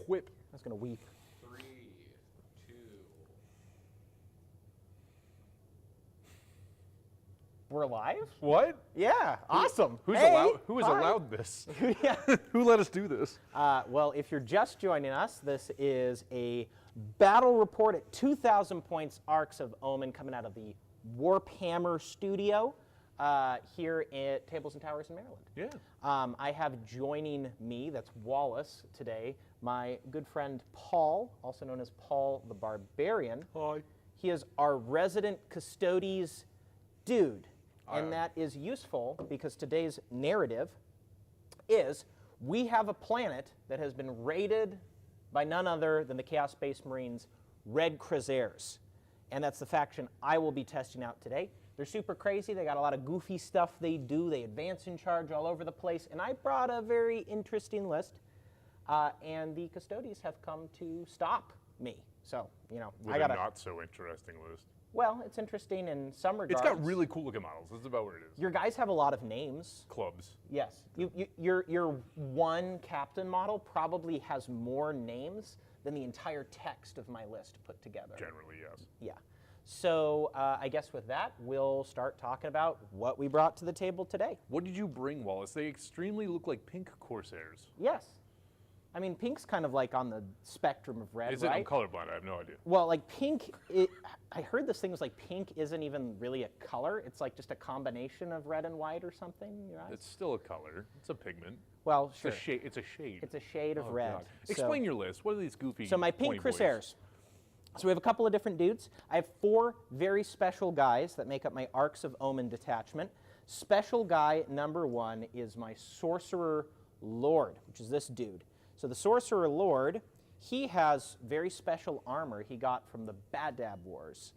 Whip. I was going to weep. 3, 2. We're live? What? Yeah, awesome. Who Hey, has hi. allowed this? Yeah. Who let us do this? Well, if you're just joining us, this is a battle report at 2,000 points Arks of Omen coming out of the Warhammer studio here at Tables and Towers in Maryland. Yeah. I have joining me, that's Wallace today, my good friend Paul, also known as Paul the Barbarian. Hi. He is our resident Custodes dude. And that is useful because today's narrative is we have a planet that has been raided by none other than the Chaos Space Marines' Red Crosairs. And that's the faction I will be testing out today. They're super crazy. They got a lot of goofy stuff they do. They advance in charge all over the place. And I brought a very interesting list. And the Custodes have come to stop me. So, you know, With I got a not so interesting list. Well, it's interesting in some regards. It's got really cool looking models. That's about what it is. Your guys have a lot of names. Clubs. Yes. Your one captain model probably has more names than the entire text of my list put together. Generally, yes. Yeah. So I guess with that, we'll start talking about what we brought to the table today. What did you bring, Wallace? They extremely look like pink Corsairs. Yes. I mean, pink's kind of like on the spectrum of red, Is it? right? I'm colorblind. I have no idea. Well, like pink, I heard this thing was like pink isn't even really a color. It's like just a combination of red and white or something. Your eyes? It's still a color. It's a pigment. Well, It's sure. a shade. It's a shade. It's a shade of Oh, red. God. So- Explain your list. What are these goofy? So my pink pointy boys? Corsairs. So we have a couple of different dudes. I have 4 very special guys that make up my Arks of Omen detachment. Special guy number 1 is my Sorcerer Lord, which is this dude. So the Sorcerer Lord, he has very special armor he got from the Badab Wars.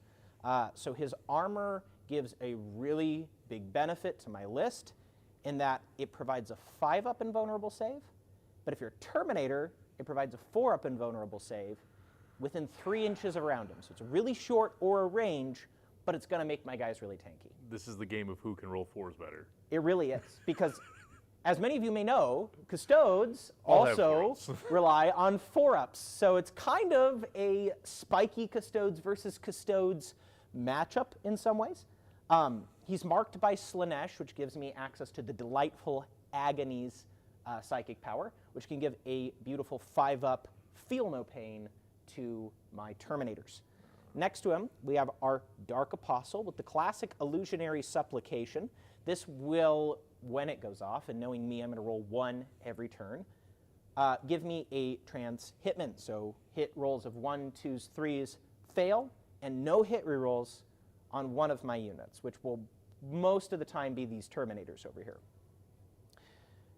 So his armor gives a really big benefit to my list in that it provides a 5-up invulnerable save, but if you're a Terminator, it provides a 4-up invulnerable save within 3 inches around him. So it's a really short aura range, but it's going to make my guys really tanky. This is the game of who can roll 4s better. It really is, because as many of you may know, Custodes All have also 4-ups. rely on 4-ups. So it's kind of a spiky Custodes versus Custodes matchup in some ways. He's marked by Slaanesh, which gives me access to the delightful Agony's psychic power, which can give a beautiful 5-up feel no pain to my Terminators. Next to him, we have our Dark Apostle with the classic illusionary supplication. This will, when it goes off, and knowing me, I'm going to roll 1 every turn, give me a trans hitman. So hit rolls of 1s, 2s, 3s fail, and no hit rerolls on one of my units, which will most of the time be these Terminators over here.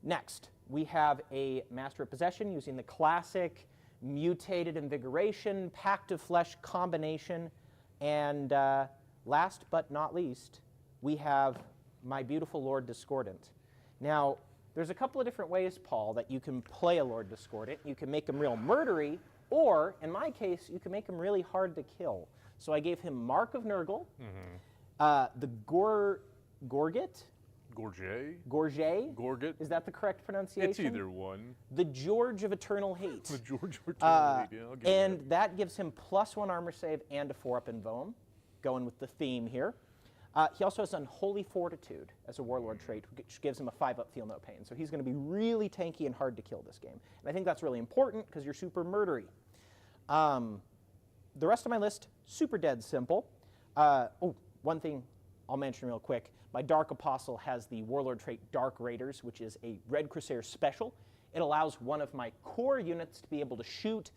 Next, we have a Master of Possession using the classic mutated invigoration, pact of flesh combination, and last but not least, we have my beautiful Lord Discordant. Now, there's a couple of different ways, Paul, that you can play a Lord Discordant. You can make him real murdery, or, in my case, you can make him really hard to kill. So I gave him Mark of Nurgle, the Gorget? Gorget. Is that the correct pronunciation? It's either one. The George of Eternal Hate. The George or yeah, I'll give And you that gives him +1 armor save and a 4-up in Vom, going with the theme here. He also has Unholy Fortitude as a Warlord trait, which gives him a 5-up feel no pain. So he's going to be really tanky and hard to kill this game. And I think that's really important because you're super murdery. The rest of my list, super dead simple. One thing I'll mention real quick. My Dark Apostle has the Warlord trait Dark Raiders, which is a Red Crosairs special. It allows one of my core units to be able to shoot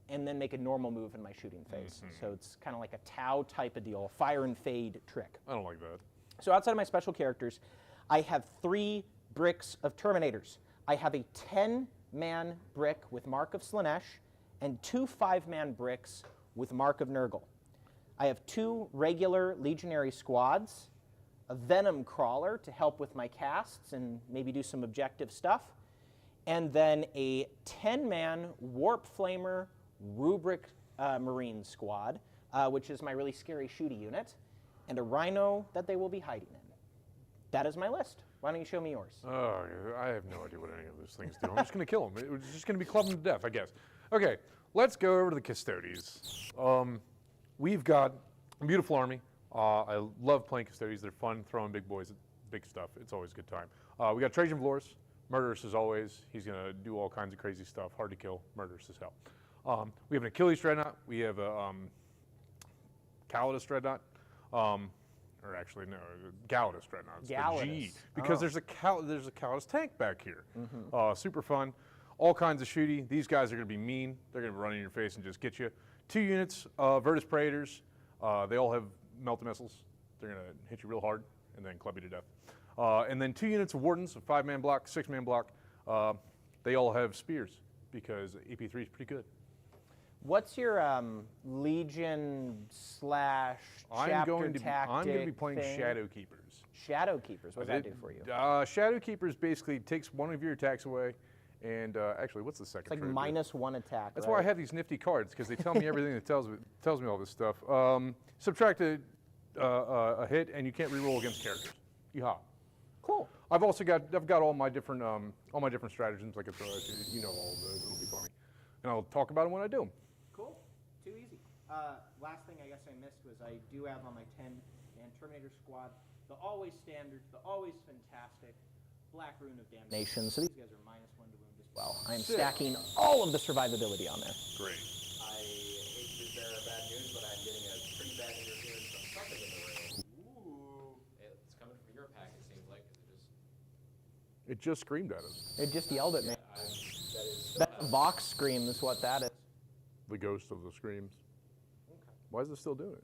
and then make a normal move in my shooting phase. So it's kind of like a Tau type of deal, a fire and fade trick. I don't like that. So outside of my special characters, I have 3 bricks of Terminators. I have a 10-man brick with Mark of Slaanesh and 2 5-man bricks with Mark of Nurgle. I have 2 regular Legionary squads, a Venomcrawler to help with my casts and maybe do some objective stuff, and then a 10-man Warp Flamer Rubric Marines squad, which is my really scary shooty unit, and a Rhino that they will be hiding in. That is my list. Why don't you show me yours? Oh, I have no idea what any of those things do. I'm just going to kill them. It's just going to be clubbing to death, I guess. Okay, let's go over to the Custodes. We've got a beautiful army. I love playing Custodes. They're fun, throwing big boys at big stuff. It's always a good time. We got Trajan Valoris, murderous as always. He's going to do all kinds of crazy stuff, hard to kill, murderous as hell. We have an Achilles Dreadnought. We have a Calidus Dreadnought. Or actually, no, Calidus Dreadnought. It's the G, because there's a Calidus tank back here. Super fun. All kinds of shooty. These guys are going to be mean. They're going to run in your face and just get you. 2 units, Virtus Praetors. They all have melta missiles. They're going to hit you real hard and then club you to death. And then 2 units of Wardens, a 5-man block, 6-man block. They all have spears because AP3 is pretty good. What's your Legion slash chapter tactic I'm going to be playing thing? Shadow Keepers. Shadow Keepers, what does that do for you? Shadow Keepers basically takes one of your attacks away. And actually, what's the second? It's like -1 attack. That's why I have these nifty cards, because they tell me everything that tells me all this stuff. Subtract a hit, and you can't reroll against characters. Yeehaw. Cool. I've got all my different stratagems I can throw at you. You know all of those. It'll be funny, and I'll talk about them when I do them. Cool. Too easy. Last thing I guess I missed was I do have on my 10-man Terminator squad the always standard, the always fantastic Black Rune of Damnation. So these guys are -1 to wound as well. I am stacking all of the survivability on there. Great. I hate to bear bad news, but I'm getting a pretty bad interference from something in the room. Ooh. It's coming from your pack, it seems like. It just screamed at us. It just yelled at me. That is That's a Vox scream is what that is. The ghost of the screams. Okay. Why is it still doing it?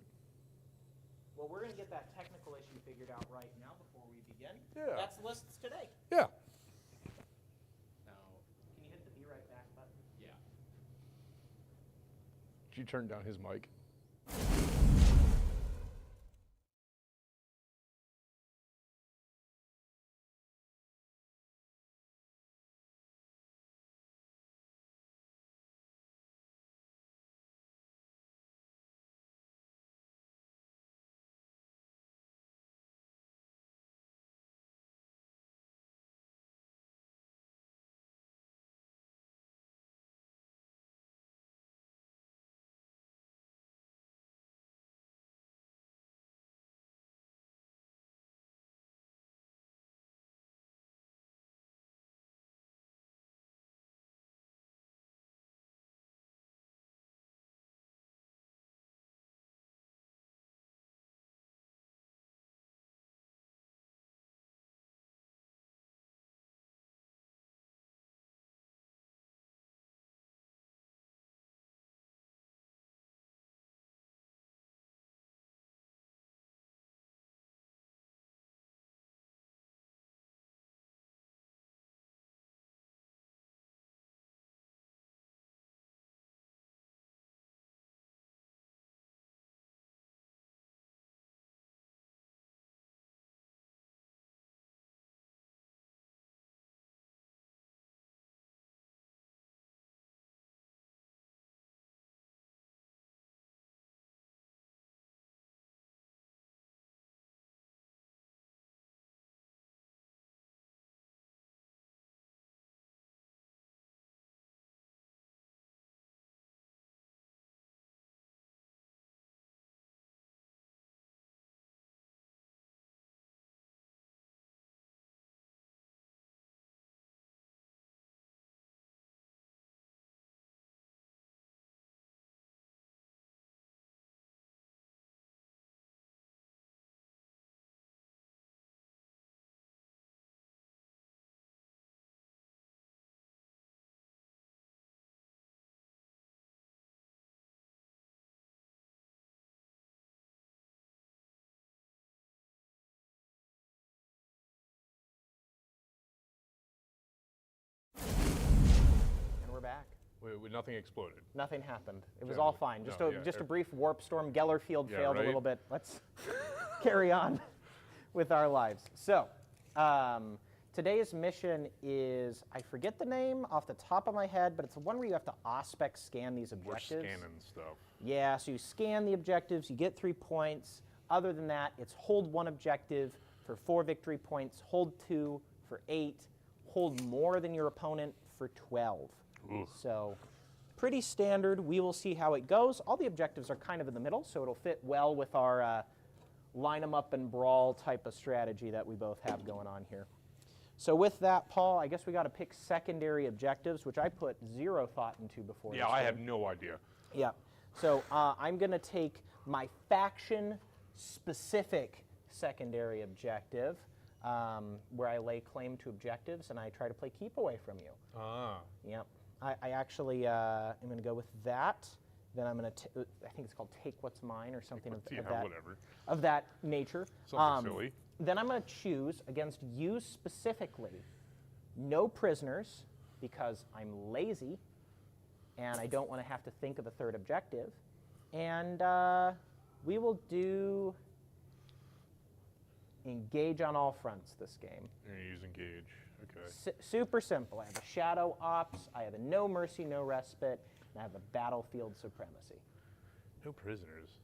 Well, we're going to get that technical issue figured out right now before we begin. Yeah. That's lists today. Yeah. now, Can you hit the be right back button? yeah. Did you turn down his mic? Back. Nothing exploded. Nothing happened. It was Generally. all fine. Just No, a brief warp storm. Gellerfield failed right? a little bit. Let's carry on with our lives. So, today's mission is, I forget the name off the top of my head, but it's the one where you have to aspect scan these We're objectives. scanning stuff. Yeah, so you scan the objectives, you get 3 points. Other than that, it's hold 1 objective for 4 victory points, hold 2 for 8, hold more than your opponent for 12. Ooh. So pretty standard. We will see how it goes. All the objectives are kind of in the middle, so it'll fit well with our line 'em up and brawl type of strategy that we both have going on here. So with that, Paul, I guess we got to pick secondary objectives, which I put zero thought into before. Yeah, this I game. have no idea. Yeah. So I'm going to take my faction-specific secondary objective, where I lay claim to objectives and I try to play keep away from you. Ah. Yep. I actually am going to go with that. Then I'm going to, I think it's called Take What's Mine or something Whatever. of that nature. Something silly. Then I'm going to choose against you specifically, no prisoners, because I'm lazy and I don't want to have to think of a third objective. And we will do engage on all fronts this game. You're going to use engage. Okay. Super simple. I have a shadow ops, I have a no mercy, no respite, and I have a battlefield supremacy. No prisoners.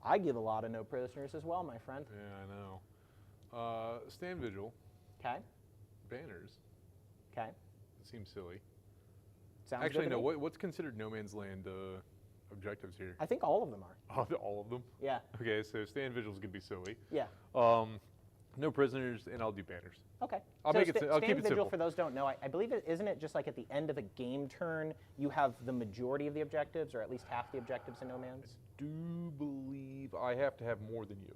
I give a lot of no prisoners as well, my friend. Yeah, I know. Stand vigil. Okay. Banners. Okay. It seems silly. Sounds Actually, good to no. me. What's considered no man's land objectives here? I think all of them are. All of them? Yeah. Okay, so stand vigil is going to be silly. Yeah. No prisoners, and I'll do banners. Okay. I'll keep it Stand vigil, simple. for those who don't know, I believe isn't it just like at the end of a game turn, you have the majority of the objectives, or at least half the objectives in No Man's? Do believe I have to have more than you.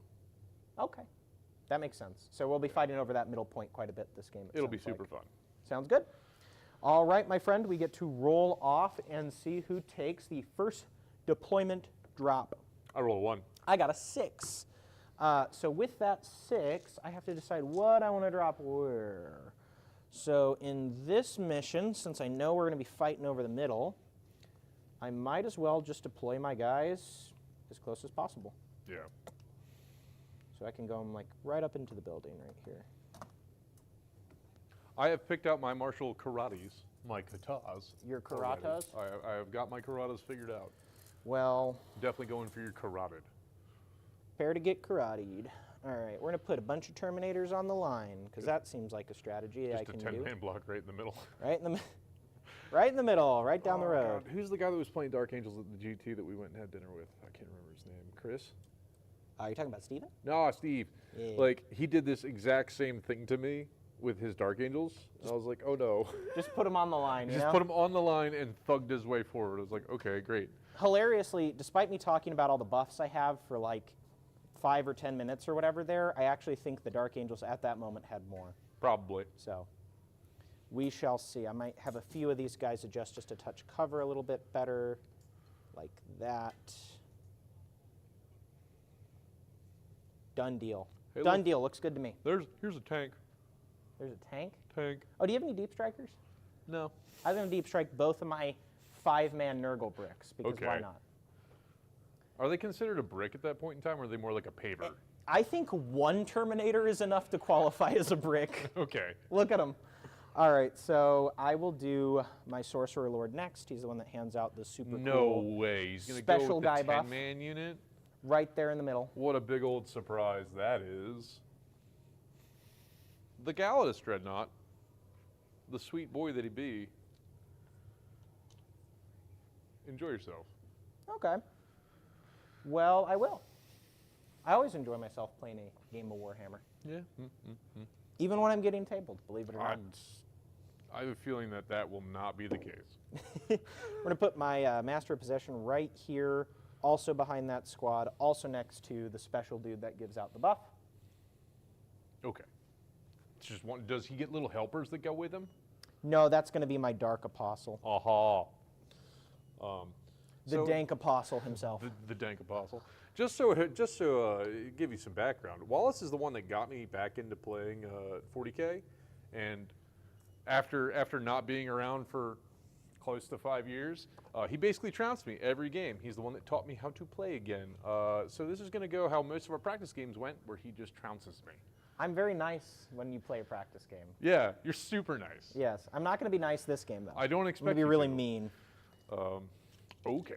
Okay. That makes sense. So we'll be fighting over that middle point quite a bit this game. It'll be sounds super like. fun. Sounds good. All right, my friend, we get to roll off and see who takes the first deployment drop. I roll a 1. I got a 6. So with that 6, I have to decide what I want to drop where. So in this mission, since I know we're going to be fighting over the middle, I might as well just deploy my guys as close as possible. Yeah. So I can go like right up into the building right here. I have picked out my martial karates, my katas. Your already. karatas? I have got my karatas figured out. Well, Definitely going for your karated. prepare to get karateed. All right, we're going to put a bunch of Terminators on the line, because that seems like a strategy I Just a can do. 10-man block right in the middle. Right in the, right in the middle, right down the road. God. Who's the guy that was playing Dark Angels at the GT that we went and had dinner with? I can't remember his name. Chris? You're talking about Steven? No, Steve. Yeah. Like, he did this exact same thing to me with his Dark Angels. And I was like, oh no. Just put him on the line, you Just know? put him on the line and thugged his way forward. I was like, okay, great. Hilariously, despite me talking about all the buffs I have for like 5 or 10 minutes or whatever there, I actually think the Dark Angels at that moment had more. Probably. So we shall see. I might have a few of these guys adjust just a touch cover a little bit better, like that. Done deal. Hey, Done look. deal. Looks good to me. Here's a tank. There's a tank. Tank. Oh, do you have any deep strikers? No. I was going to deep strike both of my 5-man Nurgle bricks, because why Okay. not? Are they considered a brick at that point in time, or are they more like a paver? I think one Terminator is enough to qualify as a brick. Okay. Look at him. All right, so I will do my Sorcerer Lord next. He's the one that hands out the super No cool way. He's going to special go with guy the buff. 10-man unit? right there in the middle. What a big old surprise that is. The Galatus Dreadnought, the sweet boy that he be. Enjoy yourself. Okay. Well, I will. I always enjoy myself playing a game of Warhammer. Yeah. Even when I'm getting tabled, believe it or not. I have a feeling that that will not be the case. We're going to put my Master of Possession right here, also behind that squad, also next to the special dude that gives out the buff. Okay. It's just one. Does he get little helpers that go with him? No, that's going to be my Dark Apostle. Aha. The Dank Apostle himself. The Dank Apostle. Just so give you some background, Wallace is the one that got me back into playing 40K, and after not being around for close to 5 years, he basically trounced me every game. He's the one that taught me how to play again. So this is going to go how most of our practice games went, where he just trounces me. I'm very nice when you play a practice game. Yeah, you're super nice. Yes, I'm not going to be nice this game, though. I don't I'm expect going to be you really to. mean. Okay.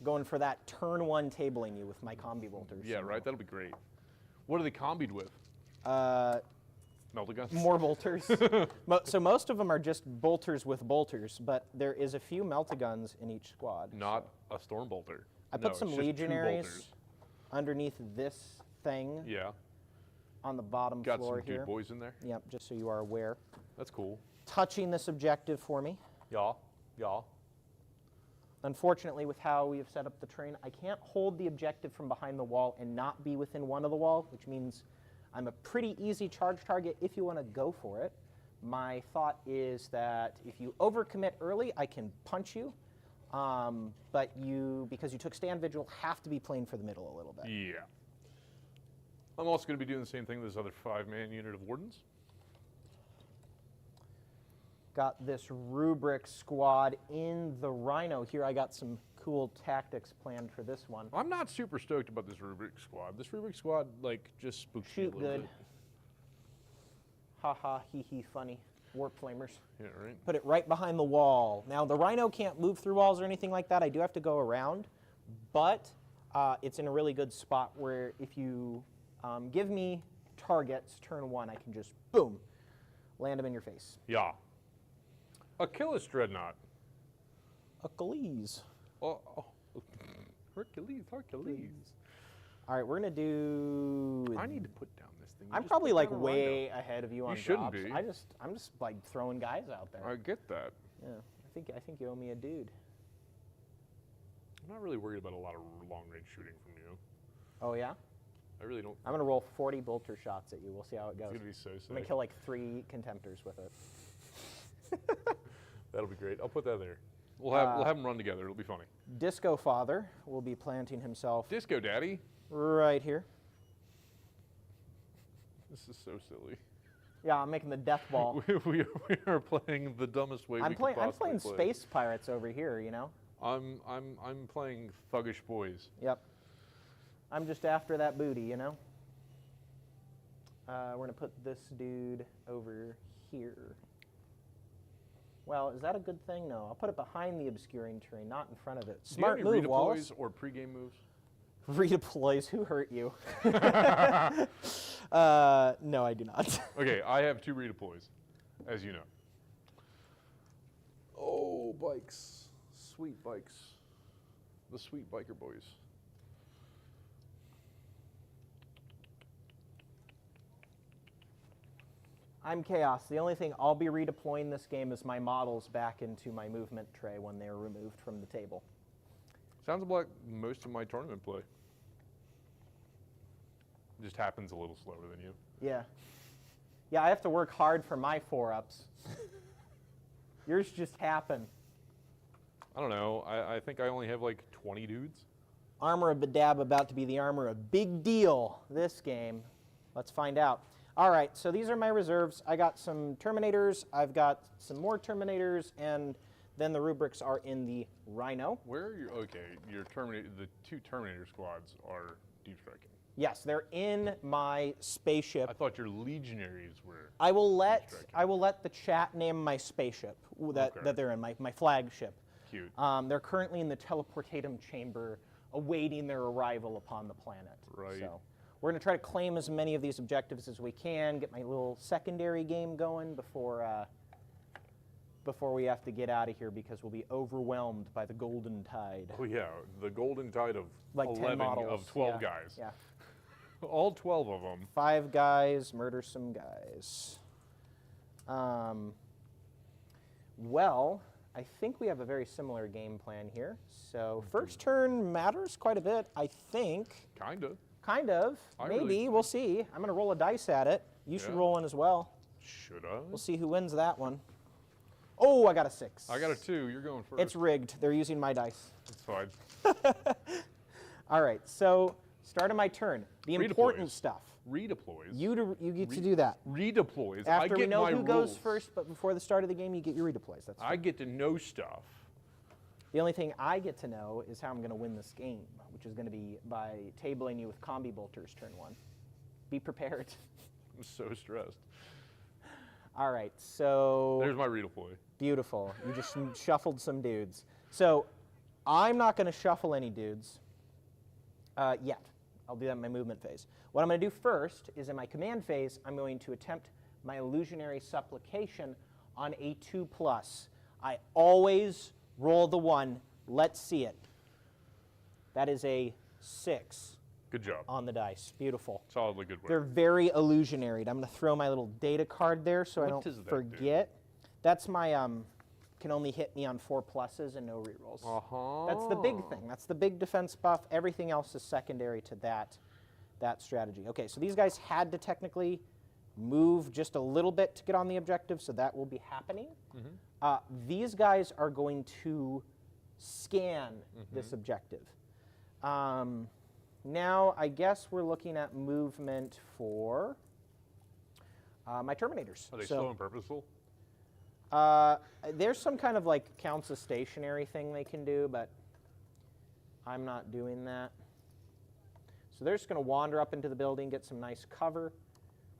Going for that turn one tabling you with my combi bolters. Yeah, right. That'll be great. What are they combied with? Meltaguns? More bolters. So most of them are just bolters with bolters, but there is a few Meltaguns in each squad. Not a Stormbolter. I put some Legionaries underneath this thing Yeah. on the bottom Got floor some here. dude boys in there. Yep, just so you are aware. That's cool. Touching this objective for me. Yeah. Yeah. Unfortunately, with how we have set up the terrain, I can't hold the objective from behind the wall and not be within one of the wall, which means I'm a pretty easy charge target if you want to go for it. My thought is that if you overcommit early, I can punch you, but you, because you took stand vigil, have to be playing for the middle a little bit. Yeah. I'm also going to be doing the same thing with this other 5-man unit of Wardens. Got this Rubric squad in the Rhino. Here I got some cool tactics planned for this one. I'm not super stoked about this Rubric squad. This Rubric squad, like, just spooks me a Shoot little good. bit. Ha ha, hee hee, funny. Warp flamers. Yeah, right? Put it right behind the wall. Now, the Rhino can't move through walls or anything like that. I do have to go around, but it's in a really good spot where if you give me targets turn 1, I can just, boom, land them in your face. Yeah. Achilles Dreadnought. Achilles. Oh. Hercules. All right, we're going to do... I need to put down this thing. You I'm just probably put like down a way Rhino. ahead of you on You shouldn't drops. be. I'm just like throwing guys out there. I get that. Yeah, I think you owe me a dude. I'm not really worried about a lot of long-range shooting from you. Oh yeah? I really don't. I'm gonna roll 40 bolter shots at you. We'll see how it goes. It's going to be so sick. I'm gonna kill like 3 contemptors with it. That'll be great. I'll put that there. We'll have them run together. It'll be funny. Disco Father will be planting himself Disco Daddy. right here. This is so silly. Yeah, I'm making the death ball. we are playing the dumbest way we I'm could possibly playing play. space pirates over here. You know. I'm playing Thuggish Boys. Yep. I'm just after that booty. You know. We're gonna put this dude over here. Well, is that a good thing? No, I'll put it behind the obscuring terrain, not in front of it. Smart Do you have any move, Wallace. redeploys or pregame moves? Redeploys. Who hurt you? No, I do not. Okay, I have 2 redeploys, as you know. Oh, bikes. Sweet bikes. The sweet biker boys. I'm Chaos. The only thing I'll be redeploying this game is my models back into my movement tray when they are removed from the table. Sounds like most of my tournament play. It just happens a little slower than you. Yeah. Yeah, I have to work hard for my 4-ups. Yours just happen. I don't know. I think I only have like 20 dudes. Armor of Badab about to be the armor of Big Deal this game. Let's find out. All right, so these are my reserves. I got some Terminators, I've got some more Terminators, and then the Rubrics are in the Rhino. Where are your, okay, your Terminator, the 2 Terminator squads are deep striking. Yes, they're in my spaceship. I thought your Legionaries were. I will let striking. the chat name my spaceship that Okay. they're in, my flagship. Cute. They're currently in the teleportatum chamber, awaiting their arrival upon the planet. Right. So we're going to try to claim as many of these objectives as we can, get my little secondary game going before we have to get out of here because we'll be overwhelmed by the golden tide. Oh yeah, the golden tide of Like 10 11 models. of 12 yeah. guys. Yeah. All 12 of them. 5 guys, murder some guys. Well, I think we have a very similar game plan here. So first turn matters quite a bit, I think. Kinda. Kind of. Maybe. really- We'll see. I'm going to roll a dice at it. You should Yeah. roll one as well. Should I? We'll see who wins that one. Oh, I got a 6. I got a 2. You're going first. It's rigged. They're using my dice. It's fine. All right. So start of my turn. The important Redeploys. stuff. Redeploys. You get to do that. Redeploys. I After get we know my who goes rules. first, but before the start of the game, you get your redeploys. That's I fine. get to know stuff. The only thing I get to know is how I'm going to win this game, which is going to be by tabling you with combi bolters turn 1. Be prepared. I'm so stressed. All right, so There's my redeploy. beautiful. You just shuffled some dudes. So I'm not going to shuffle any dudes yet. I'll do that in my movement phase. What I'm going to do first is in my command phase, I'm going to attempt my illusionary supplication on a 2+. I always roll the 1. Let's see it. That is a 6 Good job. on the dice. Beautiful. Solidly good work. They're very illusionary. I'm going to throw my little data card there so I What don't does that do? forget. That's my can only hit me on 4+ and no rerolls. That's the big thing. That's the big defense buff. Everything else is secondary to that strategy. Okay, so these guys had to technically move just a little bit to get on the objective, so that will be happening. These guys are going to scan this objective. Now, I guess we're looking at movement for my Terminators. Are they So, slow and purposeful? there's some kind of like counts a stationary thing they can do, but I'm not doing that. So they're just going to wander up into the building, get some nice cover,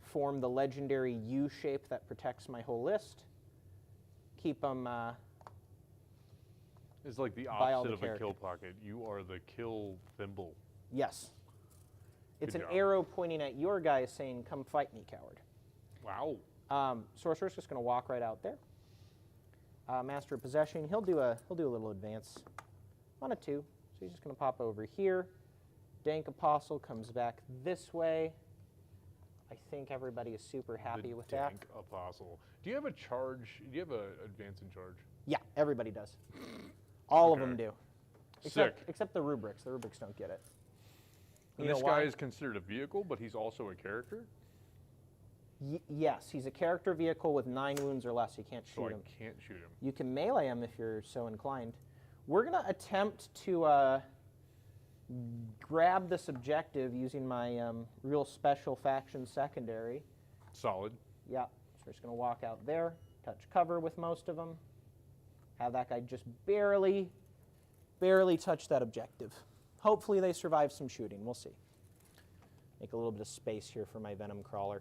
form the legendary U shape that protects my whole list, keep them It's like the By all opposite the of a character. kill pocket. You are the kill thimble. yes. It's Good an job. arrow pointing at your guy saying, come fight me, coward. Wow. Sorcerer's just going to walk right out there. Master of Possession, he'll do a little advance on a 2. So he's just going to pop over here. Dank Apostle comes back this way. I think everybody is super happy The with that. dank apostle. Do you have a charge? Do you have an advance in charge? Yeah, everybody does. All of Okay. them do. Sick. Except the Rubrics. The Rubrics don't get it. And You this know guy why? is considered a vehicle, but he's also a character? Yes, he's a character vehicle with 9 wounds or less. You can't So shoot I him. can't shoot him. You can melee him if you're so inclined. We're going to attempt to grab this objective using my real special faction secondary. Solid. Yeah, so we're just going to walk out there, touch cover with most of them, have that guy just barely touch that objective. Hopefully they survive some shooting. We'll see. Make a little bit of space here for my Venomcrawler.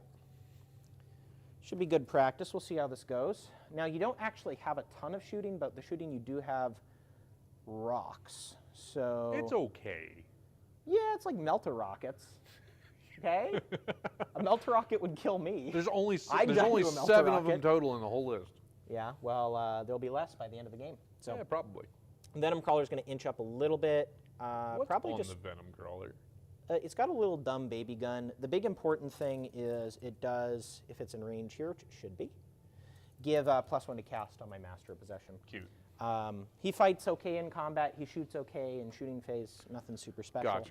Should be good practice. We'll see how this goes. Now, you don't actually have a ton of shooting, but the shooting you do have rocks. So It's okay. yeah, it's like melter rockets. Okay? A melter rocket would kill me. There's only I'd there's die only to a melter 7 of them rocket. total in the whole list. Yeah, well, there'll be less by the end of the game. So Yeah, probably. Venomcrawler is going to inch up a little bit. What's Probably on just the Venomcrawler? it's got a little dumb baby gun. The big important thing is it does, if it's in range here, which it should be, give +1 to cast on my Master of Possession. Cute. He fights okay in combat. He shoots okay in shooting phase. Nothing super special.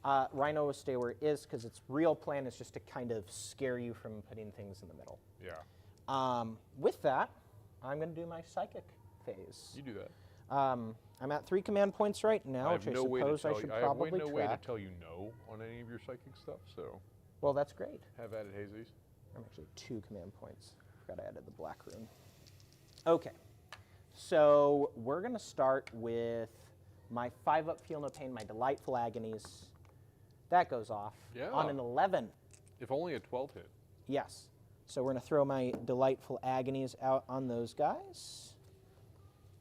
Gotcha. Rhino will stay where it is because its real plan is just to kind of scare you from putting things in the middle. Yeah. With that, I'm going to do my psychic phase. You do that. I'm at 3 command points right now, I which have I no way to suppose tell I should you. I have probably no way to track. tell you no on any of your psychic stuff. So Well, that's great. have at it, Jesus. I'm actually 2 command points. Forgot I added the black rune. Okay, so we're going to start with my 5-up Feel No Pain, my Delightful Agonies. That goes off Yeah. on an 11. If only a 12 hit. Yes. So we're going to throw my Delightful Agonies out on those guys.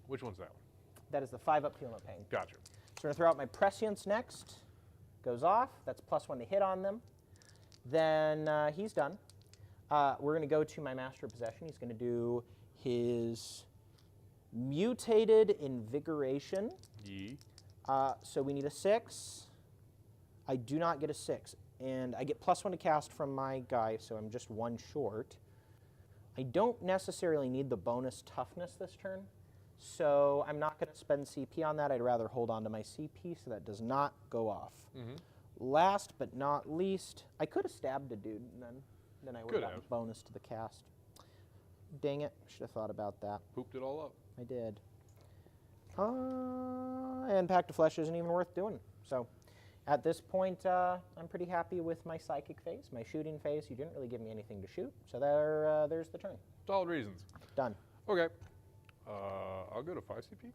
Which one's that one? That is the 5-up Feel No Pain. Gotcha. So we're going to throw out my Prescience next. Goes off. That's +1 to hit on them. Then he's done. We're going to go to my Master of Possession. He's going to do his Mutated Invigoration. Yee. So we need a 6. I do not get a 6. And I get +1 to cast from my guy, so I'm just 1 short. I don't necessarily need the bonus toughness this turn. So I'm not going to spend CP on that. I'd rather hold on to my CP so that does not go off. Last but not least, I could have stabbed a dude and then I would Could have gotten have. bonus to the cast. Dang it, should have thought about that. Pooped it all up. I did. And Pact of Flesh isn't even worth doing. So at this point, I'm pretty happy with my psychic phase. My shooting phase, you didn't really give me anything to shoot. So there's the turn. Solid reasons. Done. Okay. I'll go to 5 CP.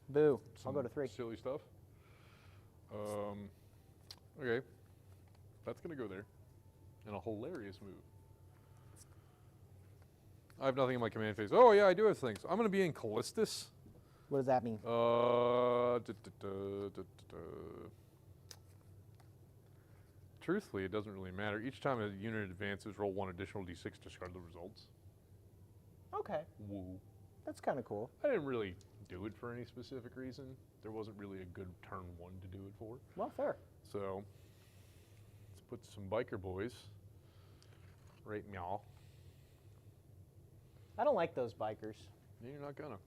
Boo. I'll Some go to 3. Silly stuff. Okay. That's going to go there. And a hilarious move. I have nothing in my command phase. Oh, yeah, I do have things. I'm going to be in Callistus. What does that mean? Truthfully, it doesn't really matter. Each time a unit advances, roll 1 additional d6, discard the results. Okay, Woo. that's kind of cool. I didn't really do it for any specific reason. There wasn't really a good turn 1 to do it for. Well, fair. So, let's put some biker boys right meow. I don't like those bikers. You're not gonna.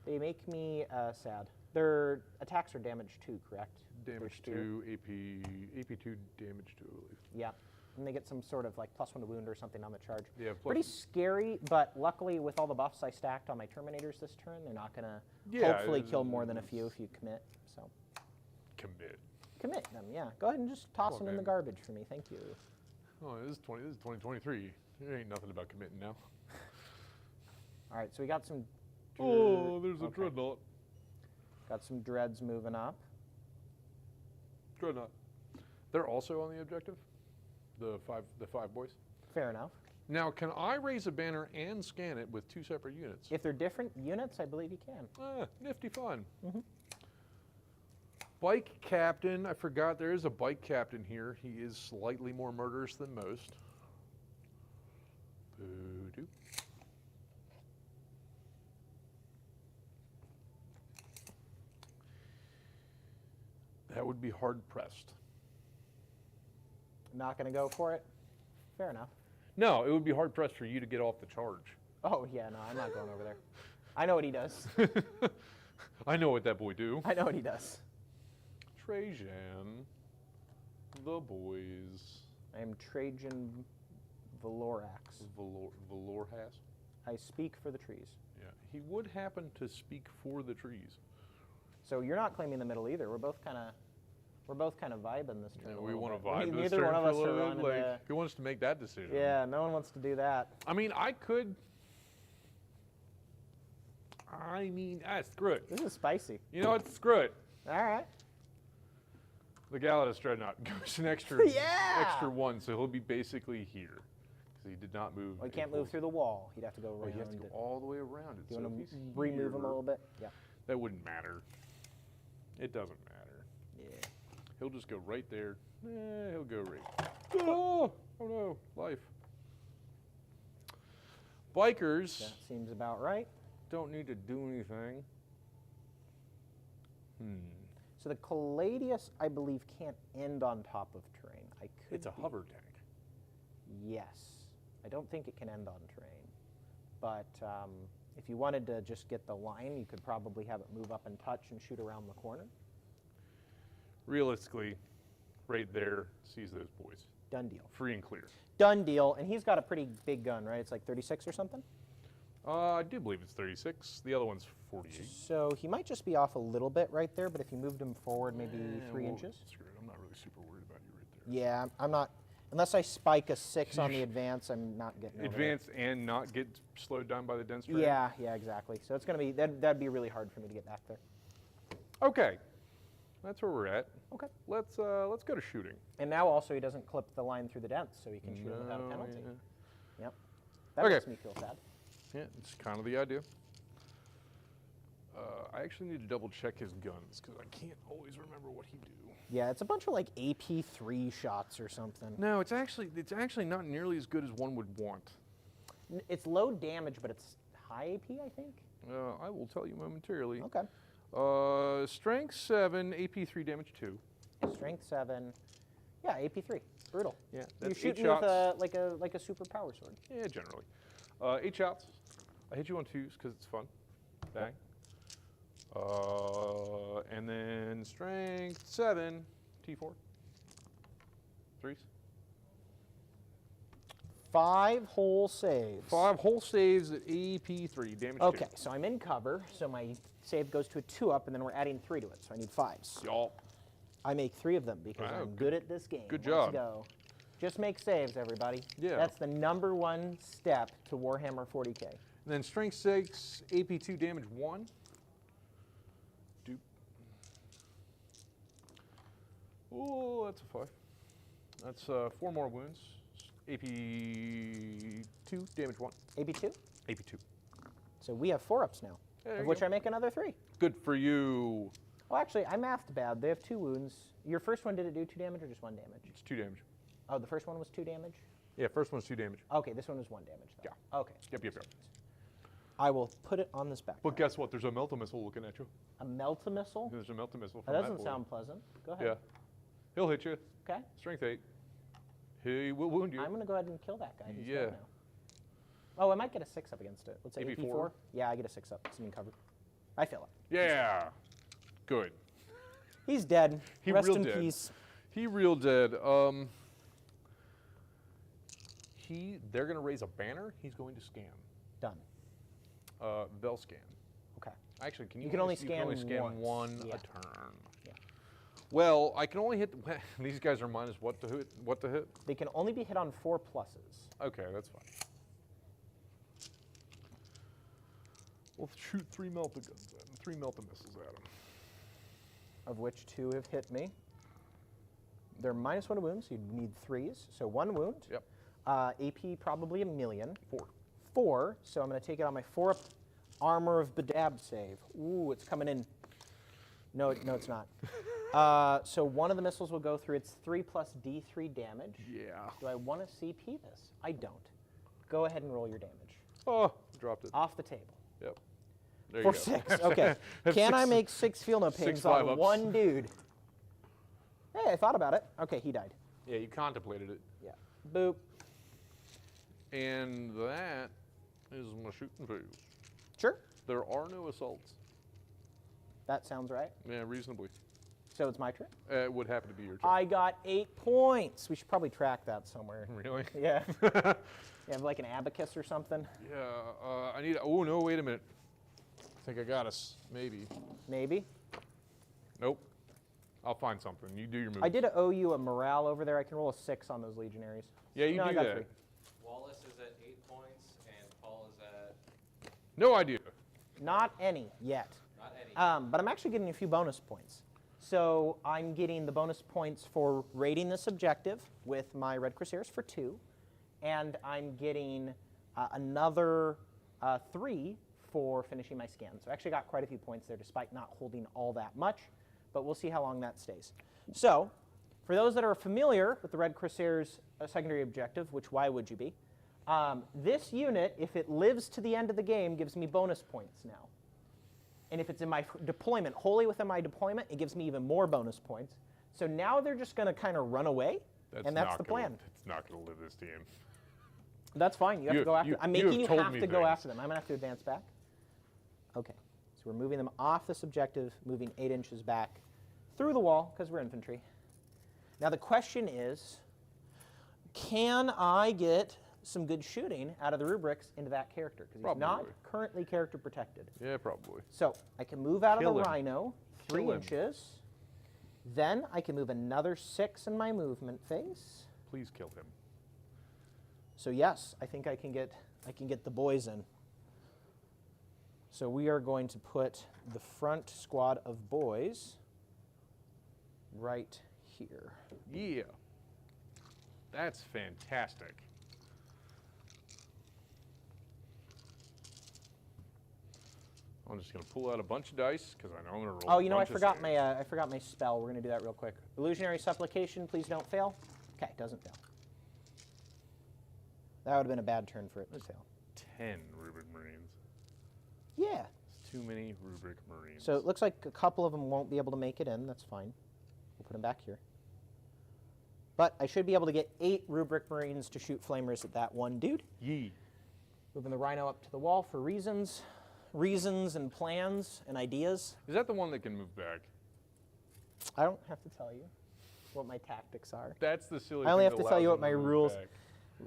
They make me sad. Their attacks are damage 2, correct? Damage Their spear? 2, AP 2, damage 2, I believe. Yeah, and they get some sort of like +1 to wound or something on the charge. Yeah, Pretty scary, but luckily with all the buffs I stacked on my Terminators this turn, they're not gonna hopefully kill more than a few if you commit. So commit them, yeah. Go ahead and just toss them in the garbage for me, thank you. Oh, this is 2023. There ain't nothing about committing now. All right, so we got some. Oh, there's a dreadnought. Got some dreads moving up. Dreadnought. They're also on the objective. The five boys. Fair enough. Now, can I raise a banner and scan it with 2 separate units? If they're different units, I believe you can. Nifty fun. Bike captain. I forgot there is a bike captain here. He is slightly more murderous than most. Boo-doo. That would be hard pressed. Not gonna go for it. Fair enough. No, it would be hard pressed for you to get off the charge. Oh yeah, no, I'm not going over there. I know what he does. I know what that boy do. I know what he does. Trajan, the boys. I am Trajan Valorax. Valorhas. I speak for the trees. Yeah, he would happen to speak for the trees. So you're not claiming the middle either. We're both kind of vibing this turn. Yeah, a we little want to bit. vibe this Neither turn one of for a us are little running bit. Like, the- who wants to make that decision? Yeah, no one wants to do that. I mean, I could. Screw it. This is spicy. You know what? Screw it. All right. The Galatas Dreadnought goes an extra, Yeah! extra 1, so he'll be basically here because he did not move. Well, he can't move through the wall. He'd have to go around. Well, he has to go it. all the way around it. Do you so want if to he's remove him a here, little bit? Yeah. That wouldn't matter. It doesn't matter. Yeah. He'll just go right there. He'll go right. Oh no, life. Bikers That seems about right. don't need to do anything. So the Caladius, I believe, can't end on top of terrain. I could. It's a hover tank. Yes. I don't think it can end on terrain. But if you wanted to just get the line, you could probably have it move up and touch and shoot around the corner. Realistically, right there, sees those boys. Done deal. Free and clear. Done deal. And he's got a pretty big gun, right? It's like 36 or something? I do believe it's 36. The other one's 48. So he might just be off a little bit right there, but if you moved him forward maybe 3 well, inches. Screw it. I'm not really super worried about you right there. Yeah, I'm not. Unless I spike a 6 on the advance, I'm not getting over Advance and not get slowed down by the dense terrain? Yeah, exactly. So it's going to be, that'd be really hard for me to get back there. Okay. That's where we're at. Okay. Let's go to shooting. And now also he doesn't clip the line through the dents, so he can shoot him without a No, penalty. yeah. Yep. That Okay. makes me feel sad. Yeah, it's kind of the idea. I actually need to double check his guns because I can't always remember what he do. Yeah, it's a bunch of like AP3 shots or something. No, it's actually not nearly as good as one would want. It's low damage, but it's high AP, I think. I will tell you momentarily. Okay. Strength 7, AP 3, damage 2. Strength 7. Yeah, AP3. Brutal. Yeah, You're that's 8 shooting shots. with like a super power sword. Yeah, generally. 8 shots. I hit you on 2s because it's fun. Bang. And then strength 7, T4. 3s. 5 whole saves. 5 whole saves at AP 3, damage 2. Okay, so I'm in cover, so my save goes to a 2-up, and then we're adding 3 to it, so I need 5s. Y'all. I make 3 of them because Wow, I'm good at this game. good Let's job. go. Just make saves, everybody. Yeah. That's the #1 step to Warhammer 40K. And then strength 6, AP 2, damage 1. Doop. Oh, that's a 5. That's 4 more wounds. AP 2, damage 1. AP2? AP 2. So we have 4-ups now, There of you which go. I make another 3. Good for you. Oh, actually, I mathed bad. They have 2 wounds. Your first one, did it do 2 damage or just 1 damage? It's 2 damage. Oh, the first one was 2 damage? Yeah, first one's 2 damage. Okay, this one was 1 damage, though. Yeah. Okay. Yep. I will put it on this backpack. But guess what? There's a melt-a-missile looking at you. A melt-a-missile? There's a melt-a-missile from That that doesn't boy. sound pleasant. Go ahead. Yeah. He'll hit you. Okay. Strength 8. He will wound you. I'm going to go ahead and kill that guy. He's Yeah. dead now. Oh, I might get a 6 up against it. Let's say AP4? AP4. Yeah, I get a 6 up. Assuming covered. I fail it. Yeah. Good. He's dead. He Rest real in dead. peace. He real dead. They're going to raise a banner. He's going to scan. Done. They'll scan. Okay. Actually, can You can only scan only scan once. one Yeah. a turn. Yeah. Well, I can only hit. These guys are minus what to hit? What to hit? They can only be hit on 4 pluses. Okay, that's fine. We'll shoot 3 melt-a-guns at him, 3 melt-a-missiles at him. Of which 2 have hit me. They're minus 1 to wounds, so you'd need 3s. So 1 wound. Yep. AP probably 1,000,000. 4. 4, so I'm going to take it on my 4 armor of Bedab save. Ooh, it's coming in. No, it's not. So 1 of the missiles will go through. It's 3 plus D3 damage. Yeah. Do I want to CP this? I don't. Go ahead and roll your damage. Oh, dropped it. Off the table. Yep. There For you go. 6. Okay. Can I make 6 feel no pains 6 on 5-ups. 1 dude? Hey, I thought about it. Okay, he died. Yeah, you contemplated it. Yeah. Boop. And that is my shooting phase. Sure. There are no assaults. That sounds right. Yeah, reasonably. So it's my turn. It would happen to be your turn. I got 8 points. We should probably track that somewhere. Really? Yeah. You have like an abacus or something? Yeah, I need. Oh no! Wait a minute. I think I got us. Maybe. Maybe. Nope. I'll find something. You do your move. I did owe you a morale over there. I can roll a 6 on those Legionaries. Yeah, you No, do I got that. 3. Wallace is at 8 points, and Paul is at No idea. Not any yet. not any. But I'm actually getting a few bonus points. So I'm getting the bonus points for raiding this objective with my Red Crosairs for 2. And I'm getting another 3 for finishing my scan. So I actually got quite a few points there despite not holding all that much. But we'll see how long that stays. So for those that are familiar with the Red Crosairs secondary objective, which why would you be? This unit, if it lives to the end of the game, gives me bonus points now. And if it's in my deployment, wholly within my deployment, it gives me even more bonus points. So now they're just going to kind of run away, and that's not the gonna- plan. It's not going to live this team. That's fine. You have You to go have- after. you- I'm you making have you told have me to go things. after them. I'm going to have to advance back. Okay. So we're moving them off this objective, moving 8 inches back through the wall because we're infantry. Now the question is, can I get some good shooting out of the rubrics into that character? Because he's not Probably. currently character protected. Yeah, probably. So I can move out Kill of the him. Rhino 3 Kill him. inches. Then I can move another 6 in my movement phase. Please kill him. So yes, I think I can get the boys in. So we are going to put the front squad of boys right here. Yeah. That's fantastic. I'm just going to pull out a bunch of dice because I know I'm going to roll. Oh, you know, I bunch of forgot saves. my spell. We're going to do that real quick. Illusionary Supplication, please don't fail. Okay, doesn't fail. That would have been a bad turn for it to fail. 10 Rubric Marines. Yeah. It's too many Rubric Marines. So it looks like a couple of them won't be able to make it in. That's fine. We'll put them back here. But I should be able to get 8 Rubric Marines to shoot flamers at that one dude. Yee. Moving the Rhino up to the wall for reasons and plans and ideas. Is that the one that can move back? I don't have to tell you what my tactics are. That's the silly I only thing have that to tell you allows what my them to move rules back.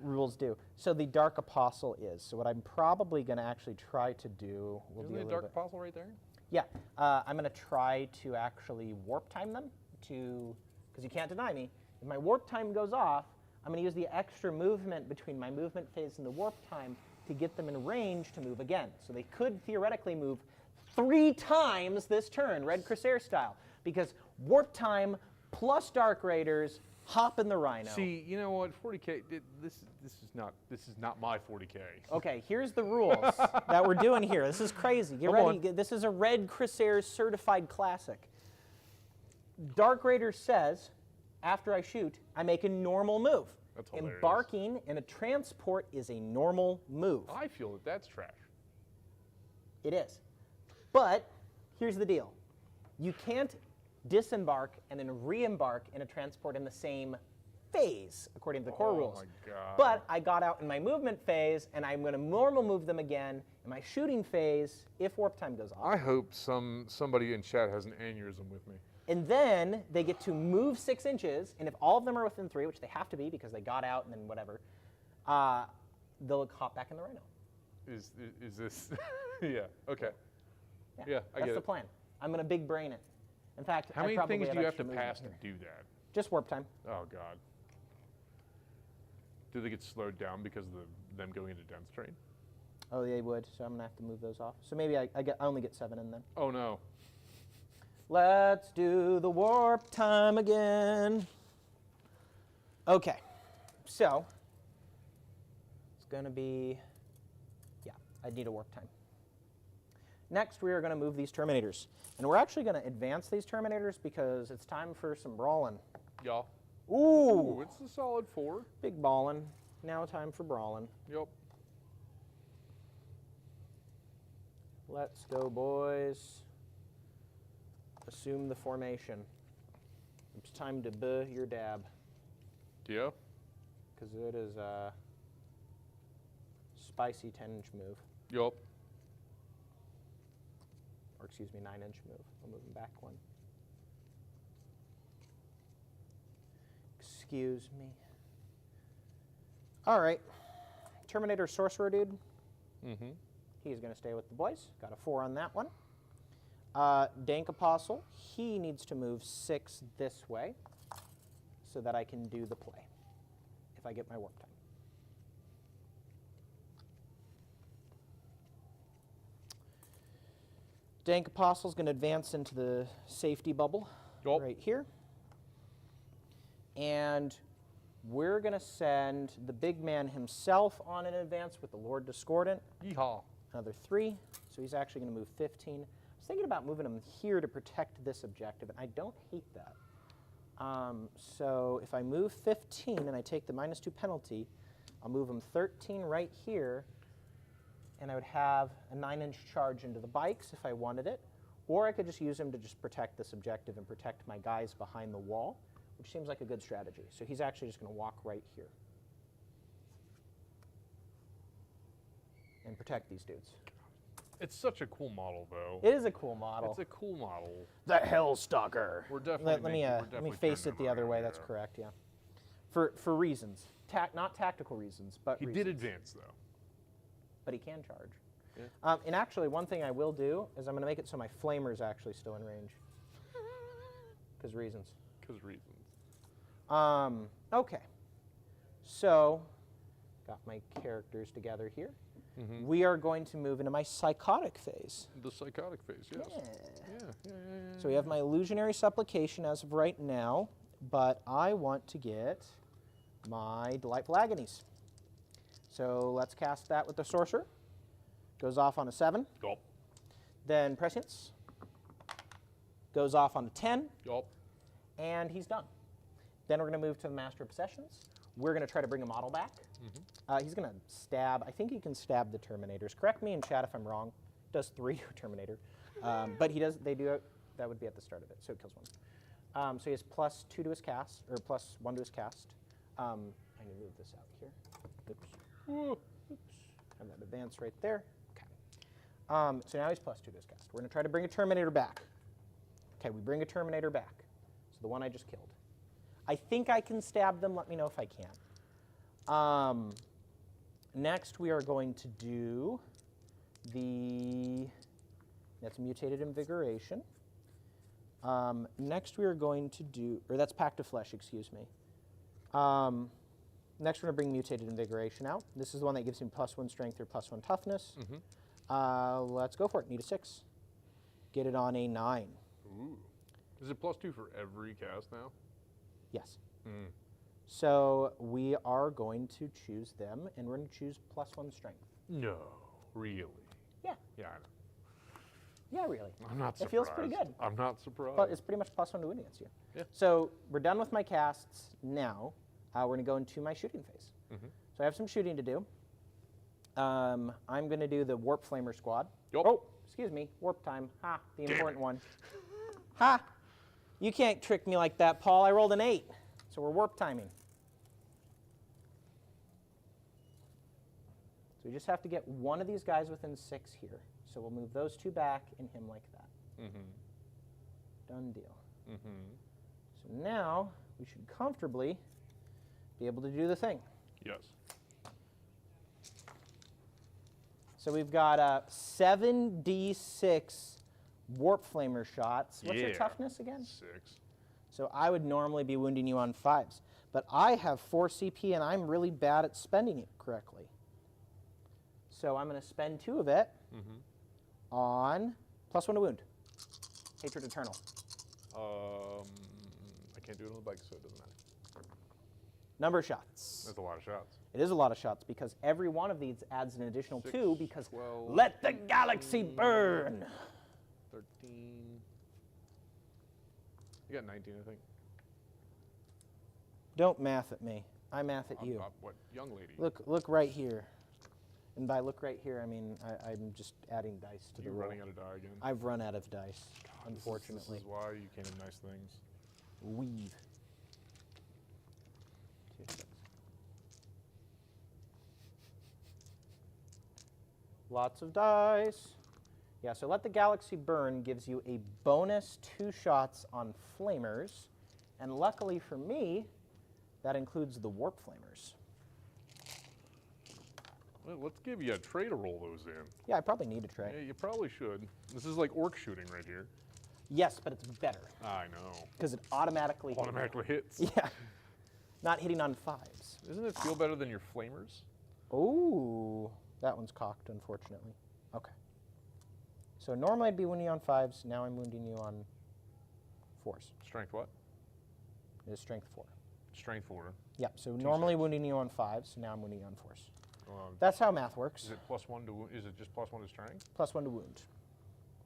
rules do. So the Dark Apostle is. So what I'm probably going to actually try to do will Isn't be a there a little Dark bit. Apostle right there? Yeah, I'm going to try to actually warp time them to, because you can't deny me. If my warp time goes off, I'm going to use the extra movement between my movement phase and the warp time to get them in range to move again. So they could theoretically move 3 times this turn, Red Crossair style, because warp time plus Dark Raiders hop in the Rhino. See, you know what? 40K. This is not my 40K. Okay, here's the rules that we're doing here. This is crazy. Get Come ready. This is a Red Crosairs certified classic. Dark Raider says, after I shoot, I make a normal move. That's hilarious. Embarking in a transport is a normal move. I feel that that's trash. It is. But here's the deal. You can't disembark and then re-embark in a transport in the same phase, according to the core rules. Oh my god. But I got out in my movement phase, and I'm going to normal move them again in my shooting phase if warp time goes off. I hope somebody in chat has an aneurysm with me. And then they get to move 6 inches, and if all of them are within 3, which they have to be because they got out and then whatever, they'll hop back in the Rhino. Is this? Yeah. Okay. Yeah, Yeah, I that's get the it. plan. I'm going to big brain it. In fact, How I many probably things do you have to extra pass to movement here. do that? Just warp time. Oh god. Do they get slowed down because of them going into dense terrain? Oh, they would. So I'm going to have to move those off. So maybe I only get 7 in then. Oh no. Let's do the warp time again. Okay, so it's going to be, yeah, I need a warp time. Next, we are going to move these Terminators. And we're actually going to advance these Terminators because it's time for some brawling. Y'all. Ooh, It's a solid 4. big ballin'. Now time for brawling. Yep. Let's go, boys. Assume the formation. It's time to buh your dab. Yeah. Because it is a spicy 10-inch move. Yup. Or excuse me, 9-inch move. I'll move him back 1. Excuse me. All right. Terminator Sorcerer dude. Mm-hmm. He's going to stay with the boys. Got a 4 on that one. Dank Apostle. He needs to move 6 this way so that I can do the play if I get my warp time. Dank Apostle's going to advance into the safety bubble right here. And we're going to send the big man himself on an advance with the Lord Discordant. Yeehaw. Another 3. So he's actually going to move 15. I was thinking about moving him here to protect this objective, and I don't hate that. So if I move 15 and I take the -2 penalty, I'll move him 13 right here, and I would have a 9-inch charge into the bikes if I wanted it. Or I could just use him to just protect this objective and protect my guys behind the wall, which seems like a good strategy. So he's actually just going to walk right here and protect these dudes. It's such a cool model, though. It is a cool model. It's a cool model. The Hellstalker. We're definitely Let me face it the other way. That's correct. Yeah, for reasons, not tactical reasons, but He reasons. did advance, though. But he can charge. Yeah. And actually, one thing I will do is I'm going to make it so my flamer's actually still in range. Because reasons. Because reasons. Okay. So, got my characters together here. Mm-hmm. We are going to move into my psychotic phase. The psychotic phase, yes. Yeah. So we have my illusionary supplication as of right now, but I want to get my delightful agonies. So let's cast that with the sorcerer. Goes off on a 7. Yup. Then prescience. Goes off on a 10. Yup. And he's done. Then we're going to move to the Master of Possessions. We're going to try to bring a model back. Mm-hmm. He's going to stab. I think he can stab the Terminators. Correct me in chat if I'm wrong. Does 3 Terminator. But he does. They do it. That would be at the start of it. So it kills 1. So he has +2 to his cast, or +1 to his cast. I need to move this out here. Oops. Oops. Have that advance right there. Okay. So now he's +2 to his cast. We're going to try to bring a Terminator back. Okay, we bring a Terminator back. So the one I just killed. I think I can stab them. Let me know if I can. Next, we are going to do that's mutated invigoration. Next, we are going to do, or that's pact of flesh, excuse me. Next, we're going to bring mutated invigoration out. This is the one that gives me +1 strength or +1 toughness. Mm-hmm. Let's go for it. Need a 6. Get it on a 9. Ooh. Is it +2 for every cast now? Yes. Mm. So we are going to choose them, and we're going to choose +1 strength. No, really? Yeah. Yeah, Yeah, really. I'm not surprised. It feels pretty good. I'm not surprised. But it's pretty much +1 to wound against you. Yeah. So we're done with my casts now. We're going to go into my shooting phase. So I have some shooting to do. I'm going to do the Warp Flamer squad. Yup. Oh, excuse me. Warp time. Ha, the important one. Ha! You can't trick me like that, Paul. I rolled an 8. So we're warp timing. So we just have to get one of these guys within 6 here. So we'll move those 2 back and him like that. Done deal. So now we should comfortably be able to do the thing. Yes. So we've got 7d6 Warp Flamer shots. What's your Yeah. toughness again? 6. So I would normally be wounding you on 5s. But I have 4 CP and I'm really bad at spending it correctly. So I'm going to spend 2 of it on +1 to wound. Hatred Eternal. I can't do it on the bike, so it doesn't matter. Number of shots. That's a lot of shots. It is a lot of shots because every one of these adds an additional 6, 2 because 12, let the galaxy burn. 13. You got 19, I think. Don't math at me. I math at you. What young lady? Look right here. And by look right here, I mean I'm just adding dice to the You're roll. running out of die again. I've run out of dice, God, unfortunately. This is why you can't do nice things. Weave. Lots of dice. Yeah, so let the galaxy burn gives you a bonus 2 shots on flamers. And luckily for me, that includes the warp flamers. Well, let's give you a tray to roll those in. Yeah, I probably need a tray. Yeah, you probably should. This is like orc shooting right here. Yes, but it's better I know. because it automatically hits. Automatically hits. Yeah. Not hitting on 5s. Doesn't it feel better than your flamers? Ooh, that one's cocked, unfortunately. Okay. So normally I'd be wounding you on 5s. Now I'm wounding you on 4s. Strength what? It is strength 4. Strength 4. Yep. So normally wounding you on 5s. Now I'm wounding you on 4s. Um, That's how math works. Is it +1 to wound? Is it just +1 to strength? +1 to wound.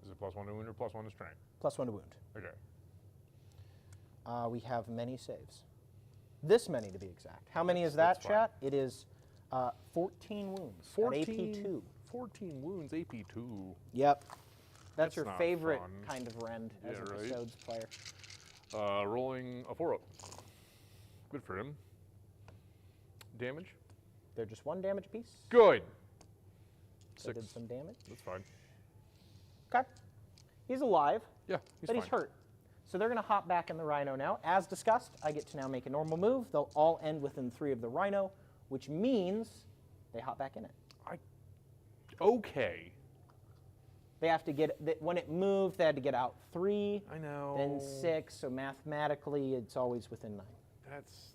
Is it +1 to wound or +1 to strength? +1 to wound. Okay. We have many saves. This many to be exact. How many is that, That's fine. chat? It is 14 wounds. at 14. AP2. 14 wounds, AP2. Yep. That's That's your not favorite fun. kind of rend as Yeah, a right. Custodes player. Rolling a 4-up. Good for him. Damage? They're just 1 damage apiece. Good. So 6. did some damage. That's fine. Okay. He's alive, Yeah, he's but fine. he's hurt. So they're going to hop back in the Rhino now. As discussed, I get to now make a normal move. They'll all end within 3 of the Rhino, which means they hop back in it. Okay. They have to get, when it moved, they had to get out 3, I know. then 6, so mathematically it's always within 9. That's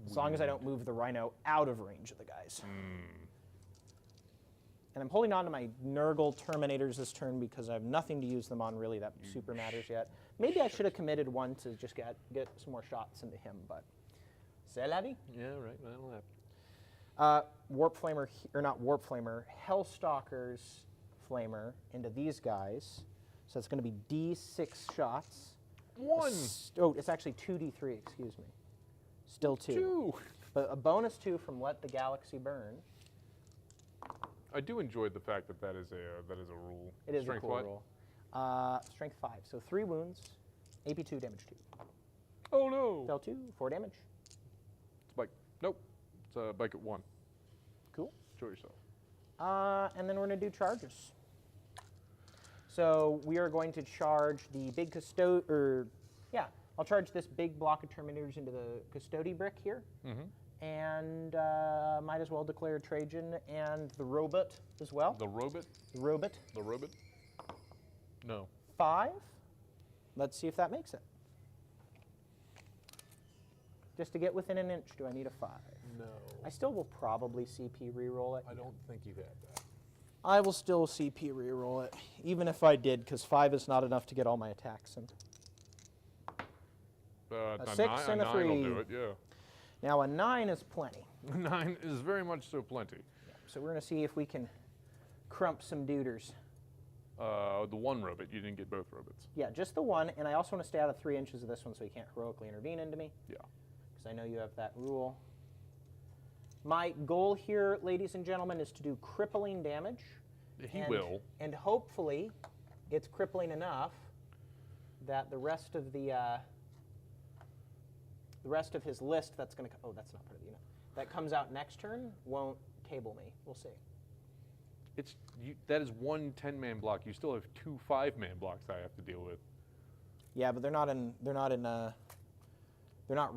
As long as I don't move the Rhino out of range of the guys. And I'm holding on to my Nurgle Terminators this turn because I have nothing to use them on really that super matters yet. Maybe I should have committed one to just get some more shots into him, but c'est la vie. Yeah, right. That'll happen. Warp Flamer, or not Warp Flamer, Hellstalker's Flamer into these guys. So it's going to be D6 shots. 1. Oh, it's actually 2D3, excuse me. Still 2. 2. But a bonus 2 from Let the Galaxy Burn. I do enjoy the fact that that is a rule. It is Strength a cool what? roll. Strength 5. So 3 wounds, AP2, damage 2. Oh no. Fell 2, 4 damage. It's bike. Nope. It's a bike at 1. Cool. Show yourself. And then we're going to do charges. So we are going to charge the big I'll charge this big block of Terminators into the Custode brick here. And might as well declare Trajan and the robot as well. The robot? The robot. The robot? No. 5. Let's see if that makes it. Just to get within an inch, do I need a 5? No. I still will probably CP reroll it. I don't think you had that. I will still CP reroll it, even if I did, because 5 is not enough to get all my attacks in. A 6 and a 9 3. will do it, yeah. Now a 9 is plenty. 9 is very much so plenty. So we're going to see if we can crump some duders. The one robot. You didn't get both robots. Yeah, just the one, and I also want to stay out of 3 inches of this one so he can't heroically intervene into me. Yeah. Because I know you have that rule. My goal here, ladies and gentlemen, is to do crippling damage. He will. And hopefully, it's crippling enough that the rest of his list that's going to oh, that's not part of the unit. That comes out next turn won't table me. We'll see. That is one 10-man block. You still have 2 5-man blocks I have to deal with. Yeah, but they're not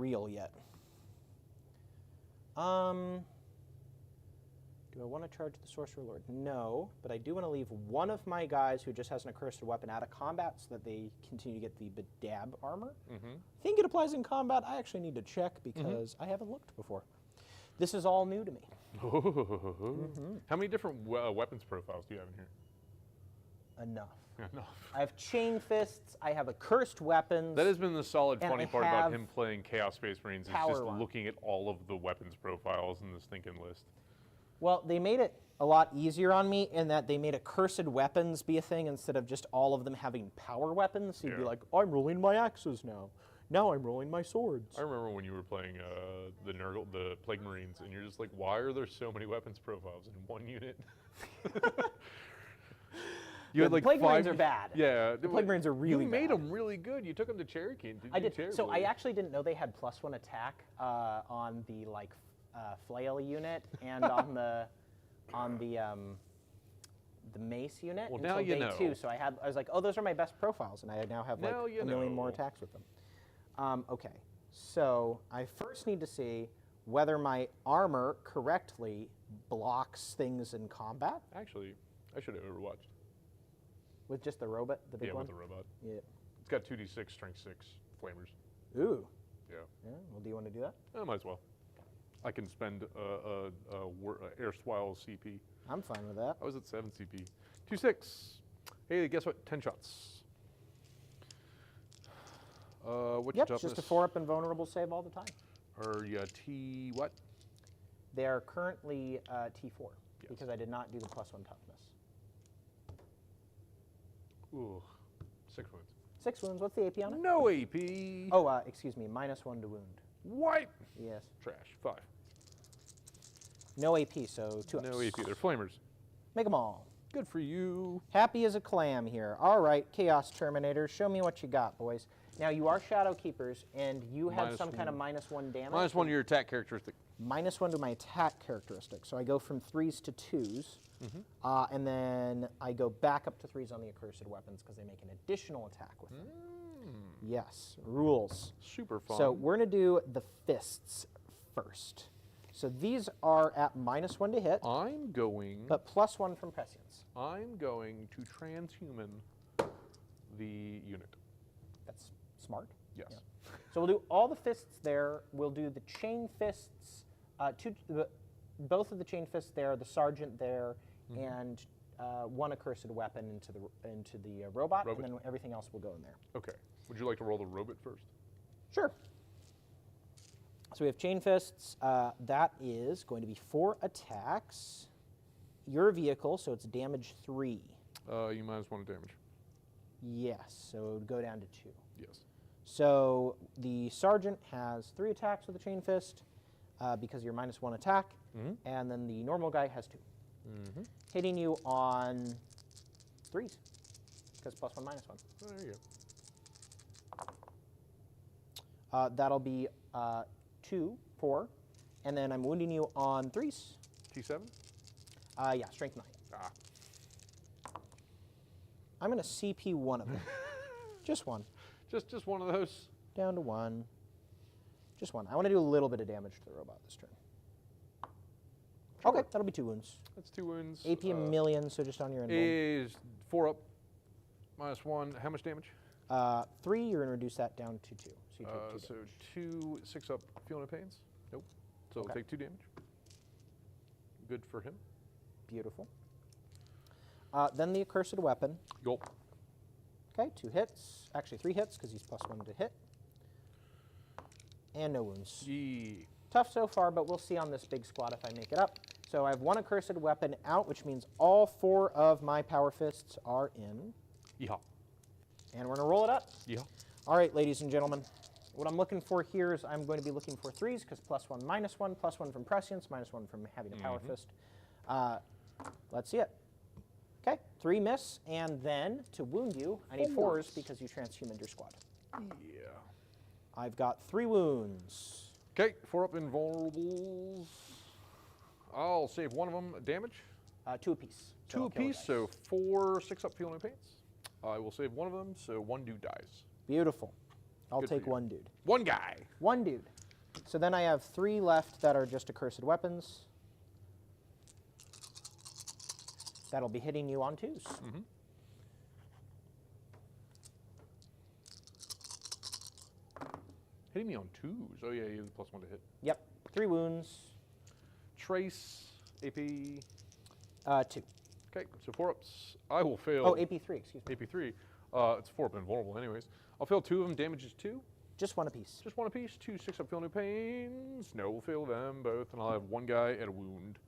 real yet. Do I want to charge the Sorcerer Lord? No, but I do want to leave one of my guys who just has an accursed weapon out of combat so that they continue to get the Bedab armor. I think it applies in combat. I actually need to check because I haven't looked before. This is all new to me. How many different weapons profiles do you have in here? Enough. Enough. I have chain fists. I have accursed weapons. That has been the solid And funny I part about have him playing Chaos Space Marines is power just one. looking at all of the weapons profiles in this thinking list. Well, they made it a lot easier on me in that they made accursed weapons be a thing instead of just all of them having power weapons. So you'd be Yeah. like, I'm rolling my axes now. Now I'm rolling my swords. I remember when you were playing the Plague Marines, and you're just like, why are there so many weapons profiles in one unit? You had The like Plague 5. Marines are bad. Yeah, The Plague Marines are really You made bad. them really good. You took them to Cherokee. I did. So I actually didn't know they had +1 attack on the flail unit and on the mace unit Well, until now you day know. 2. So I was like, oh, those are my best profiles, and I now have like Now you a million more know. attacks with them. Okay, so I first need to see whether my armor correctly blocks things in combat Actually, I should have overwatched. with just the robot, the big Yeah, one. with the robot. Yeah. It's got 2d6, strength 6 flamers. Ooh. Yeah. Yeah. Well, do you want to do that? I might as well. I can spend erstwhile CP. I'm fine with that. I was at 7 CP. 2-6. Hey, guess what? 10 shots. What's Yep, your it's just a toughness? 4-up invulnerable save all the time. Or you T what? They are currently T4 Yes. because I did not do the +1 toughness. Ooh, 6 wounds. 6 wounds. What's the AP on it? No AP. Oh, excuse me. -1 to wound. What? Yes. Trash. 5. No AP, so 2 ups. No AP. They're flamers. Make them all. Good for you. Happy as a clam here. All right, Chaos Terminators, show me what you got, boys. Now, you are Shadow Keepers, and you have Minus some kind of one. -1 damage. -1 to your attack characteristic. -1 to my attack characteristic. So I go from 3s to 2s, and then I go back up to 3s on the accursed weapons because they make an additional attack with them. Yes, rules. Super fun. So we're going to do the fists first. So these are at -1 to hit, I'm going but +1 from prescience. to transhuman the unit. That's smart. Yes. Yeah. So we'll do all the fists there. We'll do the chain fists, both of the chain fists there, the sergeant there, and 1 accursed weapon into the robot, Robot. and then everything else will go in there. Okay. Would you like to roll the robot first? Sure. So we have chain fists. That is going to be 4 attacks. Your vehicle, so it's damage 3. You -1 damage. Yes, so it would go down to 2. Yes. So the sergeant has 3 attacks with a chain fist because you're -1 attack, and then the normal guy has 2. Hitting you on 3s because +1, -1. There you That'll be 2, 4, and then I'm wounding you on 3s. go. T7? Yeah, strength 9. Ah. I'm going to CP 1 of them. Just 1. Just one of those. Down to 1. Just 1. I want to do a little bit of damage to the robot this turn. Okay, that'll be 2 wounds. That's 2 wounds. AP a million, so just on your invuln. Is 4 up. -1. How much damage? 3, you're going to reduce that down to 2. So you take 2 So damage. 2, 6 up. Feel no pains? Nope. So Okay. we'll take 2 damage. Good for him. Beautiful. Then the accursed weapon. Gulp. Okay, 2 hits. Actually, 3 hits because he's +1 to hit. And no wounds. Yee. Tough so far, but we'll see on this big squad if I make it up. So I have one accursed weapon out, which means all 4 of my power fists are in. Yeehaw. And we're going to roll it up. Yeehaw. All right, ladies and gentlemen. What I'm looking for here is I'm going to be looking for 3s, because +1, -1, +1 from prescience, -1 from having a power fist. Let's see it. Okay, 3 miss, and then to wound you, I need 4s because you transhumaned your squad. Yeah. I've got 3 wounds. Okay, 4 up invulnerables. I'll save one of them damage. 2 apiece. 2 apiece, so 4 6-up feel no pains. I will save one of them, so 1 dude dies. Beautiful. I'll Good for take you. 1 dude. 1 guy. 1 dude. So then I have 3 left that are just accursed weapons. That'll be hitting you on 2s. Hitting me on 2s. Oh yeah, you have the +1 to hit. Yep. 3 wounds. Trace, AP. 2. Okay, so 4 ups. I will fail. Oh, AP3, excuse me. AP3. It's 4 up invulnerable anyways. I'll fail 2 of them, damages 2. Just 1 apiece. Just 1 apiece. 2 6-up feel no pains. No, we'll fail them both, and I'll have 1 guy at a wound.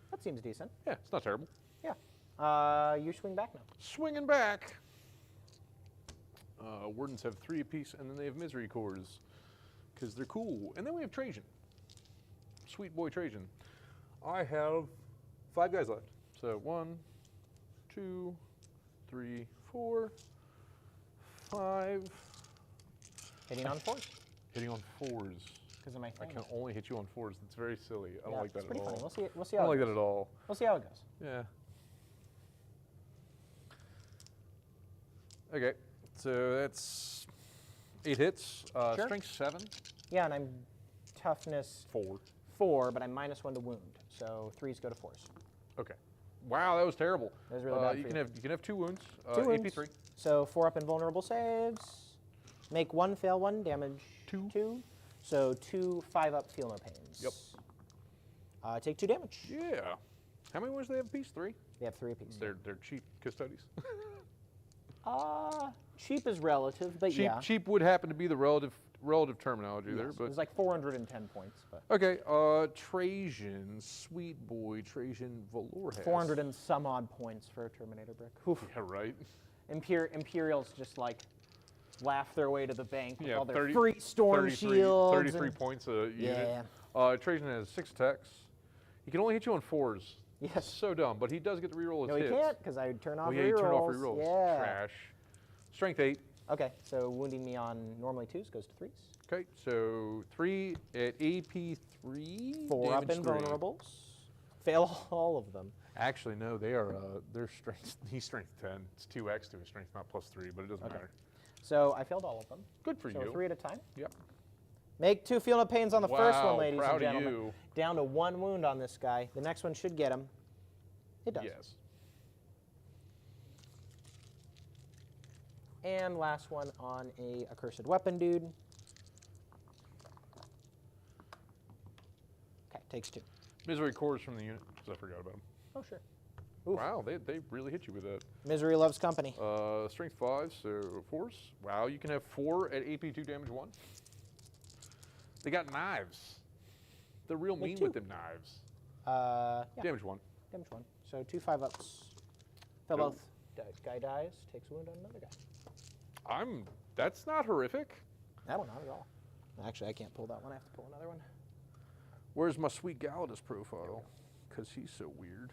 That seems decent. Yeah, it's not terrible. Yeah. You swing back now. Swinging back. Wardens have 3 apiece, and then they have misery cores, because they're cool. And then we have Trajan. Sweet boy Trajan. I have 5 guys left. So 1, 2, 3, 4, 5. Hitting on 4s. Hitting on 4s. Because of my I thing. can only hit you on 4s. That's very silly. I don't like that it's pretty at all. funny. We'll see I how don't it like goes. that at all. We'll see how it goes. Yeah. Okay, so that's 8 hits. Sure. Strength 7. Yeah, and I'm toughness 4. 4, but I'm -1 to wound. So 3s go to 4s. Okay. Wow, that was terrible. That was really bad you for can you. have 2 wounds. 2 wounds. AP3. So 4 up invulnerable saves. Make 1 fail 1, damage 2. So 2 5-up feel no pains. Yep. Take 2 damage. Yeah. How many wounds do they have apiece? 3. They have 3 apiece. They're cheap Custodes. Cheap is relative, but cheap, yeah. cheap would happen to be the relative terminology there, Yes, but it was like 410 points. But okay. Trajan, sweet boy, Trajan Valor has 400 and some odd points for a Terminator brick. Oof. Yeah, right. Imperials just like laugh their way to the bank with Yeah, all their 30 free storm 33 shields. 33 points a unit. Trajan has 6 attacks. He can only hit you on 4s. Yes. So dumb, but he does get to reroll his No, he hits. can't because I turn off Oh, yeah, rerolls. you turn off rerolls. Yeah. Trash. Strength 8. Okay, so wounding me on normally 2s goes to 3s. Okay, so 3 at AP3. 4 up damage 3. invulnerables. Fail all of them. Actually, no, they are. Their strength. He's strength 10. It's 2x to his strength, not +3, but it doesn't matter. So I failed all of them. Good for So you. 3 at a time. Yep. Make 2 feel no pains on the first one, Wow, ladies proud and of gentlemen. you. Down to 1 wound on this guy. The next one should get him. It does. Yes. And last one on a accursed weapon dude. Okay, takes 2. Misery cores from the unit, because I forgot about them. Oh, sure. Oof. Wow, they really hit you with that. Misery loves company. Strength 5, so 4s. Wow, you can have 4 at AP2 damage 1. They got knives. They're real Make mean 2. with them knives. Yeah, Damage 1. damage 1. So 2 5-ups. Fail Nope. both. Guy dies, takes a wound on another guy. That's not horrific. That one, not at all. Actually, I can't pull that one. I have to pull another one. Where's my sweet Galladus profile? Because he's so weird.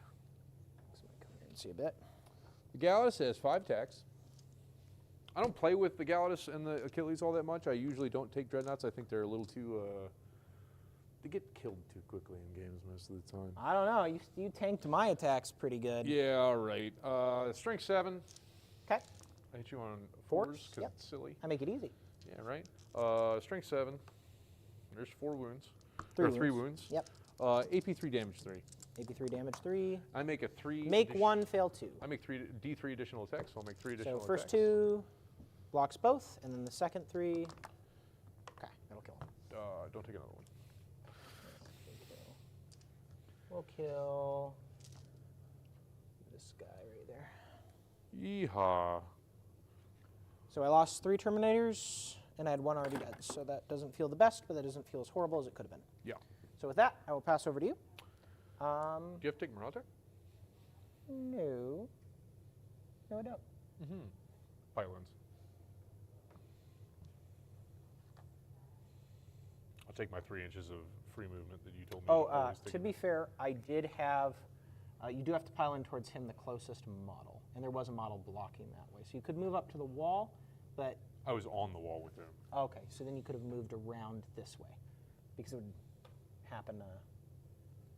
So I'm gonna come here and see a bit. The Galladus has 5 attacks. I don't play with the Galladus and the Achilles all that much. I usually don't take Dreadnoughts. I think they're a little too, they get killed too quickly in games most of the time. I don't know. You tanked my attacks pretty good. Yeah, all right. Strength 7. Okay. I hit you on 4s, 4s because yep. it's silly. I make it easy. Yeah, right. Strength 7. There's 4 wounds. 3 wounds. Yep. AP3 damage 3. AP3 damage 3. I make a 3. Make 1, fail 2. I make D3 additional attacks, so I'll make 3 additional So first attacks. 2 blocks both, and then the second 3. Okay, that'll kill him. Don't take another one. We'll kill this guy right there. Yeehaw. So I lost 3 Terminators, and I had 1 already dead. So that doesn't feel the best, but that doesn't feel as horrible as it could have been. Yeah. So with that, I will pass over to you. Do you have to take Marauder? No. No, I don't. Mm-hmm. Pylons. I'll take my 3 inches of free movement that you told me. Oh, always take to be fair, I did have. You do have to pile in towards him the closest model, and there was a model blocking that way. So you could move up to the wall, but I was on the wall with him. okay. So then you could have moved around this way, because it would happen.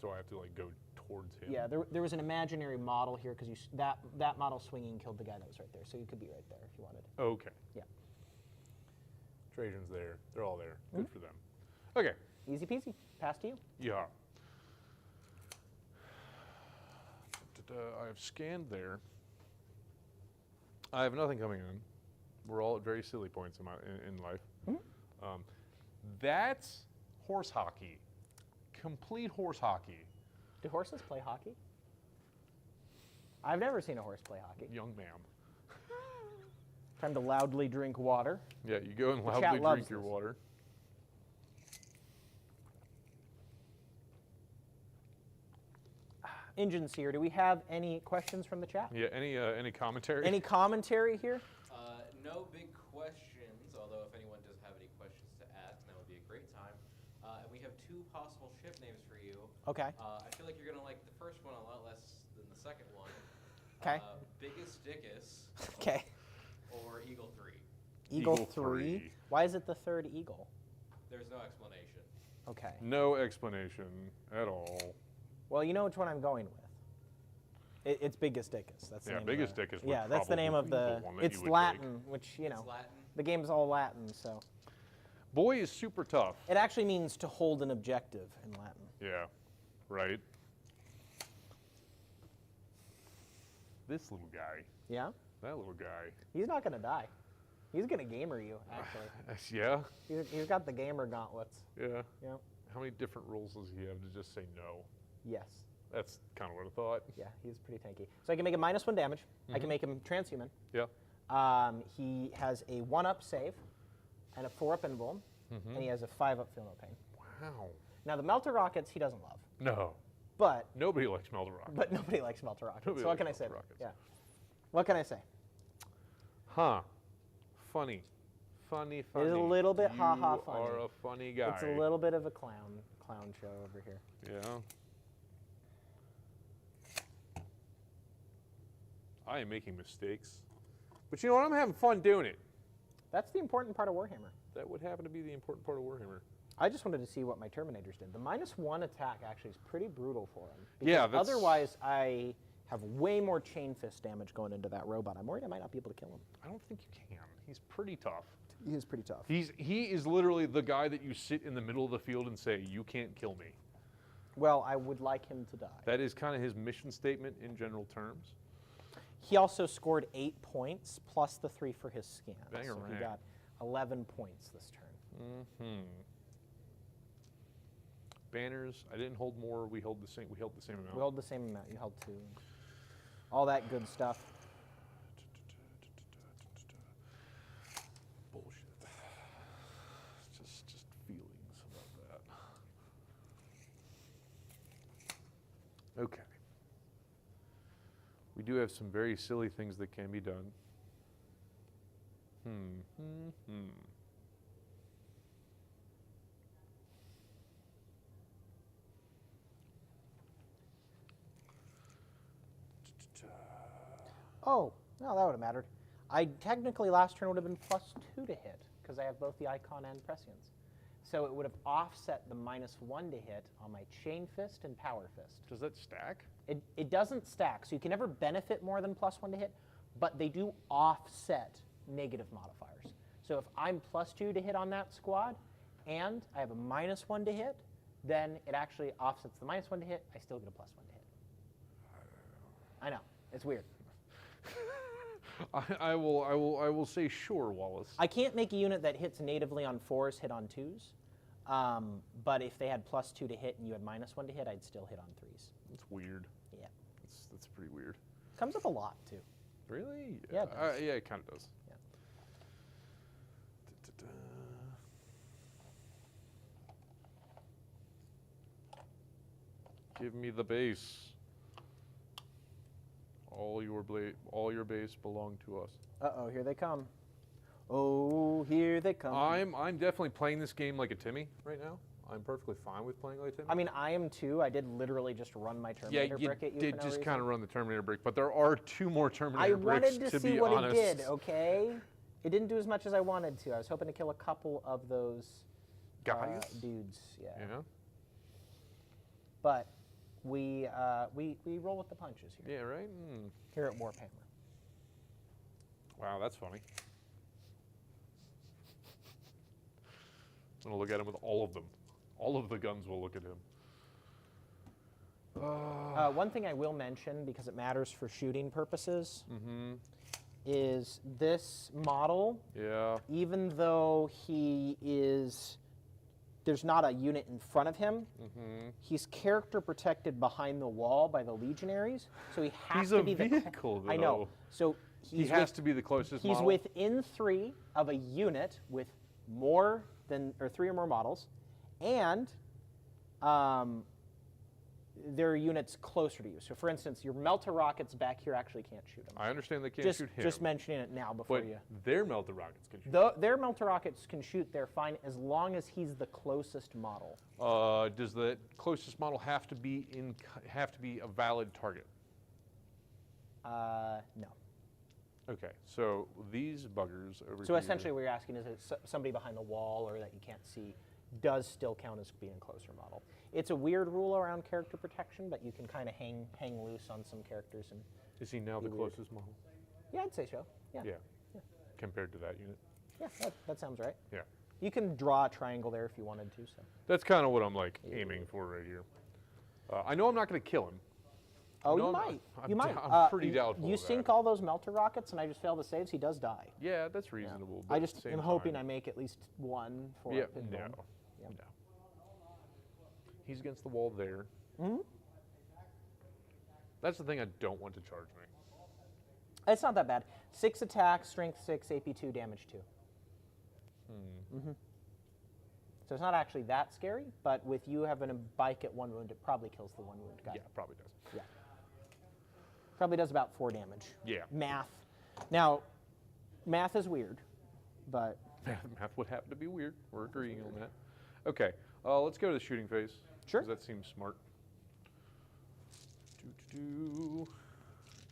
So I have to like go towards him. Yeah, there was an imaginary model here because that model swinging killed the guy that was right there. So you could be right there if you wanted. Okay. Yeah. Trajan's there. They're all there. Good for them. Okay. Easy peasy. Pass to you. Yeah. I have scanned there. I have nothing coming in. We're all at very silly points in life. That's horse hockey. Complete horse hockey. Do horses play hockey? I've never seen a horse play hockey. Young ma'am. Time to loudly drink water. Yeah, you go and The chat loudly loves drink your this. water. Engine Seer, do we have any questions from the chat? Yeah, any commentary? Any commentary here? No big questions, although if anyone does have any questions to ask, that would be a great time. And we have 2 possible ship names for you. Okay. I feel like you're going to like the first one a lot less than the second one. Okay. Biggest Dickus Okay. or Eagle 3. Eagle Eagle 3. 3. Why is it the third eagle? There's no explanation. Okay. No explanation at all. Well, you know which one I'm going with. It's Biggest Dickus. That's the Yeah, name Biggest of the, Dickus would Yeah, that's the name of probably the. be the one that It's you would Latin, which you know. It's Latin. The game's all Latin, so Boy is super tough. it actually means to hold an objective in Latin. Yeah, right. This little guy, Yeah. that little guy. He's not gonna die. He's gonna gamer you. Actually, Yeah, he's got the gamer gauntlets. yeah. Yeah. How many different rules does he have to just say no? Yes. That's kind of what I thought. Yeah, he's pretty tanky. So I can make him -1 damage. I can make him transhuman. Yeah. He has a 1-up save and a 4-up invuln, and he has a 5-up feel no pain. Wow. Now the melter rockets he doesn't love, No, but nobody likes Melter Rock. nobody likes melter rockets. Nobody so what likes can I say? melter rockets. Yeah. What can I say? Huh. Funny. Funny, funny. It is a little bit ha-ha funny. You are a funny guy. It's a little bit of a clown show over here. Yeah. I am making mistakes. But you know what? I'm having fun doing it. That's the important part of Warhammer. That would happen to be the important part of Warhammer. I just wanted to see what my Terminators did. The -1 attack actually is pretty brutal for him. Yeah, because that's- otherwise I have way more chain fist damage going into that robot. I'm worried I might not be able to kill him. I don't think you can. He's pretty tough. He is pretty tough. He is literally the guy that you sit in the middle of the field and say, you can't kill me. Well, I would like him to die. That is kind of his mission statement in general terms. He also scored 8 points plus the 3 for his scan. So he Bangarang. got 11 points this turn. Banners, I didn't hold more. We held the same. We held the same amount. We held the same amount. You held 2. All that good stuff. Bullshit. Just feelings about that. Okay. We do have some very silly things that can be done. Oh, no, that would have mattered. I technically last turn would have been +2 to hit because I have both the icon and prescience. So it would have offset the -1 to hit on my chain fist and power fist. Does that stack? It doesn't stack, so you can never benefit more than +1 to hit, but they do offset negative modifiers. So if I'm +2 to hit on that squad, and I have a -1 to hit, then it actually offsets the -1 to hit. I still get a +1 to hit. I know, it's weird. I will say sure, Wallace. I can't make a unit that hits natively on 4s hit on 2s, but if they had +2 to hit and you had -1 to hit, I'd still hit on 3s. It's weird. Yeah, That's pretty weird. comes up a lot too. Really? Yeah, it does. Yeah, it kind of does. Yeah. Give me the base. All your base belong to us. Uh-oh, here they come. Oh, here they come. I'm definitely playing this game like a Timmy right now. I'm perfectly fine with playing like a Timmy. I mean, I am too. I did literally just run my Terminator brick at you. did just kind of run the Terminator brick, but there are 2 more Terminator I bricks, wanted to to see be what honest. it did, okay? It didn't do as much as I wanted to. I was hoping to kill a couple of those Guys? dudes. Yeah. Yeah. But we roll with the punches here. Yeah, right? Here at Warhammer. Wow, that's funny. I'm going to look at him with all of them. All of the guns will look at him. One thing I will mention, because it matters for shooting purposes, is this model, Yeah. even though there's not a unit in front of him, he's character protected behind the wall by the Legionaries, so he has He's to a be vehicle, I know. though. So He has to be the closest He's model. within 3 of a unit with 3 or more models, and there are units closer to you. So, for instance, your melter rockets back here actually can't shoot him. I understand they can't shoot him. Just mentioning it now before but you. their melter rockets can shoot. Their melter rockets can shoot. They're fine as long as he's the closest model. Does the closest model have to be a valid target? No. Okay, so these buggers over here. So essentially, what you're asking is, somebody behind the wall or that you can't see does still count as being a closer model. It's a weird rule around character protection, but you can kind of hang loose on some characters. And Is he now the weird. closest model? yeah, I'd say so. Yeah. Yeah. Compared to that unit. Yeah, that sounds right. Yeah. You can draw a triangle there if you wanted to. So. That's kind of what I'm like aiming for right here. I know I'm not going to kill him. Oh, No, you I'm- might. I'm You might. I'm pretty doubtful You of sink that. all those melter rockets, and I just fail the saves. He does die. Yeah, that's reasonable. But I at just the same am hoping I time- make at least one for Yeah, a pin no. bomb. No. He's against the wall there. That's the thing I don't want to charge me. It's not that bad. 6 attack, strength 6, AP 2, damage 2. So it's not actually that scary, but with you having a bike at 1 wound, it probably kills the 1 wound guy. Yeah, probably does. Yeah. Probably does about 4 damage. Yeah. Math. Now, math is weird, but Math would happen to be weird. We're agreeing on that. Okay, let's go to the shooting phase. Sure. 'Cause that seems smart.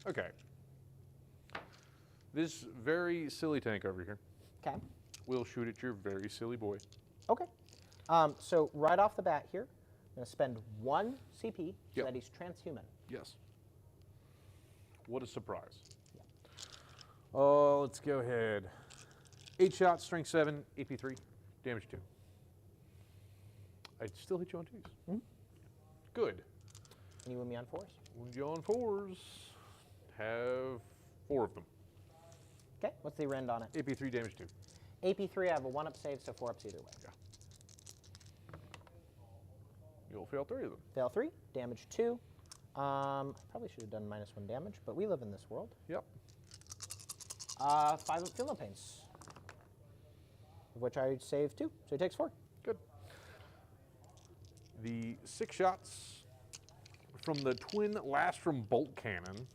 Okay. This very silly tank over here okay. will shoot at your very silly boy. Okay. So right off the bat here, I'm going to spend 1 CP so Yep. that he's transhuman. Yes. What a surprise. Oh, let's go ahead. 8 shots, strength 7, AP 3, damage 2. I'd still hit you on 2s. Good. And you with me on 4s? When you on 4s, have 4 of them. Okay. What's the rend on it? AP 3, damage 2. AP 3, I have a 1-up save, so 4-ups either way. Yeah. You'll fail 3 of them. Fail 3, damage 2. Probably should have done -1 damage, but we live in this world. Yep. 5 feel no pains, of which I save 2, so he takes 4. Good. The 6 shots from the twin Lastrum bolt cannon.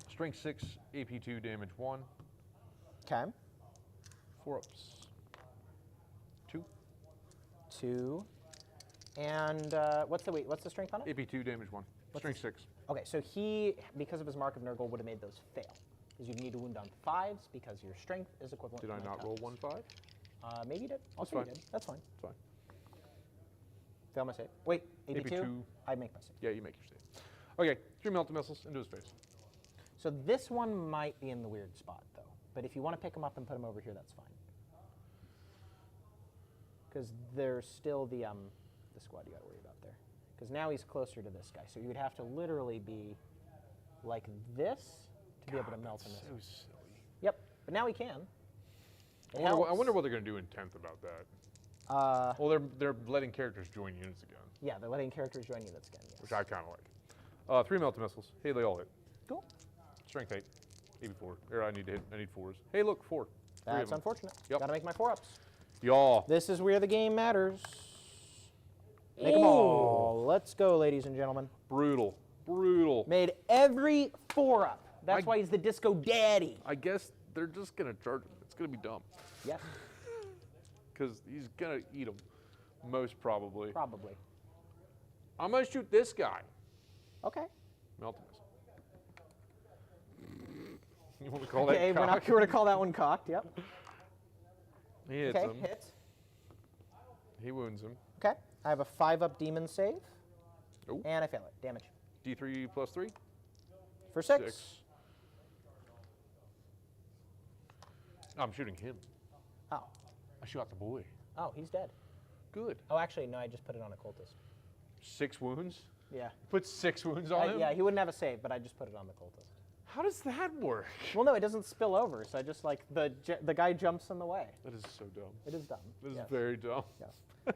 Strength 6, AP 2, damage 1. Okay. 4-ups. 2. 2. And what's the strength on it? AP 2, damage 1. Strength 6. Okay, so he, because of his mark of Nurgle, would have made those fail. Because you need to wound on 5s because your strength is equivalent Did to I my not roll toughness. 1-5? Maybe you did. I'll That's say you fine. did. That's fine. It's fine. Fail my save. Wait, AP 2? AP2. I make my save. Yeah, you make your save. Okay, 3 melta missiles into his face. So this one might be in the weird spot, though. But if you want to pick him up and put him over here, that's fine. Because there's still the squad you got to worry about there. Because now he's closer to this guy. So you would have to literally be like this to be able to melt him. So silly. Yep, but now he can. It I helps. wonder what they're going to do in 10th about that. Well, they're letting characters join units again, Yeah, they're letting characters join you. That's again. Yes. which I kind of like. 3 melta missiles. Hey, they all hit. Cool. Strength 8, AP 4. Or I need 4s. Hey, look, 4. 3 of That's them. unfortunate. Yep. Got to make my 4-ups. Y'all. This is where the game matters. Make them all. Let's go, ladies and gentlemen. Brutal. Brutal. Made every 4-up. That's why he's the Disco Daddy. I guess they're just going to charge him. It's going to be dumb. Yes. Because he's going to eat them, most probably. Probably. I'm going to shoot this guy. Okay. Meltimus. You want to call that Okay, we're cock? going to call that one cocked, yep. He hits Okay, him. hit. He wounds him. Okay, I have a 5-up demon save. Oh. And I fail it. Damage. D3 plus 3? For 6. I'm shooting him. Oh. I shot the boy. Oh, he's dead. Good. Oh, actually, no, I just put it on a cultist. 6 wounds? Yeah. Put 6 wounds on him? Yeah, he wouldn't have a save, but I just put it on the cultist. How does that work? Well, no, it doesn't spill over, so I just, like, the guy jumps in the way. That is so dumb. It is dumb. This yes. is very dumb. Yes.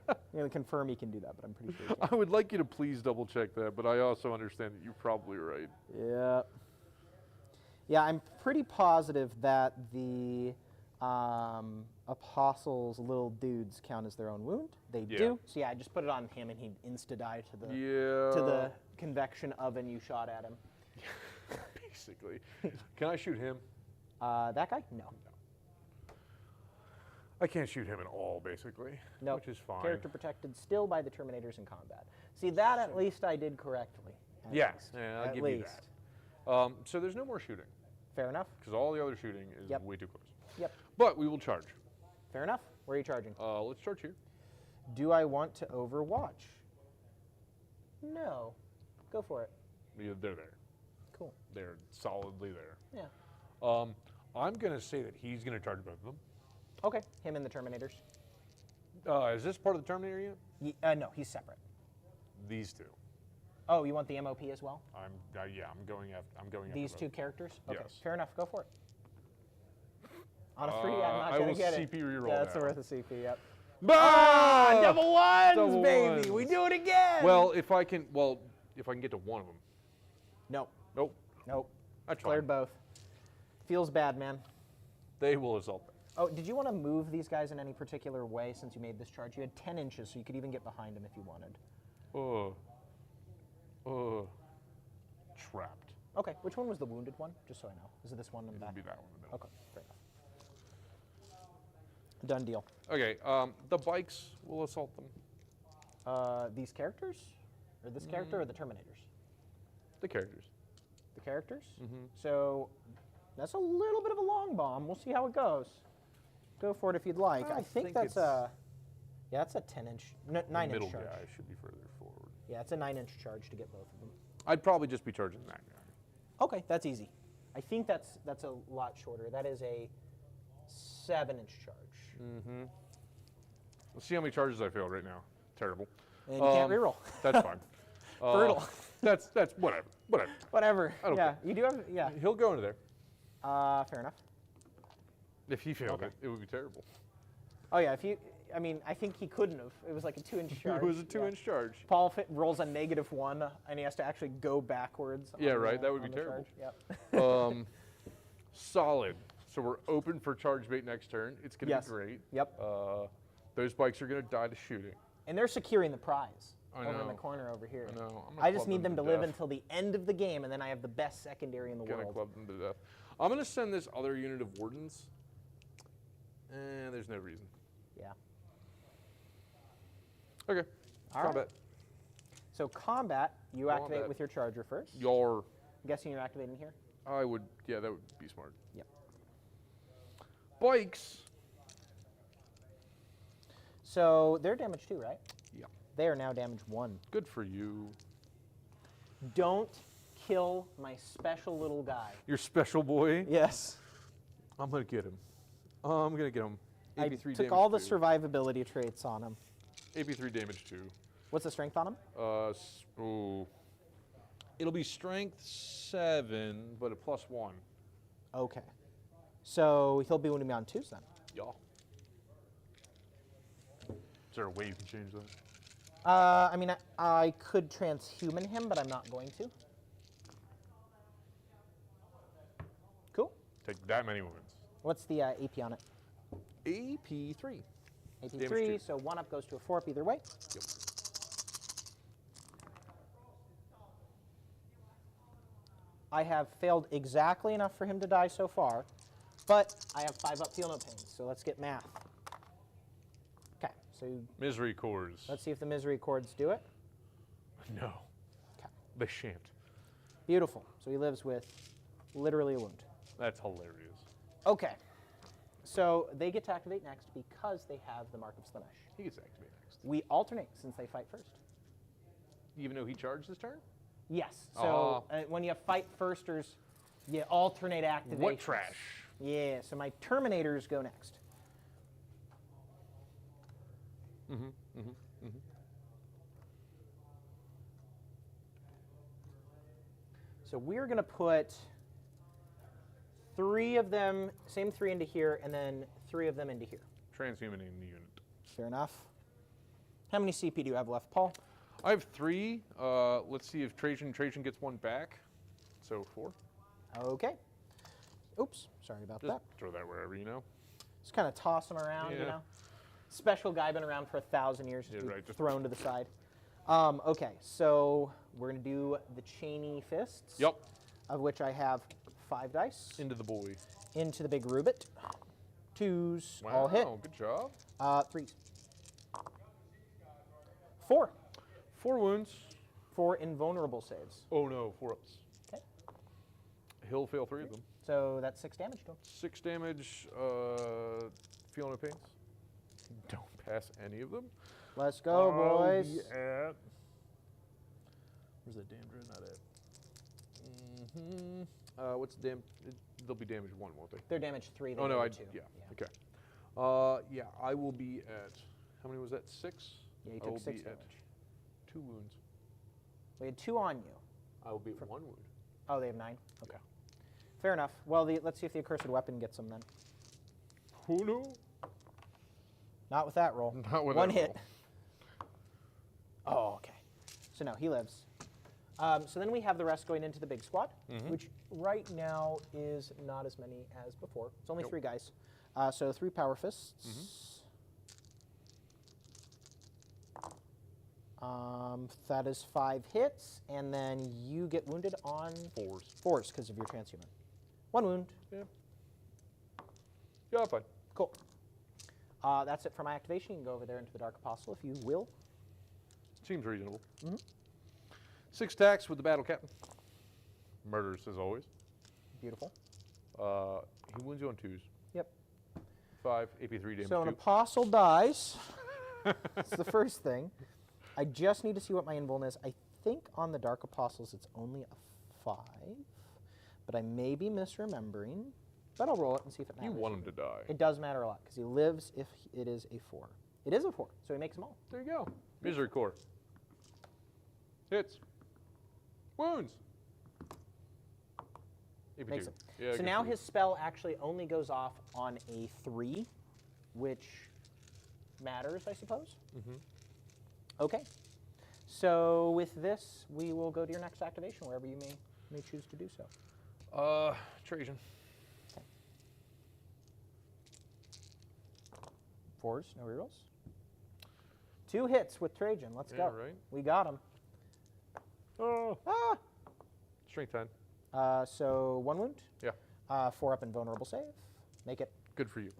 I'm going to confirm he can do that, but I'm pretty sure he can. I would like you to please double check that, but I also understand that you're probably right. Yeah. Yeah, I'm pretty positive that the apostles' little dudes count as their own wound. They do. So yeah, I just put it on him, and he'd insta-die to the convection oven you shot at him. Basically. Can I shoot him? That guy? No. I can't shoot him at all, basically. No. Which is fine. Character protected still by the Terminators in combat. See, that at least I did correctly. Yeah, I'll give you that. So there's no more shooting, Fair enough. because all the other shooting is way too close. Yep. But we will charge. Fair enough. Where are you charging? Let's charge here. Do I want to overwatch? No. Go for it. Yeah, they're there. Cool. They're solidly there. Yeah. I'm going to say that he's going to charge both of them. Okay. Him and the Terminators. Is this part of the Terminator yet? No, he's separate. These two. Oh, you want the MOP as well? I'm going after These both. two characters? Okay, Yes. fair enough. Go for it. On a 3, I'm not I going will to get it. CP reroll Yeah, that's now. worth a CP, yep. Ah! Double ones, Double baby! ones. We do it again! Well, if I can get to one of them. Nope. Nope. Nope. That's Cleared fine. both. Feels bad, man. They will assault them. Oh, did you want to move these guys in any particular way since you made this charge? You had 10 inches, so you could even get behind them if you wanted. Trapped. Okay, which one was the wounded one? Just so I know. Is it this one in the It'll back? be that one in the middle. Okay, fair enough. Done deal. Okay, the bikes will assault them. These characters? Or this character or the Terminators? The characters. The characters? Mm-hmm. So that's a little bit of a long bomb. We'll see how it goes. Go for it if you'd like. I think that's a... Yeah, that's a 10-inch, 9-inch Middle charge. guy should be further forward. Yeah, it's a 9-inch charge to get both of them. I'd probably just be charging that guy. Okay, that's easy. I think that's a lot shorter. That is a 7-inch charge. Mm-hmm. Let's see how many charges I failed right now. Terrible. And you can't reroll. That's fine. Brutal. That's whatever. Whatever. I don't Yeah, care. you do have, yeah. He'll go into there. Fair enough. If he failed Okay. it would be terrible. Oh yeah, I mean, I think he couldn't have. It was like a 2-inch charge. It was a 2-inch charge. Paul rolls a -1, and he has to actually go backwards. Yeah, on right, that would on be the terrible. charge. Yep. Solid. So we're open for charge bait next turn. It's going to Yes. be great. Yep. Those bikes are going to die to shooting. And they're securing the prize I over in the know. corner over here. I know. I'm gonna I just club need them to to live death. until the end of the game, and then I have the best secondary in the Gonna world. club them to death. I'm going to send this other unit of wardens. There's no reason. Yeah. Okay. All Combat. right. So combat, you activate Combat. with your charger first. Your. I'm guessing you're activating here? I would. Yeah, that would be smart. Yep. Bikes. So they're damage 2, right? Yeah. They are now damage 1. Good for you. Don't kill my special little guy. Your special boy. Yes. I'm going to get him. I'm going to get him. I AP3 took damage all the 2. survivability traits on him. AP3 damage 2. What's the strength on him? Ooh. It'll be strength 7, but a +1. Okay. So he'll be wounding me on 2s then. Yeah. Is there a way you can change that? I mean, I could transhuman him, but I'm not going to. Cool. Take that many wounds. What's the AP on it? AP3. AP3, Damage 2. so 1 up goes to a 4 up either way. Yep. I have failed exactly enough for him to die so far, but I have 5 up, feel no pain. So let's get math. Okay, so Misery cores. let's see if the misery chords do it. No. Okay, They shan't. beautiful. So he lives with literally a wound. That's hilarious. Okay, so they get to activate next because they have the Mark of Slaanesh. He gets activated next. We alternate since they fight first. Even though he charged this turn? Yes. So when you have fight firsters, you alternate activations. What trash? Yeah. So my Terminators go next. So we're going to put 3 of them, same 3 into here, and then 3 of them into here. Transhumaning the unit. Fair enough. How many CP do you have left, Paul? I have 3. Let's see if Trajan gets 1 back. So 4. Okay. Oops, sorry about Just that. throw that wherever, you know. Just kind of toss them around, you Yeah. know. Special guy been around for 1,000 years. Yeah, Just right, just- thrown to the side. Okay, so we're gonna do the chainy fists. Yep. Of which I have 5 dice Into the boy. into the big Rubit. 2s, Wow, all hit. good job. 3s. 4. 4 wounds. 4 invulnerable saves. Oh no, 4 ups. Okay. He'll fail 3 of them. So that's 6 damage to him. 6 damage. Feel no pains. Don't pass any of them. Let's go, I'll boys. be at. Where's that damn dread? Not at. What's the they'll be damaged 1, won't they? They're damage 3. They Oh no, go I 2. yeah. Okay. Yeah, I will be at. How many was that? 6. Yeah, you I took will 6 be at damage. 2 wounds. We had 2 on you. I will be at 1 wound. Oh, they have 9? Okay. Fair enough. Well, let's see if the accursed weapon gets them then. Oh no. Not with that roll. Not with 1 that hit. roll. Oh, okay. So no, he lives. So then we have the rest going into the big squad, which right now is not as many as before. It's only 3 guys. So 3 power fists. That is 5 hits, and then you get wounded on 4s because of your transhuman. 1 wound. Yeah. Yeah, fine. Cool. That's it for my activation. You can go over there into the Dark Apostle if you will. Seems reasonable. 6 attacks with the battle captain. Murders as always. Beautiful. He wounds you on 2s. Yep. 5 AP3 damage. So an 2. apostle dies. That's the first thing. I just need to see what my invuln is. I think on the Dark Apostles it's only a 5, but I may be misremembering. But I'll roll it and see if it You matters. want him to die. It does matter a lot because he lives if it is a 4. It is a 4, so he makes them all. There you go. Misery core. Hits. Wounds. AP2. Makes it. Yeah, So good now for you. his spell actually only goes off on a 3, which matters, I suppose. Okay. So with this, we will go to your next activation, wherever you may choose to do so. Trajan. Okay. 4s, no rerolls. 2 hits with Trajan. Let's Yeah, go. right. We got him. Oh. Ah! Strength 10. So 1 wound. Yeah. 4 up invulnerable save. Make it. Good for you.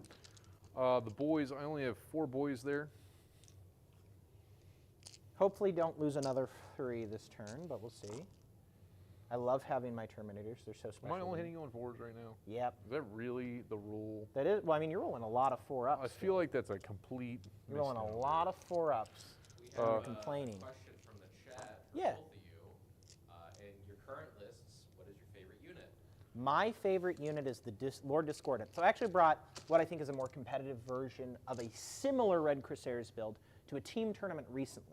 The boys, I only have 4 boys there. Hopefully don't lose another 3 this turn, but we'll see. I love having my Terminators. They're so special. Am I only hitting you on 4s right now? Yep. Is that really the rule? That is, well, I mean, you're rolling a lot of 4-ups. I feel like that's a complete You're rolling a misnomer. lot of 4-ups. We have complaining. a question from the chat for Yeah. both of you. In your current lists, what is your favorite unit? My favorite unit is the Lord Discordant. So I actually brought what I think is a more competitive version of a similar Red Crosairs build to a team tournament recently.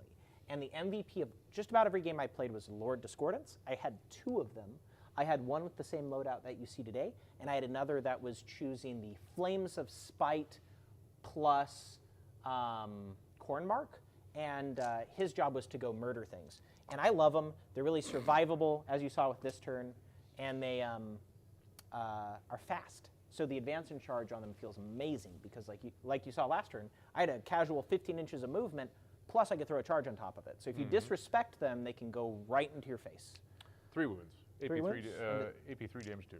And the MVP of just about every game I played was Lord Discordants. I had 2 of them. I had one with the same loadout that you see today, and I had another that was choosing the Flames of Spite plus Cornmark, and his job was to go murder things. And I love them. They're really survivable, as you saw with this turn, and they are fast. So the advance and charge on them feels amazing because, like you saw last turn, I had a casual 15 inches of movement, plus I could throw a charge on top of it. So if you disrespect them, they can go right into your face. 3 wounds. 3 wounds. AP3 damage 2.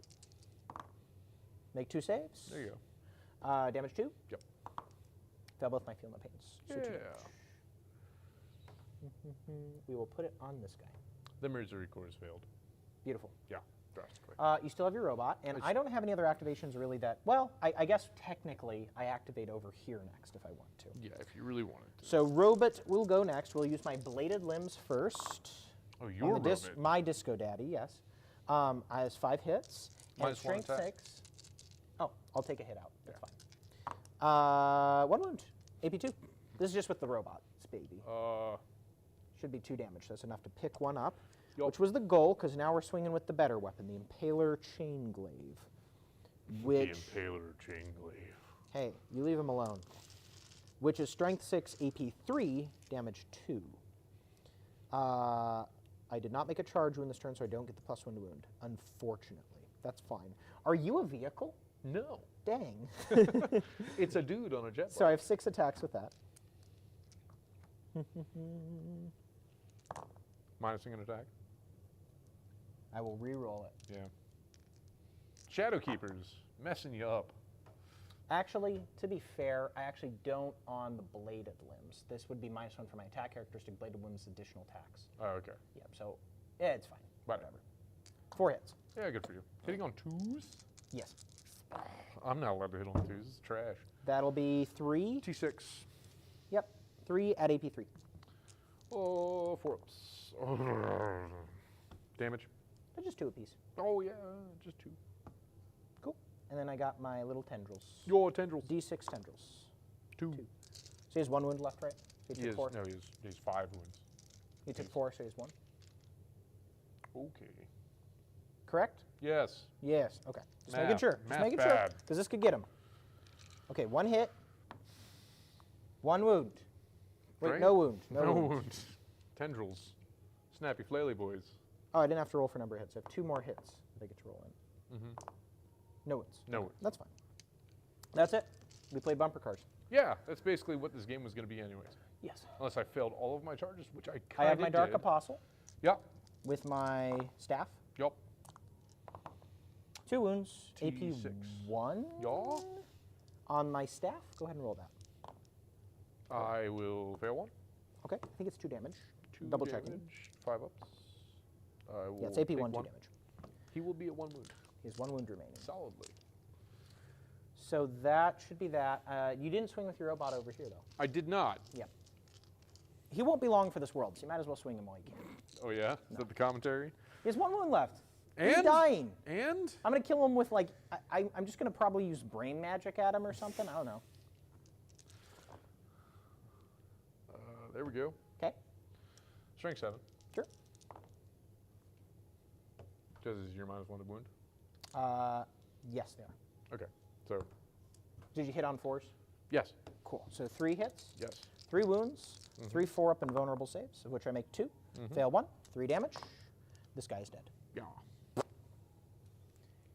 Make 2 saves. There you go. Damage 2. Yep. Fail both my feel no pains. So 2 damage. Yeah. We will put it on this guy. The misery core has failed. Beautiful. Yeah, drastically. You still have your robot, and I don't have any other activations really that, well, I guess technically I activate over here next if I want to. Yeah, if you really wanted to. So robot will go next. We'll use my bladed limbs first. Oh, your robot. My disco daddy, yes. I has 5 hits. And -1 strength attack. 6. Oh, I'll take a hit out. That's fine. 1 wound. AP2. This is just with the robots, baby. Should be 2 damage. That's enough to pick one up, which was the goal, because now we're swinging with the better weapon, the Impaler Chain Glaive. Which, the Impaler Chain Glaive. hey, you leave him alone. Which is strength 6, AP3, damage 2. I did not make a charge wound this turn, so I don't get the +1 to wound, unfortunately. That's fine. Are you a vehicle? No. Dang. It's a dude on a jet bike. So I have 6 attacks with that. Minusing an attack. I will re-roll it. Yeah. Shadow Keepers, messing you up. Actually, to be fair, I actually don't on the bladed limbs. This would be -1 for my attack characteristic. Bladed limbs additional attacks. Oh, okay. Yep. So yeah, it's fine. Whatever. 4 hits. Yeah, good for you. Hitting on 2s? Yes. I'm not allowed to hit on 2s. It's trash. That'll be 3. T6. Yep. 3 at AP3. Oh, 4 ups. Damage. But just 2 apiece. Oh, yeah, just 2. Cool. And then I got my little tendrils. Your tendrils. D6 tendrils. 2. So he has 1 wound left, right? So He has, 4. no, he has 5 wounds. He took 4, so he has 1. Okay. Correct? Yes. Yes. Okay. Just Math. making sure. Just Math's making sure. bad. Because this could get him. Okay, 1 hit. 1 wound. Wait, Right? no wound. No wounds. Tendrils. Snappy flaily boys. Oh, I didn't have to roll for number of hits. I have 2 more hits that I get to roll in. No wounds. No wounds. That's fine. That's it. We played bumper cars. Yeah, that's basically what this game was going to be anyways. Yes. Unless I failed all of my charges, which I kind of I have my Dark did. Apostle Yep. with my staff. Yup. 2 wounds. T6. AP1 Yaw. on my staff. Go ahead and roll that. I will fail 1. Okay. I think it's 2 damage. 2 Double damage, checking. 5 ups. I will Yeah, it's take AP1, 2 1. damage. He will be at 1 wound. He has 1 wound remaining. Solidly. So that should be that. You didn't swing with your robot over here, though. I did not. Yep. He won't be long for this world, so you might as well swing him while you can. Oh, yeah? Is that the commentary? He has 1 wound left. He's And? dying. And? I'm going to kill him with, like, I'm just going to probably use brain magic at him or something. I don't know. There we go. Okay. Strength 7. Sure. Does your -1 to wound? Yes, they are. Okay. So, Did you hit on 4s? yes. Cool. So 3 hits, Yes. 3 wounds, 3 4-up and vulnerable saves, of which I make 2. Fail 1, 3 damage. This guy is dead. Yeah.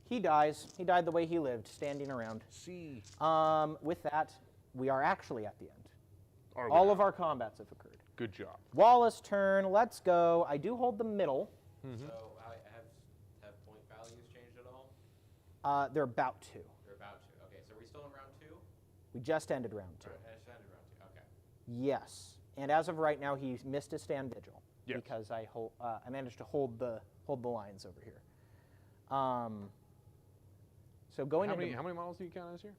He dies. He died the way he lived, standing around. C. With that, we are actually at the end. Are we All now? of our combats have occurred. Good job. Wallace turn. Let's go. I do hold the middle. So have point values changed at all? They're about to. They're about to. Okay, so are we still in round 2? We just ended round 2. I just ended round 2. Okay. Yes. And as of right now, he missed his stand vigil Yes. because I managed to hold the lines over here. So going How into many models do you count as here?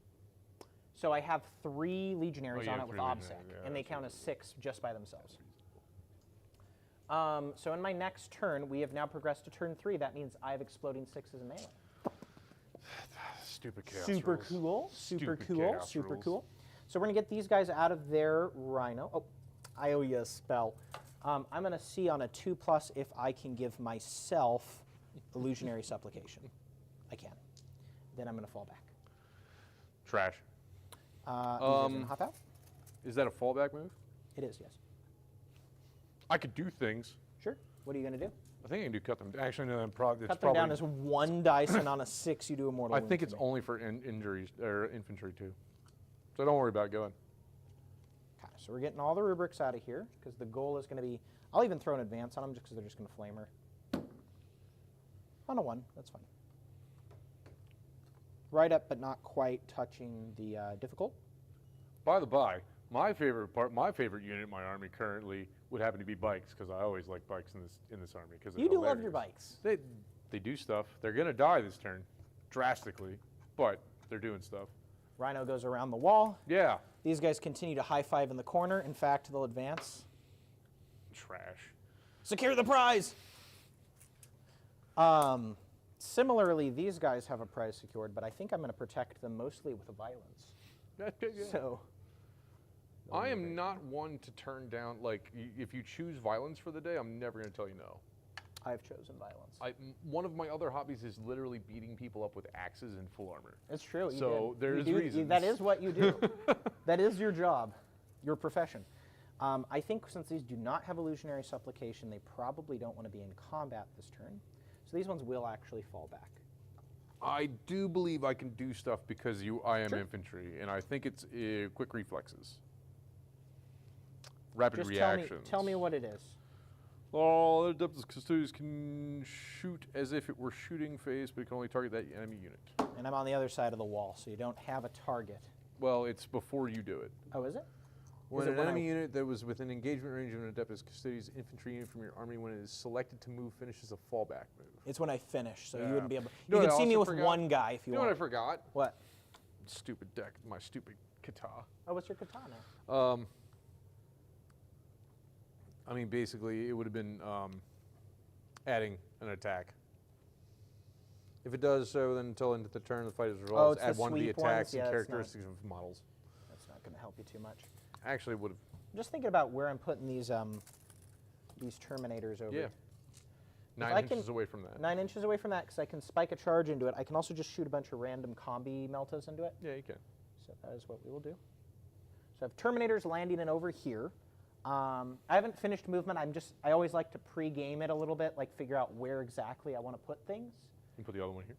so I have 3 legionaries Oh, you on have it with 3 OBSEC, legionaries, yeah, and they that's count as 6 just by themselves. So in my next turn, we have now progressed to turn 3. That means I have exploding 6s in melee. Stupid chaos Super rules. cool, super Stupid cool, chaos super rules. cool. So we're gonna get these guys out of their Rhino. Oh, I owe you a spell. I'm gonna see on a 2+ if I can give myself illusionary supplication. I can. Then I'm gonna fall back. Trash. You guys gonna hop out? Is that a fallback move? It is, yes. I could do things. Sure. What are you gonna do? I think I can do cut them. Actually, no, it's probably. Cut them down as 1 dice, and on a 6 you do a mortal I wound think to it's me. only for injuries or infantry too. So don't worry about going. Okay, so we're getting all the rubrics out of here because the goal is going to be. I'll even throw an advance on them just because they're just going to flame her. On a 1, that's fine. Right up, but not quite touching the difficult. By the by, my favorite unit in my army currently would happen to be bikes, because I always like bikes in this army. Because You do love your bikes. They do stuff. They're gonna die this turn, drastically, but they're doing stuff. Rhino goes around the wall. Yeah. These guys continue to high five in the corner. In fact, they'll advance. Trash. Secure the prize. Similarly, these guys have a prize secured, but I think I'm going to protect them mostly with violence. So, I am not one to turn down, like, if you choose violence for the day, I'm never going to tell you no. I've chosen violence. One of my other hobbies is literally beating people up with axes in full armor. It's true. So there's reasons. That is what you do. That is your job, your profession. I think since these do not have illusionary supplication, they probably don't want to be in combat this turn. So these ones will actually fall back. I do believe I can do stuff because I am infantry, and I think it's quick reflexes. Rapid Just reactions. tell me what it is. All adeptus Custodes can shoot as if it were shooting phase, but it can only target that enemy unit. And I'm on the other side of the wall, so you don't have a target. Well, it's before you do it. Oh, is it? When an enemy unit that was within engagement range of an adeptus Custodes infantry unit from your army, when it is selected to move, finishes a fallback move. It's when I finish, so you Yeah. wouldn't be able. You know You what can I see me with also forgot? one guy if you You know what I want. forgot? What? Stupid deck, my stupid kata. Oh, what's your katana? I mean, basically, it would have been adding an attack. If it does so, then until end of the turn, the fight is resolved. it's Add the one of the sweep attacks ones? Yeah, and that's characteristics of models. That's not going to help you too much. Actually, would have. I'm just thinking about where I'm putting these Terminators over. Yeah. 9 I inches can- away from that. 9 inches away from that, because I can spike a charge into it. I can also just shoot a bunch of random combi meltas into it. Yeah, you can. So that is what we will do. So I have Terminators landing in over here. I haven't finished movement. I always like to pre-game it a little bit, like figure out where exactly I want to put things. You can put the other one here.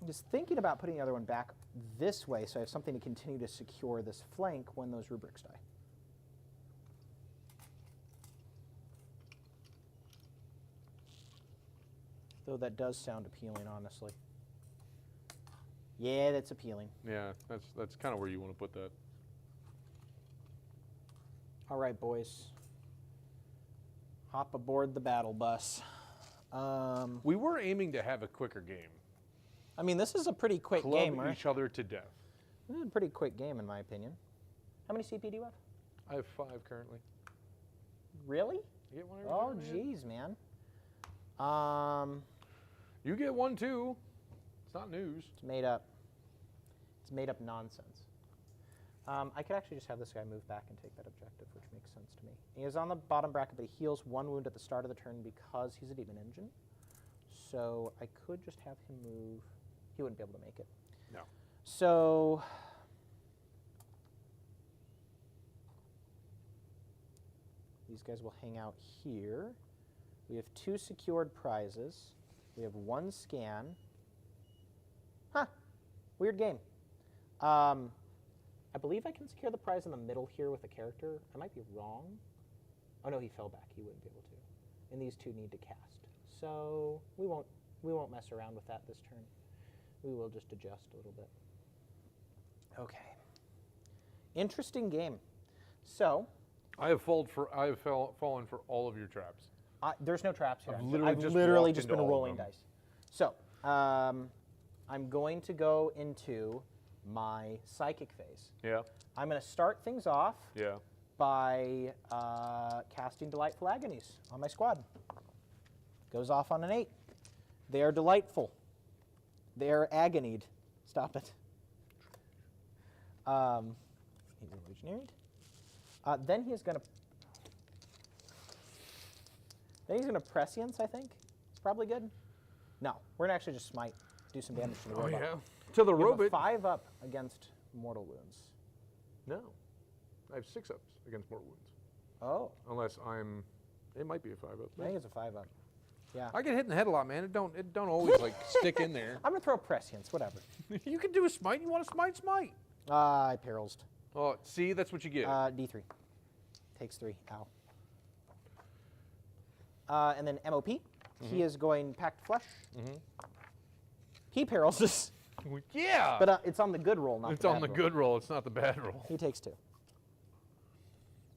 I'm just thinking about putting the other one back this way, so I have something to continue to secure this flank when those rubrics die. Though that does sound appealing, honestly. Yeah, that's appealing. Yeah, that's kind of where you want to put that. All right, boys. Hop aboard the battle bus. We were aiming to have a quicker game. I mean, this is a pretty quick Club game, right? each other to death. This is a pretty quick game, in my opinion. How many CP do you have? I have 5 currently. Really? You get one every Oh, turn, man? geez, man. You get one too. It's not news. It's made up. It's made up nonsense. I could actually just have this guy move back and take that objective, which makes sense to me. He is on the bottom bracket, but he heals 1 wound at the start of the turn because he's a demon engine. So I could just have him move. He wouldn't be able to make it. No. So these guys will hang out here. We have 2 secured prizes. We have 1 scan. Huh. Weird game. I believe I can secure the prize in the middle here with a character. I might be wrong. Oh no, he fell back. He wouldn't be able to. And these 2 need to cast. So we won't mess around with that this turn. We will just adjust a little bit. Okay. Interesting game. So I have fallen for all of your traps. there's no traps here. I've I've literally literally just walked just into been all of rolling them. dice. So I'm going to go into my psychic phase. Yeah. I'm going to start things off Yeah. by casting Delightful Agonies on my squad. Goes off on an 8. They are delightful. They are agonied. Stop it. He's illusionary. Then he's going to prescience, I think. It's probably good. No, we're going to actually just smite. Do some damage to the robot. To the We have a robot. 5 up against mortal wounds. No. I have 6 ups against mortal wounds. Oh, Unless I'm. It might be a 5 up. I think it's a 5 up. Yeah. I get hit in the head a lot, man. It don't always like stick in there. I'm going to throw prescience, whatever. You can do a smite. You want to smite? Smite. I perils. Oh, see, that's what you get. D3. Takes 3. Ow. And then MOP. He is going Packed Flesh. He paralyzes. Yeah! But it's on the good roll, not it's the bad on the roll. good roll, it's not the bad roll. He takes 2.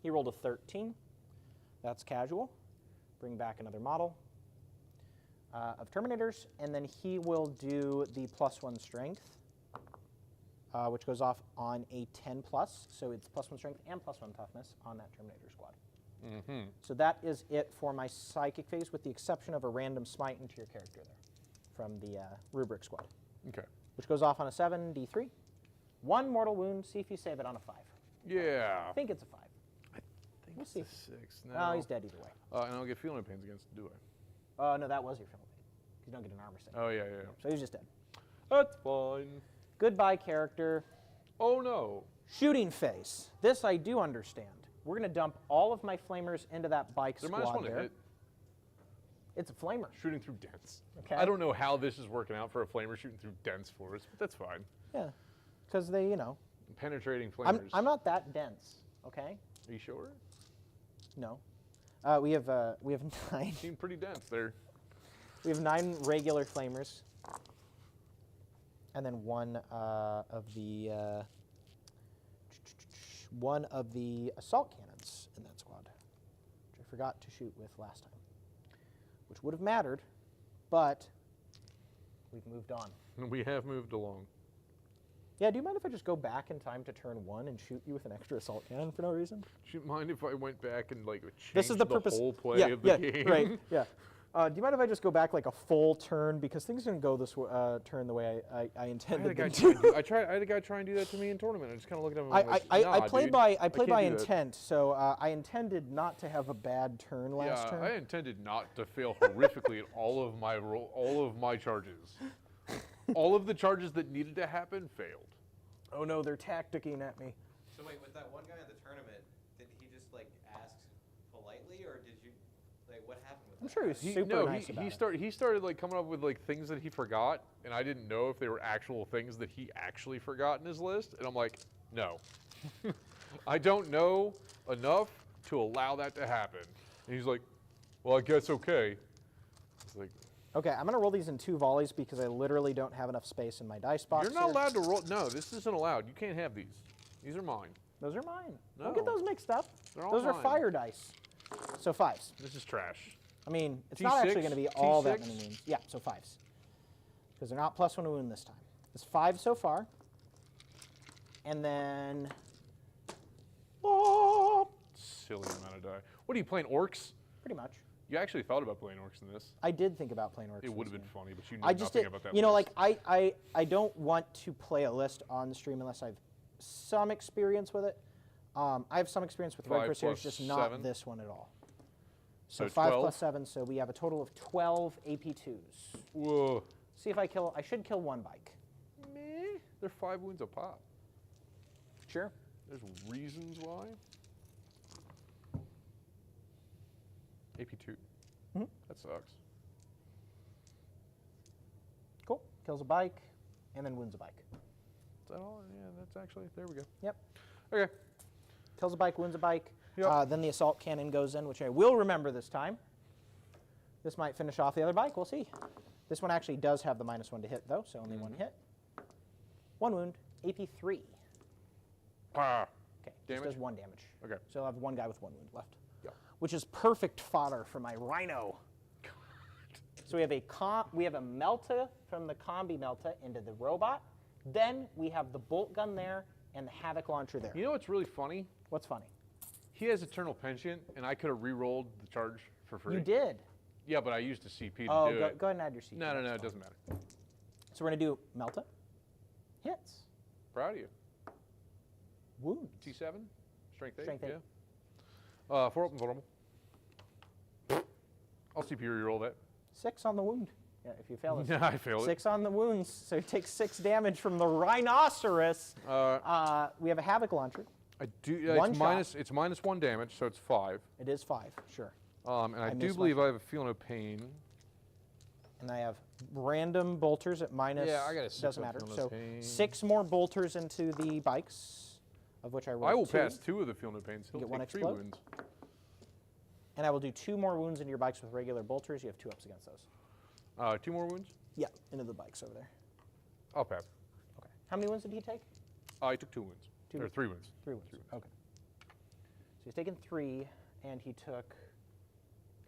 He rolled a 13. That's casual. Bring back another model of Terminators, and then he will do the +1 strength, which goes off on a 10+, so it's +1 strength and +1 toughness on that Terminator squad. So that is it for my psychic phase, with the exception of a random smite into your character there from the Rubric squad. Okay. Which goes off on a 7d3. 1 mortal wound, see if you save it on a 5. Yeah. I think it's a 5. I think We'll it's see. a 6 now. No, he's dead either way. And I'll get feeling pains against it, do I? No, that was your penalty. You don't get an armor save. Oh, yeah. So he's just dead. That's fine. Goodbye, character. Oh, no. Shooting phase. This I do understand. We're going to dump all of my flamers into that bike They're squad -1 to there. hit. It's a flamer. Shooting through dents. Okay. I don't know how this is working out for a flamer shooting through dents for us, but that's fine. Yeah, because they, you know. Penetrating flamers. I'm not that dense. Okay. Are you sure? No. We have 9. Seem pretty dense there. We have 9 regular flamers, and then one of the assault cannons in that squad, which I forgot to shoot with last time, which would have mattered, but we've moved on. We have moved along. Yeah, do you mind if I just go back in time to turn 1 and shoot you with an extra assault cannon for no reason? Do you mind if I went back and like changed This is the purpose. whole play of the game? Right. Yeah. Do you mind if I just go back like a full turn, because things didn't go this turn the way I I had intended a guy them try and to? do, I had a guy try and do that to me in tournament. I just kind of looked at him. And I "Nah, played dude, by can't do that." intent, so I intended not to have a bad turn last Yeah, turn. I intended not to fail horrifically at all of my charges. All of the charges that needed to happen failed. Oh no, they're tacticking at me. So wait, with that one guy at the tournament, did he just like ask politely, or did you like what happened with I'm that sure guy? he's super nice about it. He started like coming up with like things that he forgot, and I didn't know if they were actual things that he actually forgot in his list, and I'm like, no, I don't know enough to allow that to happen. And he's like, well, I guess okay. It's like, Okay, I'm gonna roll these in 2 volleys because I literally don't have enough space in my dice box. you're not here. allowed to roll. No, this isn't allowed. You can't have these. These are mine. Those are mine. Don't get No. those mixed up. They're all Those are mine. fire dice. So 5s. This is trash. I mean, it's not actually T6? going to be all that T6? many wounds. Yeah, so 5s. Because they're not +1 wound this time. It's 5 so far. And then... Oh, Silly amount of die. What are you playing, orcs? pretty much. You actually thought about playing orcs in this. I did think about playing orcs. It in would have this been game. funny, but you knew I just nothing did, about that. you know, list. like I don't want to play a list on the stream unless I've some experience with it. I have some experience with Red 5 Crosairs, plus just not 7? this one at all. So So 5 12? plus 7, so we have a total of 12 AP2s. Whoa. See if I should kill 1 bike. Meh. They're 5 wounds a pop. Sure. There's reasons why. AP2. Mhm. That sucks. Cool. Kills a bike, and then wounds a bike. Is that all? Yeah, that's actually, there we go. Yep. Okay. Kills a bike, wounds a bike. Yep. Then the assault cannon goes in, which I will remember this time. This might finish off the other bike. We'll see. This one actually does have the -1 to hit, though, so only 1 hit. 1 wound, AP3. Ah. Okay, just Damage? does 1 damage. Okay. So I'll have 1 guy with 1 wound left. Yep. Which is perfect fodder for my Rhino. So we have a Melta from the Combi Melta into the robot. Then we have the bolt gun there and the Havoc launcher there. You know what's really funny? What's funny? He has Eternal Penchant, and I could have re-rolled the charge for free. You did. Yeah, but I used a CP to Oh, do go it. ahead and add your CP. No, that's it fine. doesn't matter. So we're going to do Melta. Hits. Proud of you. Wounds. T7, Strength 8. Strength 8. Yeah. 4 open vulnerable. I'll CP re-roll that. 6 on the wound. Yeah, if you fail this. Yeah, I failed it. 6 on the wounds, so he takes 6 damage from the Rhinoceros. We have a Havoc launcher. I do. One it's shot. it's -1 damage, so it's 5. It is 5, sure. And I do missed believe my- I have a Feel No Pain. And I have random bolters at minus. Yeah, I got a 6 doesn't on matter. Feel No So Pain. 6 more bolters into the bikes, of which I rolled I will 2. pass 2 of the Feel No Pains. He'll get take 1 3 explode. wounds. And I will do 2 more wounds into your bikes with regular bolters. You have 2 ups against those. 2 more wounds? Yeah, into the bikes over there. I'll pass. Okay. How many wounds did he take? I took 2 wounds. Two Or wounds. 3 wounds. 3 wounds. Okay. So he's taken 3, and he took.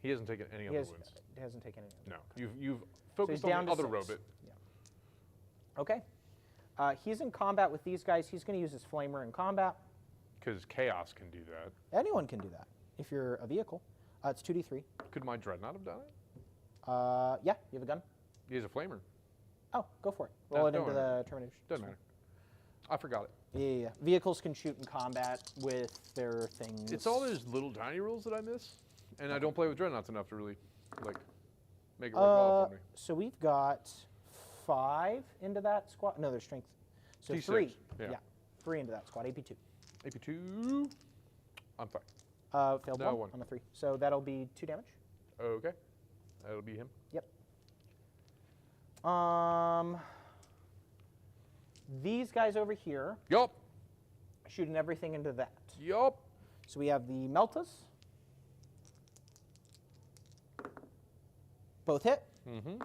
He hasn't taken any other wounds. He hasn't taken any. No. Okay. You've focused down on the to other 6. robot. Yeah. Okay. He's in combat with these guys. He's going to use his flamer in combat. Because Chaos can do that. Anyone can do that if you're a vehicle. It's 2d3. Could my Dreadnought have done it? Yeah, you have a gun? He has a flamer. Oh, go for it. Roll it don't into matter. the Terminator. Doesn't matter. I forgot it. Yeah. Vehicles can shoot in combat with their things. It's all those little tiny rules that I miss. And I don't play with Dreadnoughts enough to really, like, make it worthwhile for me. So we've got 5 into that squad. No, there's strength. So T6, 3. yeah. 3 into that squad. AP2. AP2. I'm fine. Failed No, 1 1. on a 3. So that'll be 2 damage. Okay. That'll be him. Yep. These guys over here, Yup. shooting everything into that. Yup. So we have the Meltas. Both hit. Mm-hmm.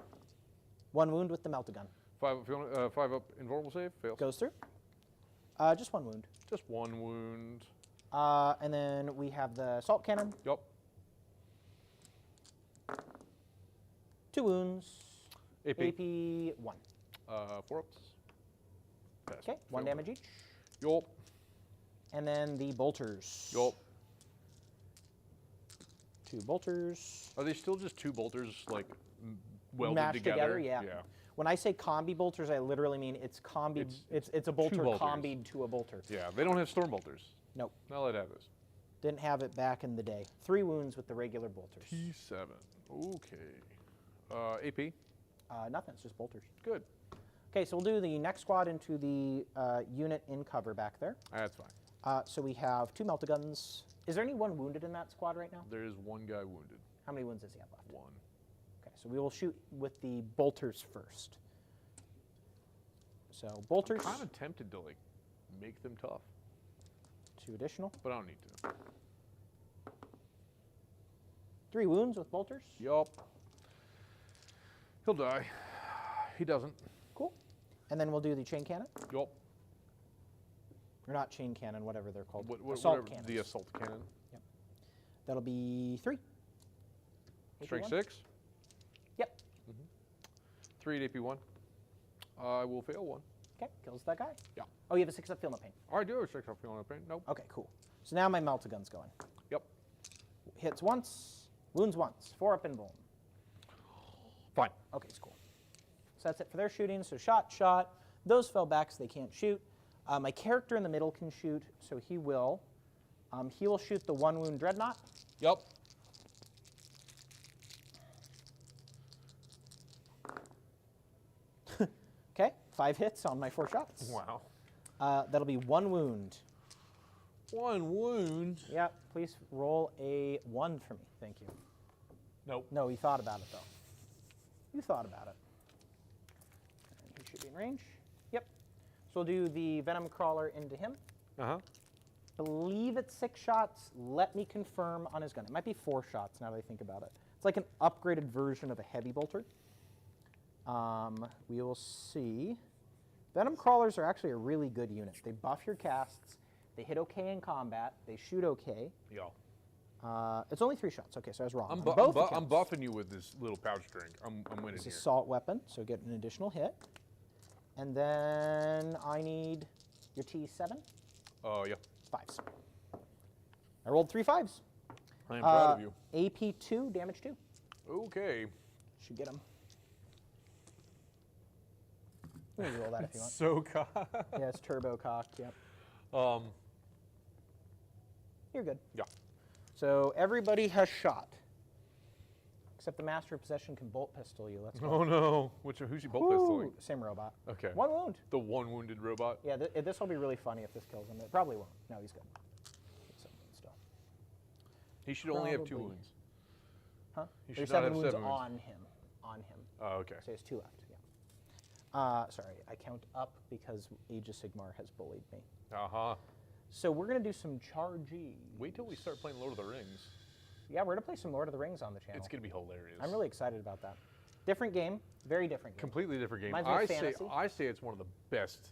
1 wound with the Meltagun. 5 up, if you want, 5 up invulnerable save. Fails. Goes through. Just 1 wound. Just 1 wound. And then we have the Assault Cannon. Yup. 2 wounds. AP. AP 1. 4 ups. Pass. Okay, 1 Fail. damage each. Yup. And then the Bolters. Yup. 2 Bolters. Are they still just 2 bolters, like, welded Mashed together? yeah. When I say combi bolters, I literally mean it's combi. It's a bolter bolters. combied to a bolter. Yeah, they don't have storm bolters. Nope. Now let have this. Didn't have it back in the day. 3 wounds with the regular bolters. T7. Okay. AP. Nothing, it's just bolters. Good. Okay, so we'll do the next squad into the unit in cover back there. That's fine. So we have 2 Meltaguns. Is there anyone wounded in that squad right now? There is 1 guy wounded. How many wounds does he have left? 1. Okay, so we will shoot with the bolters first. So bolters, I'm kind of tempted to, like, make them tough, 2 additional. but I don't need to. 3 wounds with bolters. Yup. He'll die. He doesn't. Cool. And then we'll do the chain cannon. Yup. Or not chain cannon, whatever they're called. Assault Assault cannons. The assault cannon. That'll be 3. Strength AP1? 6. Yep. 3 at AP1. I will fail 1. Okay, kills that guy. Yeah. Oh, you have a 6 up, feel no pain. I do have 6 up feeling pain. Nope. Okay, cool. So now my Meltagun's going. Yep. Hits once, wounds once, 4 up and vuln. Fine. Okay, it's cool. So that's it for their shooting. So shot. Those fell back, so they can't shoot. My character in the middle can shoot, so he will. He will shoot the 1 wound dreadnought. Yep. Okay, 5 hits on my 4 shots. Wow. That'll be 1 wound. 1 wound. Yeah, please roll a 1 for me. Thank you. Nope. No, you thought about it, though. You thought about it. And he should be in range. Yep. So we'll do the Venomcrawler into him. Uh-huh. Believe it's 6 shots. Let me confirm on his gun. It might be 4 shots now that I think about it. It's like an upgraded version of a heavy bolter. We will see. Venomcrawlers are actually a really good unit. They buff your casts. They hit okay in combat. They shoot okay. Yeah. It's only 3 shots. Okay, so I was wrong. I'm On both I'm accounts. buffing you with this little pouch drink. I'm winning It's here. assault weapon, so get an additional hit. And then I need your T7. Oh, yeah. 5s. I rolled 3 5s. I am proud of you. AP2, damage 2. Okay. Should get him. You can roll that if you want. So cocked. Yeah, it's turbo cocked, yep. You're good. Yeah. So everybody has shot. Except the master of possession can bolt pistol you. Let's go. Oh no. Who's your bolt pistoling? Ooh, same robot. Okay. 1 wound. The 1 wounded robot. Yeah, this will be really funny if this kills him. It probably won't. No, he's good. Still. He should only have 2 Probably. wounds. Huh? He There's should not 7 have wounds 7 wounds. on him. On him. Oh, okay. So he has 2 left. Yeah. Sorry, I count up because Age of Sigmar has bullied me. Uh-huh. So we're gonna do some charging. Wait till we start playing Lord of the Rings. Yeah, we're going to play some Lord of the Rings on the channel. It's going to be hilarious. I'm really excited about that. Different game, very different game. Completely different game. Reminds me of fantasy. I say it's one of the best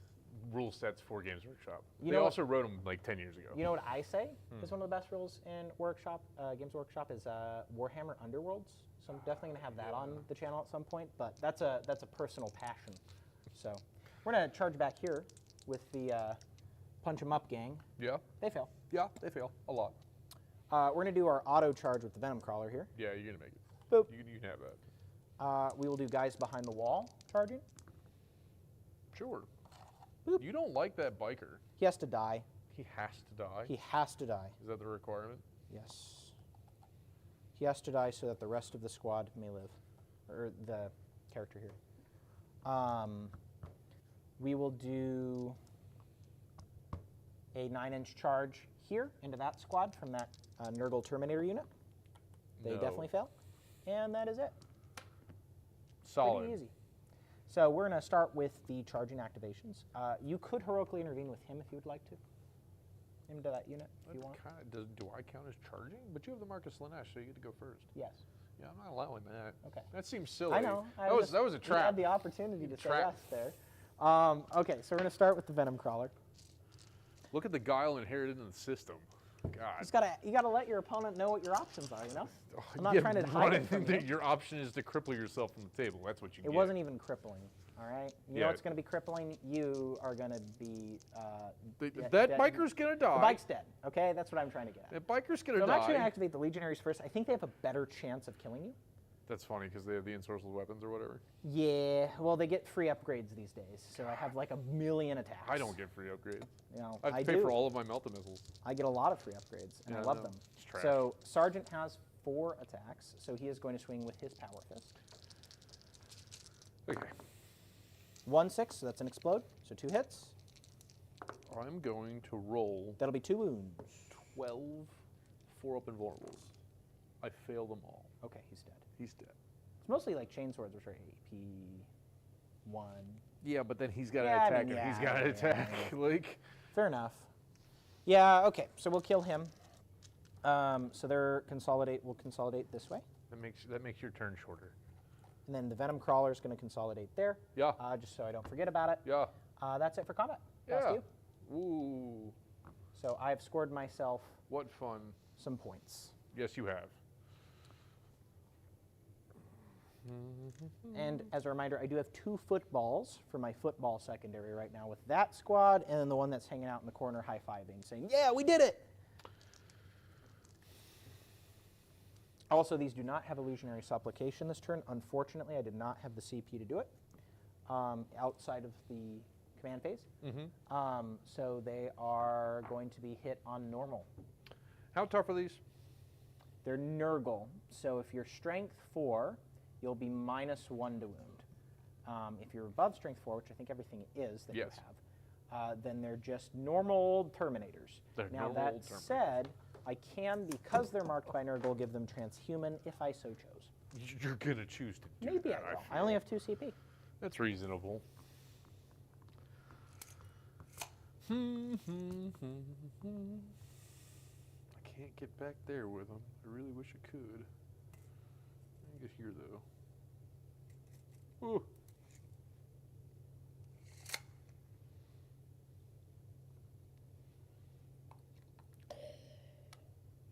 rule sets for Games Workshop. You they know also wrote them like 10 years ago. You know what I say is one of the best rules in Workshop, Games Workshop is Warhammer Underworlds. So I'm definitely going to have that on the channel at some point, but that's a personal passion. So we're going to charge back here with the punch 'em up gang. Yeah? They fail. Yeah, they fail a lot. We're going to do our auto charge with the Venomcrawler here. Yeah, you're going to make it. Boop. You can have that. We will do guys behind the wall charging. Sure. Boop. You don't like that biker. He has to die. He has to die. He has to die. Is that the requirement? Yes. He has to die so that the rest of the squad may live, or the character here. We will do a 9-inch charge here into that squad from that Nurgle Terminator unit. They No. definitely fail. And that is it. Solid. Pretty easy. So we're going to start with the charging activations. You could heroically intervene with him if you would like to. Into that unit if you want. Do I count as charging? But you have the mark of Slaanesh, so you get to go first. Yes. Yeah, I'm not allowing that. Okay. That seems silly. I know. That was a You trap. had the opportunity to say Trap. yes there. Okay, so we're going to start with the Venomcrawler. Look at the guile inherited in the system. God. You gotta let your opponent know what your options are, you know? Oh, I'm not yeah, trying to but hide I it from think you. your option is to cripple yourself from the table. That's what you It get. wasn't even crippling, all right? You know Yeah. what's gonna be crippling? You are gonna be... That biker's going to die. The bike's dead, okay? That's what I'm trying to get at. That biker's going So to I'm actually die. gonna activate the Legionaries first. I think they have a better chance of killing you. That's funny because they have the ensorcelled weapons or whatever. Yeah, well, they get free upgrades these days, so I have like 1,000,000 attacks. I don't get free upgrades. You know, I have to I pay do. for all of my melta missiles. I get a lot of free upgrades, and Yeah, I I love know. them. It's trash. So Sergeant has 4 attacks, so he is going to swing with his Power Fist. Okay. 1-6, so that's an explode, so 2 hits. I'm going to roll That'll be 2 wounds. 12 4 up invulnerables. I fail them all. Okay, he's dead. He's dead. It's mostly like chainswords, which are AP 1. Yeah, but then he's got to Yeah, I attack mean, him. He's yeah, got to yeah, attack. yeah. Like, Fair enough. Yeah, okay, so we'll kill him. So they're consolidate. We'll consolidate this way. that makes your turn shorter. And then the Venomcrawler is going to consolidate there. Yeah. Just so I don't forget about it. Yeah. That's it for combat. Pass to Yeah. you. Ooh. So I've scored myself What fun. some points. Yes, you have. And as a reminder, I do have 2 footballs for my football secondary right now with that squad, and then the one that's hanging out in the corner high-fiving, saying, yeah, we did it! Also, these do not have illusionary supplication this turn. Unfortunately, I did not have the CP to do it outside of the command phase. So they are going to be hit on normal. How tough are these? They're Nurgle, so if you're strength 4, you'll be -1 to wound. If you're above strength 4, which I think everything is that Yes. you have, then they're just normal Terminators. They're now normal that old Terminators. said, I can, because they're marked by Nurgle, give them transhuman if I so chose. You're going to choose to do Maybe that, I will. I feel. only have 2 CP. That's reasonable. I can't get back there with them. I really wish I could. I can get here though. Ooh.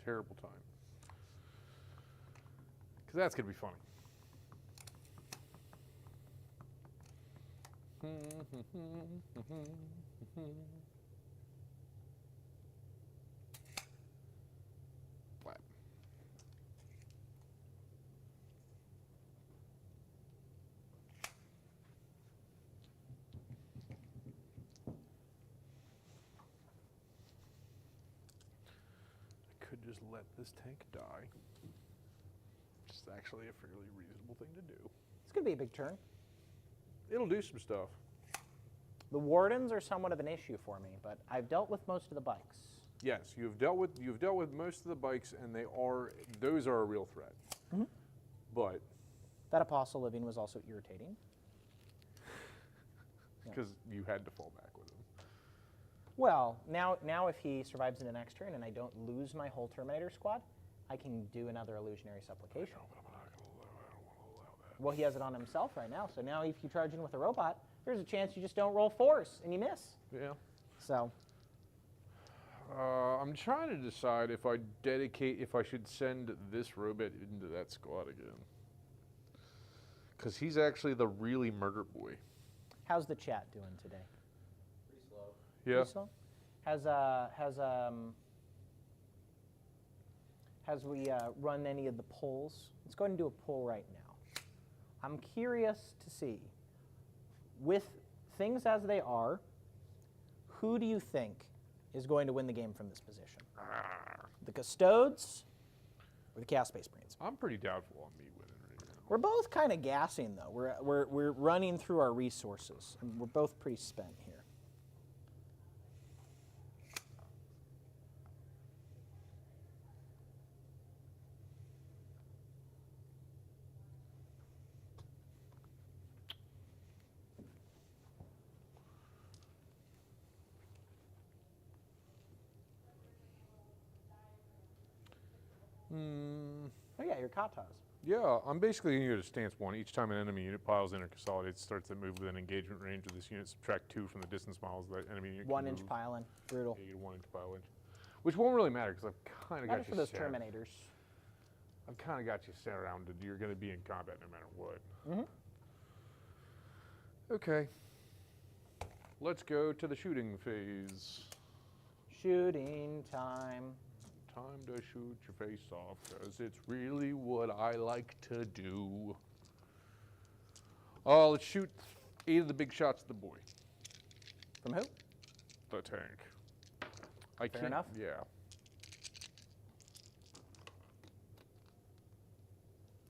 Terrible time. Because that's going to be funny. Flat. I could just let this tank die. It's actually a fairly reasonable thing to do. It's going to be a big turn. It'll do some stuff. The Wardens are somewhat of an issue for me, but I've dealt with most of the bikes. Yes, you've dealt with most of the bikes, and those are a real threat. But That Apostle Living was also irritating. because you had to fall back with him. Well, now if he survives into next turn and I don't lose my whole Terminator squad, I can do another illusionary supplication. No, but I don't want to allow that. Well, he has it on himself right now, so now if you charge in with a robot, there's a chance you just don't roll force and you miss. Yeah. So, I'm trying to decide if I should send this robot into that squad again. Because he's actually the really murder boy. how's the chat doing today? Pretty slow. Yeah. Pretty slow? Has we run any of the polls? Let's go ahead and do a poll right now. I'm curious to see, with things as they are, who do you think is going to win the game from this position? The Custodes or the Chaos Space Marines? I'm pretty doubtful on me winning right now. We're both kind of gassing though. We're running through our resources, and we're both pretty spent here. Oh yeah, your katas. Yeah, I'm basically going to go to stance 1. Each time an enemy unit piles in or consolidates, starts to move within engagement range of this unit, subtract 2 from the distance miles that enemy unit can 1 inch move. pile-in. Brutal. Yeah, you get a 1 inch pile in. Which won't really matter because I've kind of got Matters you for those set. Terminators. I've kind of got you set around. You're going to be in combat no matter what. Mm-hmm. Okay. Let's go to the shooting phase. Shooting time. Time to shoot your face off, because it's really what I like to do. Oh, let's shoot 8 of the big shots at the boy. From who? The tank. I Fair can't. enough. Yeah.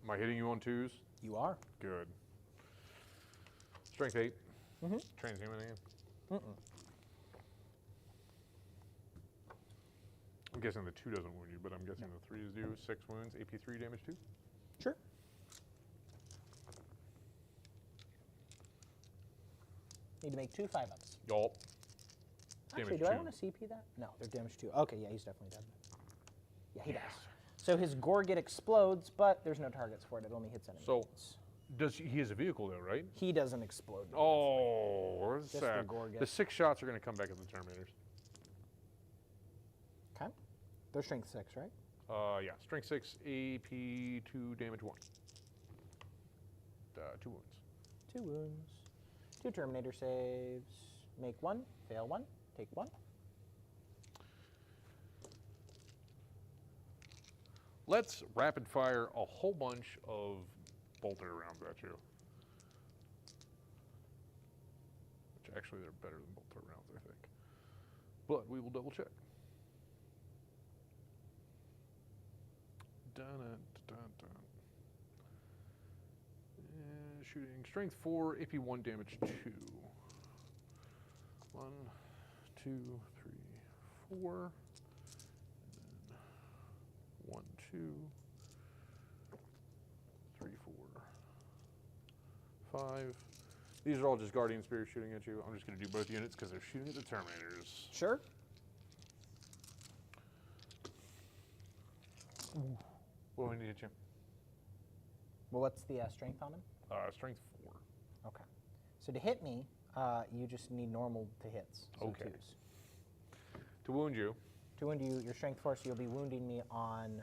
Am I hitting you on 2s? You are. Good. Strength 8. Mm-hmm. Transhuman again. Mm-mm. I'm guessing the 2 doesn't wound you, but I'm guessing the 3s do. 6 wounds, AP 3, damage 2. Sure. Need to make 2 5-ups. Yup. Actually, Damage do I 2. want to CP that? No, they're damage 2. Okay, yeah, he's definitely dead. Yeah, he dies. So his Gorget explodes, but there's no targets for it. It only hits enemies. So, he has a vehicle though, right? He doesn't explode. Oh, where's Just that? the Gorget. The 6 shots are going to come back at the Terminators. Okay. They're strength 6, right? Yeah. Strength 6, AP 2, damage 1. 2 wounds. 2 wounds. 2 Terminator saves. Make 1, fail 1, take 1. Let's rapid fire a whole bunch of bolter rounds at you. Which actually they're better than bolter rounds, I think. But we will double check. Dun, dun, dun, dun. Shooting strength 4, AP 1, damage 2. 1, 2, 3, 4. And then 1, 2, 3, 4, 5. These are all just Guardian Spears shooting at you. I'm just going to do both units because they're shooting at the Terminators. Sure. What do I need to hit you? Well, what's the strength on him? Strength 4. Okay. So to hit me, you just need normal to hits. So Okay. 2s. To wound you. To wound you, your strength 4, so you'll be wounding me on.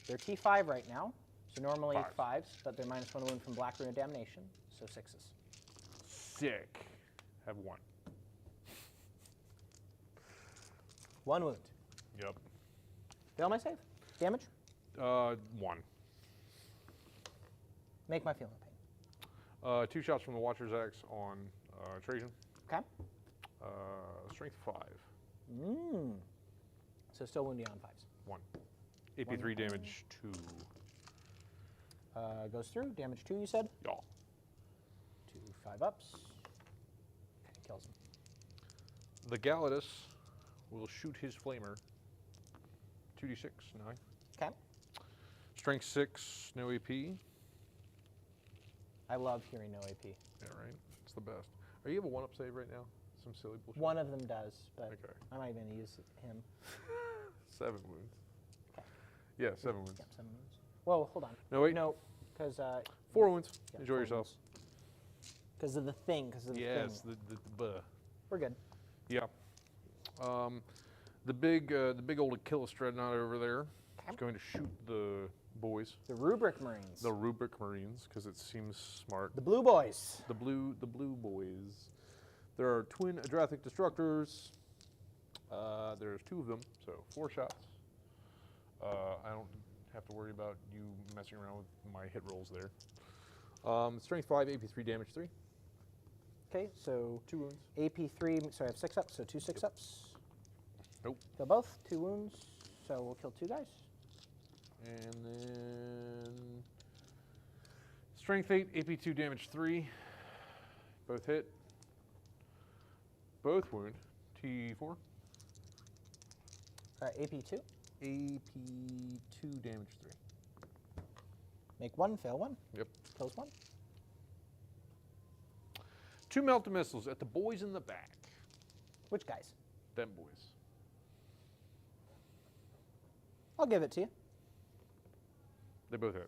They're T5 right now. So normally Fives. 5s, but they're -1 wound from Black Rune of Damnation, so 6s. Sick. Have 1. 1 wound. Yep. Fail my save. Damage? 1. Make my feeling pain. 2 shots from the Watcher's Axe on Trajan. Okay. Strength 5. So still wounding on 5s. 1. AP 3, damage 2. Goes through. Damage 2, you said? Yeah. 2 5-ups. Okay, kills him. The Galatus will shoot his flamer. 2d6, 9. Okay. Strength 6, no AP. I love hearing no AP. Yeah, right? It's the best. Are you have a 1-up save right now? some silly bullshit? One of them does, but Okay. I'm not even going to use him. 7 wounds. Okay. Yeah, 7 wounds. Yep, 7 wounds. Whoa, hold on. No, wait. No, because... 4 wounds. Enjoy yourself. Because of the thing, Yes, thing. the We're good. Yeah. The big old Achilles dreadnought over there is going to shoot the boys, The Rubric Marines. the Rubric Marines, because it seems smart. The Blue Boys. The blue boys. There are twin Adrathic Destructors. There's 2 of them, so 4 shots. I don't have to worry about you messing around with my hit rolls there. Strength 5, AP 3, damage 3. Okay, so 2 wounds. AP3, so I have 6 ups, so 2 6-ups. Nope. Kill both, 2 wounds, so we'll kill 2 guys. And then Strength 8, AP 2, damage 3. Both hit. Both wound. T4. AP2, AP 2, damage 3. make 1, fail 1, Yep. kills 1. 2 melta missiles at the boys in the back. Which guys? Them boys. I'll give it to you. They both hit.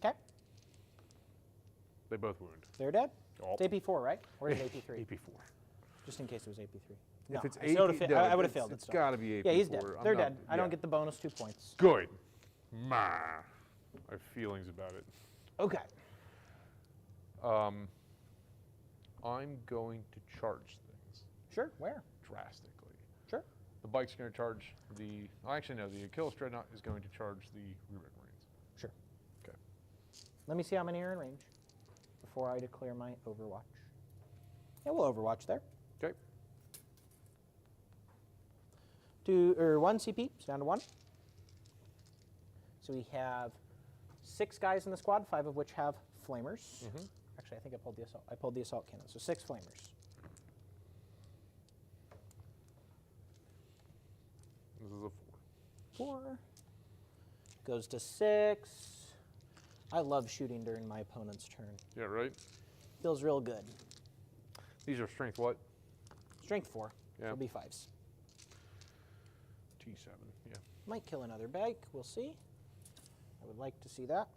Okay, They both wound. they're dead. Oh. It's AP4, right? Or is it AP3? AP4. Just in case it was AP3. If it's I still would've AP, fa- I would have failed it It's still. got to be AP4. Yeah, he's dead. I'm They're not- dead. I don't yeah. get the bonus 2 points. Good. Ma. I have feelings about it. Okay. I'm going to charge things Sure, where? drastically. Sure. The bike's going to charge the... Actually, no. The Achilles Dreadnought is going to charge the Rubric Marines. Sure. Okay. Let me see how many are in range before I declare my Overwatch. Yeah, we'll Overwatch there. Okay. 1 CP, it's down to 1. So we have 6 guys in the squad, 5 of which have flamers. Actually, I think I pulled the assault. I pulled the assault cannon, so 6 flamers. This is a 4. 4 goes to 6. I love shooting during my opponent's turn. Yeah, right? Feels real good. These are strength what? Strength 4. Yeah. It'll be 5s. T7, yeah. Might kill another bike. We'll see. I would like to see that.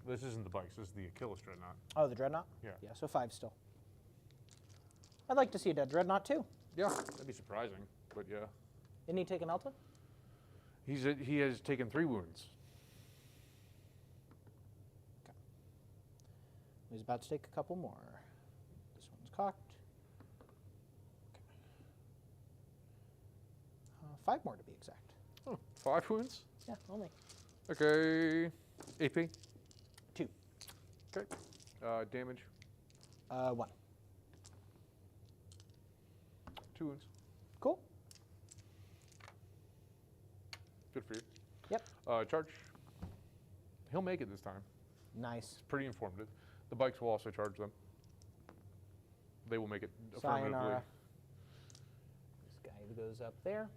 This isn't the bikes. This is the Achilles Dreadnought. Oh, the Dreadnought? Yeah. Yeah, so 5 still. I'd like to see a dead Dreadnought too. Yeah, that'd be surprising, but yeah. Didn't he take an Elta? He has taken 3 wounds. Okay. He's about to take a couple more. This one's cocked. Okay. 5 more to be exact. Oh, 5 wounds? Yeah, only. Okay. AP? 2. Okay. Damage? 1. 2 wounds. Cool. Good for you. Yep. Charge. He'll make it this time. Nice. Pretty informative. The bikes will also charge them. They will make it affirmatively. Sayonara. This guy goes up there.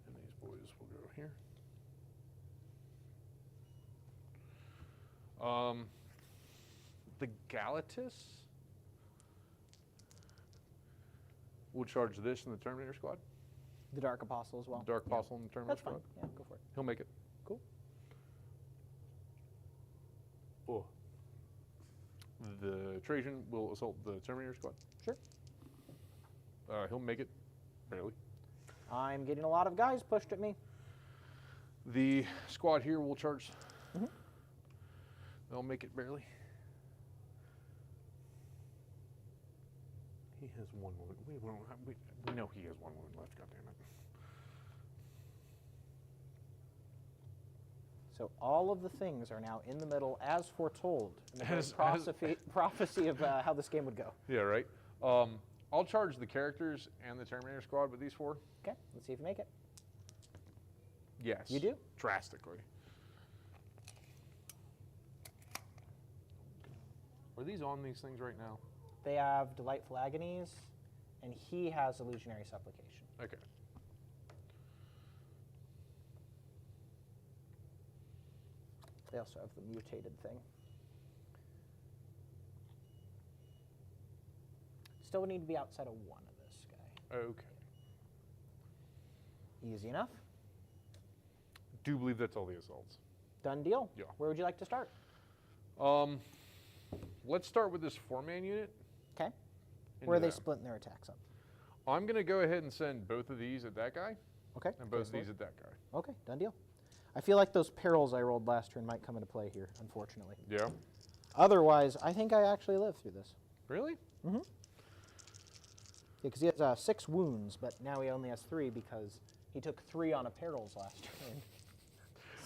And these boys will go here. The Galatus will charge this in the Terminator squad. The Dark Apostle as well. The Dark Apostle in the Terminator That's fine. squad. Yeah, go for it. He'll make it. Cool. Oh. The Trajan will assault the Terminator squad. Sure. He'll make it, barely. I'm getting a lot of guys pushed at me. The squad here will charge. Mhm. They'll make it barely. He has 1 wound. We know he has 1 wound left. God damn it. So all of the things are now in the middle as foretold in the As- prophecy of how this game would go. Yeah, right. I'll charge the characters and the Terminator squad with these 4. Okay, let's see if you make it. Yes. You do? Drastically. Are these on these things right now? They have Delightful Agonies, and he has Illusionary Supplication. Okay. They also have the mutated thing. still need to be outside of 1 of this guy. Okay. Easy enough. Do believe that's all the assaults. Done deal. Yeah. Where would you like to start? Let's start with this 4-man unit. Okay. into Where are they that. splitting their attacks up? I'm going to go ahead and send both of these at that guy, Okay. and both goes of for these it. at that guy. Okay, done deal. I feel like those perils I rolled last turn might come into play here, unfortunately. Yeah. Otherwise, I think I actually lived through this. Really? Mm-hmm. Yeah, because he has 6 wounds, but now he only has 3 because he took 3 on a perils last turn.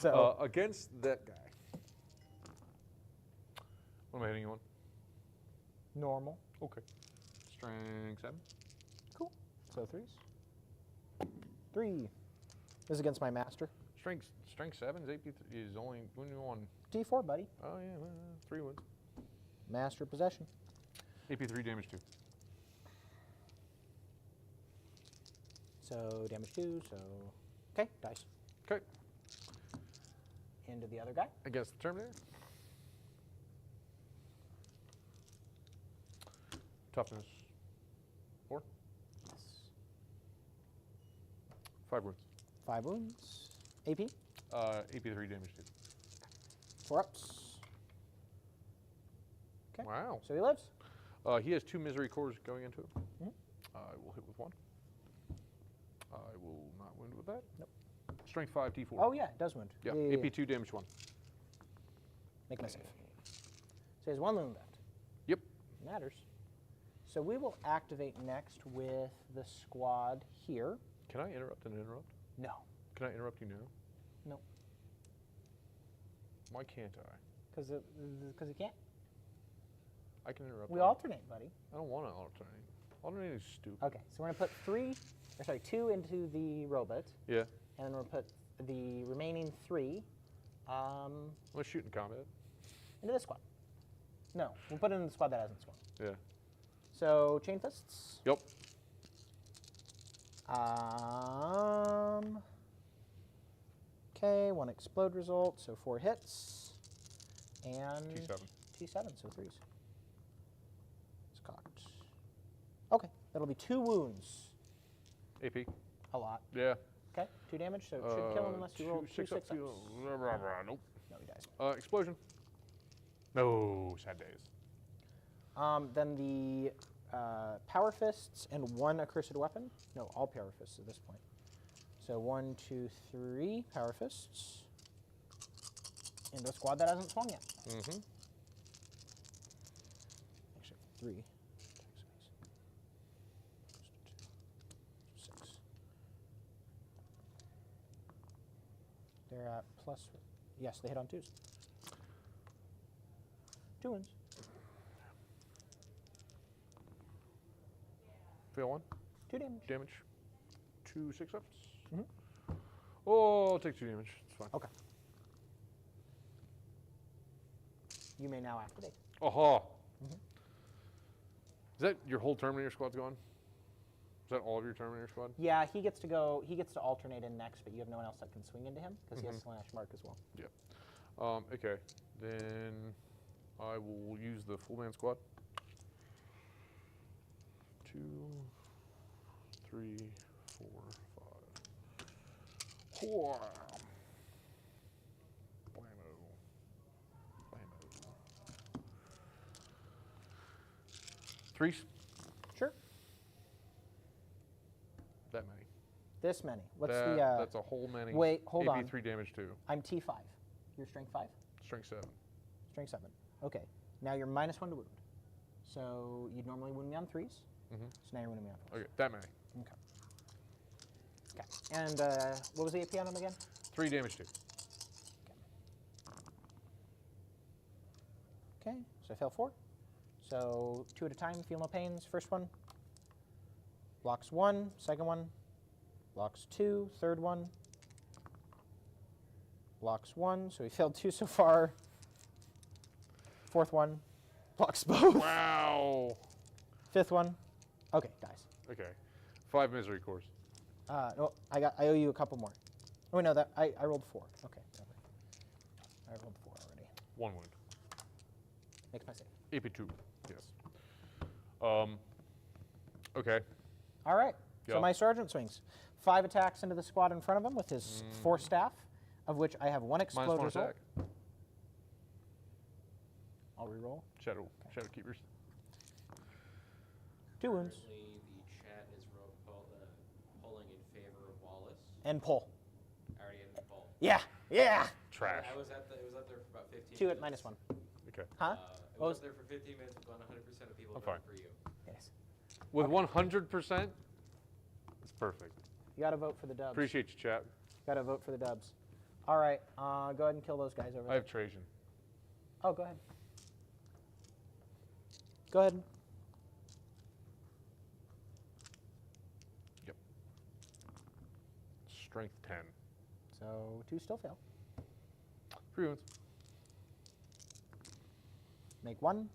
So Against that guy. What am I hitting you on? normal. Okay. Strength 7. Cool. So 3s. 3. This is against my master. Strength 7 is AP is only when you on. D4, buddy. Oh yeah, 3 wounds. Master possession. AP 3 damage 2. So damage 2, so... Okay, dice. Okay. Into the other guy. Against the Terminator. Toughness 4. Yes. 5 wounds. 5 wounds. AP. AP 3 damage 2. 4 ups. Okay. Wow. So he lives. He has 2 misery cores going into it. Mhm. I will hit with 1. I will not wound with that. Nope. Strength 5 T4. Oh, yeah, it does wound. Yeah. yeah. AP 2 damage 1. Make my save. So he has 1 wound left. Yep. Matters. So we will activate next with the squad here. Can I interrupt and interrupt? No. Can I interrupt you now? No. Why can't I? Because he can't. I can interrupt. We you. alternate, buddy. I don't want to alternate. Alternating is stupid. Okay, so we're going to put 2 into the robot, Yeah. and then we'll put the remaining 3 Let's shoot in combat. into this squad. No, we'll put it in the squad that hasn't swung. Yeah. So, chain fists. Yep. Okay, 1 explode result, so 4 hits. And T7. T7, so 3s. It's cocked. Okay, that'll be 2 wounds. AP. A lot. Yeah. Okay, 2 damage, so it should kill him unless you roll 2 6 ups. Nope. No, he dies. Explosion. No, sad days. Then the power fists and 1 accursed weapon. No, all power fists at this point. So 1, 2, 3 power fists into a squad that hasn't swung yet. Mm-hmm. Actually, 3. 6. They're at plus. Yes, they hit on 2s. 2 wins. Fail 1. 2 damage. Damage. 2 6 ups. Mhm. Oh, I'll take 2 damage. It's fine. Okay. You may now activate. Aha. Mhm. Is that your whole Terminator squad's gone? Is that all of your Terminator squad? Yeah, he gets to go. He gets to alternate in next, but you have no one else that can swing into him because he has Slaanesh Mark as well. Okay. Then I will use the full man squad. 2, 3, 4, 5. Wow. Blammo. Blammo. 3s? Sure. That many. This many. What's That- the? That's a whole many. Wait, hold on. AP 3 damage 2. I'm T5. You're strength 5. Strength 7. Strength 7. Okay. Now you're -1 to wound. So you'd normally wound me on 3s. Mm-hmm. So now you're wounding me on 4s. Okay, that many. Okay. Okay. And what was the AP on him again? 3 damage 2. Okay. So I fail 4. So 2 at a time. Feel no pains. First one. Blocks 1. Second one. Blocks 2. Third one. Blocks 1. So he failed 2 so far. Fourth one. Blocks both. Wow. Fifth one. Okay, dies. Okay. 5 misery cores. No, I owe you a couple more. Oh no, that I rolled 4. Okay. I rolled 4 already. 1 wound. Makes my save. AP 2. Yes. Okay. All right. So Go. my sergeant swings 5 attacks into the squad in front of him with his 4 staff, of which I have 1 explode -1 result. attack. I'll reroll. Shadow Keepers. 2 wounds. Currently, the chat is polling in favor of Wallace. And pull. I already had the poll. Yeah. Yeah. Trash. It was up there for about 15 2 minutes. at -1. Okay. Huh? It was up there for 15 minutes with 100% of people I'm voting fine. for you. Yes. With 100%, it's perfect. You got to vote for the dubs. Appreciate you, chat. Got to vote for the dubs. All right. Go ahead and kill those guys over I there. have Trajan. Oh, go ahead. Go ahead. Yep. Strength 10. So 2 still fail. 3 wounds. Make 1.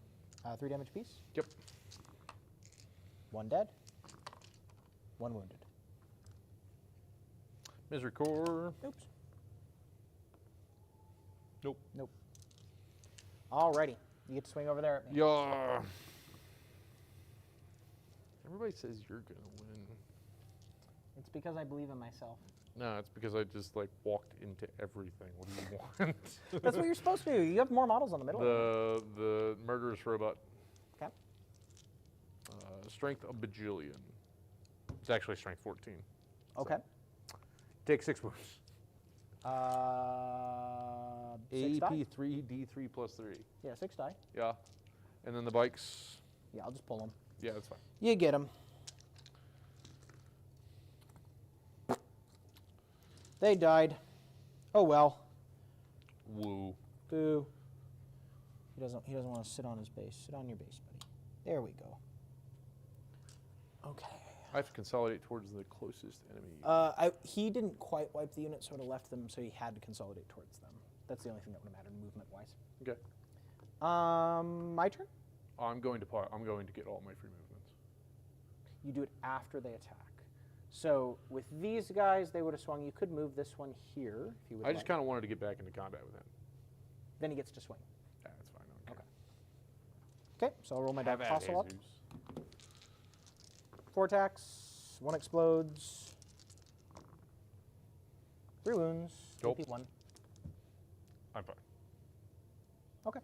3 damage apiece. Yep. 1 dead. 1 wounded. Misery Core. Oops. Nope. Nope. Alrighty. You get to swing over there at me. Yeah. Everybody says you're gonna win. It's because I believe in myself. No, it's because I just like walked into everything. What do you want? That's what you're supposed to do. You have more models on the middle. The murderous robot. Okay. Strength a bajillion. It's actually strength 14. Okay. Take 6 wounds. 6 die? AP3 D3 plus 3. Yeah, 6 die. Yeah. And then the bikes. Yeah, I'll just pull them. Yeah, that's fine. You get them. They died. Oh well. Woo. Boo. He doesn't want to sit on his base. Sit on your base, buddy. There we go. Okay. I have to consolidate towards the closest enemy. He didn't quite wipe the unit, so it left them, so he had to consolidate towards them. That's the only thing that would have mattered movement-wise. Okay. My turn. I'm going to get all my free movements. You do it after they attack. So with these guys, they would have swung. You could move this one here if you would. I just kind of wanted to get back into combat with him. Then he gets to swing. Yeah, that's fine. Okay. Okay, so I'll roll my Have at fossil up. Jesus. 4 attacks. 1 explodes. 3 wounds. Nope. AP 1. I'm fine. Okay.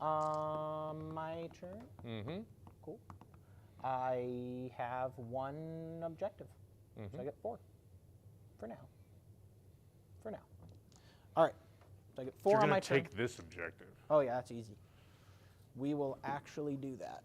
My turn. Mm-hmm. Cool. I have 1 objective. So I get 4. For now. All right. So I get 4 You're on my gonna turn. take this objective. Oh yeah, that's easy. We will actually do that.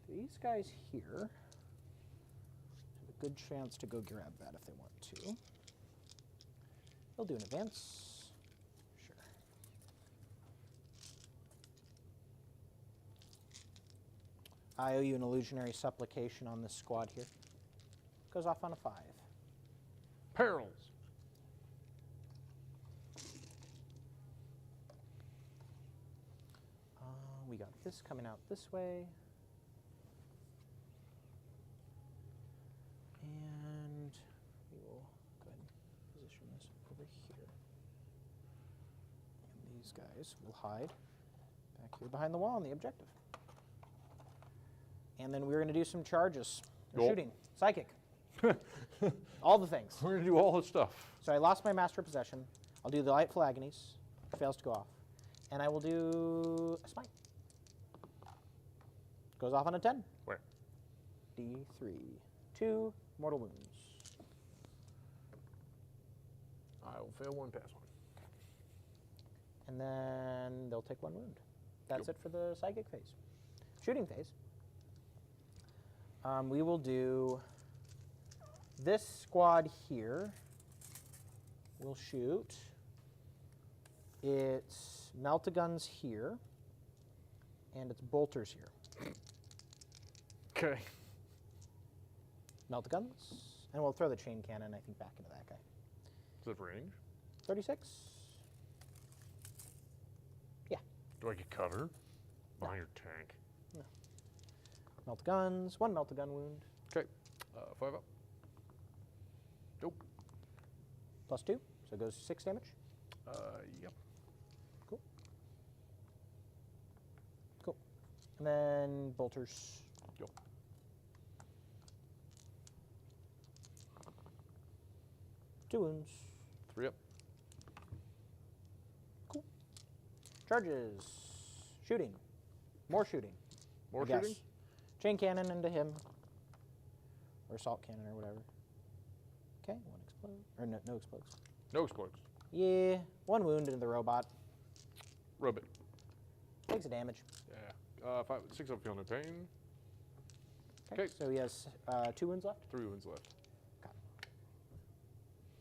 These guys here have a good chance to go grab that if they want to. They'll do an advance. Sure. I owe you an illusionary supplication on this squad here. Goes off on a 5. Perils. We got this coming out this way. And we will go ahead and position this over here. And these guys will hide back here behind the wall on the objective. And then we're going to do some charges. Or Cool. shooting. Psychic. All the things. We're gonna do all the stuff. So I lost my master of possession. I'll do the Delightful Agonies. Fails to go off. And I will do a smite. Goes off on a 10. Where? D3. 2 mortal wounds. I will fail 1, pass 1. And then they'll take 1 wound. That's Yep. it for the psychic phase. Shooting phase. We will do this squad here. We'll shoot. It's Meltaguns here. And it's Bolters here. Okay. Meltaguns. And we'll throw the chain cannon, I think, back into that guy. Is it range? 36. Yeah. Do I get cover? Behind your tank. Meltaguns. 1 Meltagun wound. Okay. 5 up. Nope. +2, so it goes 6 damage. Yep. Cool. Cool. And then bolters. Yep. Two wounds. 3 up. Cool. Charges. Shooting. More shooting. More I guess. shooting? Chain cannon into him. Or assault cannon or whatever. Okay, 1 explodes. Or no explodes. No explodes. Yeah, 1 wound into the robot. Rub it. Takes a damage. Yeah. 5, 6 up, feel no pain. Okay. So he has 2 wounds left. 3 wounds left.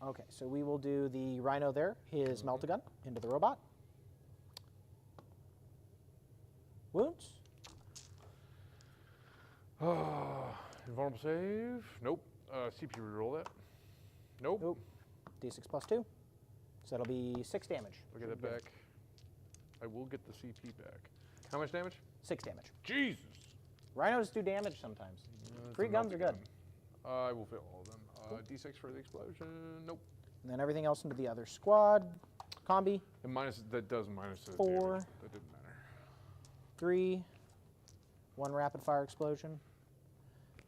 Okay, so we will do the Rhino there, his melt-a-gun into the robot. Wounds. Invulnerable save. Nope. CP reroll that. Nope. Nope. D6 +2. So that'll be 6 damage. I'll get that back. I will get the CP back. How much damage? 6 damage. Jesus. Rhinos do damage sometimes. That's 3 guns are good. I will fail all of them. D6 for the explosion. Nope. And then everything else into the other squad. Combi. And minus, that does minus the 4. damage. That didn't matter. 3. 1 rapid fire explosion.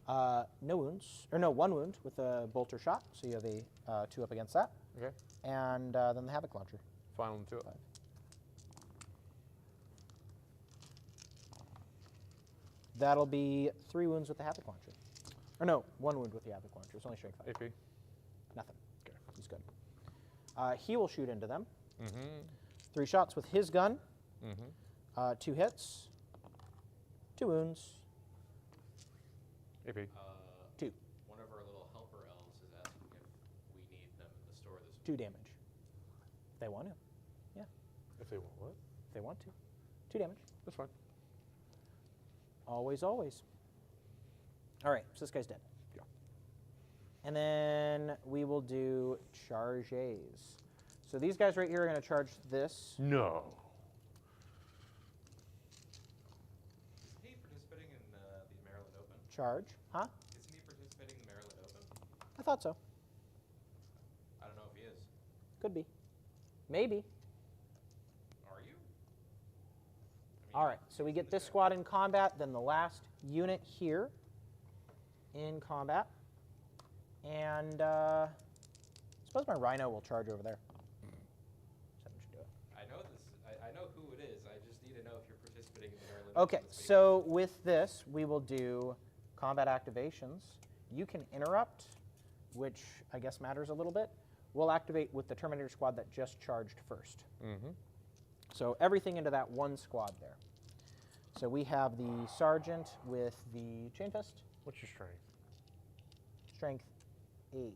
No wounds. Or no, 1 wound with a bolter shot. So you have a 2 up against that. Okay. And then the Havoc Launcher. Final one, 2 up. 5. That'll be 3 wounds with the Havoc Launcher. Or no, 1 wound with the Havoc Launcher. It's only strength 5. AP. Nothing. Okay. He's good. He will shoot into them. Mm-hmm. 3 shots with his gun. Mm-hmm. 2 hits. 2 wounds. AP. 2. One of our little helper elves is asking if we need them in the store this 2 week. damage. If they want to. Yeah, If they want what? if they want to. 2 damage. That's fine. Always, always. All right, so this guy's dead. Yeah. And then we will do charges. So these guys right here are going to charge this. No. Isn't he participating in the Maryland Open? Charge. Huh? Isn't he participating in the Maryland Open? I thought so. I don't know if he is. Could be. Maybe. Are you? All right, so we get this squad in combat, then the last unit here in combat. And I suppose my Rhino will charge over there. 7 should do it. I know this. I know who it is. I just need to know if you're participating in the Maryland Okay, Open this week. so with this, we will do combat activations. You can interrupt, which I guess matters a little bit. We'll activate with the Terminator squad that just charged first. Mm-hmm. So everything into that one squad there. So we have the Sergeant with the Chain Fist, What's your strength? strength 8.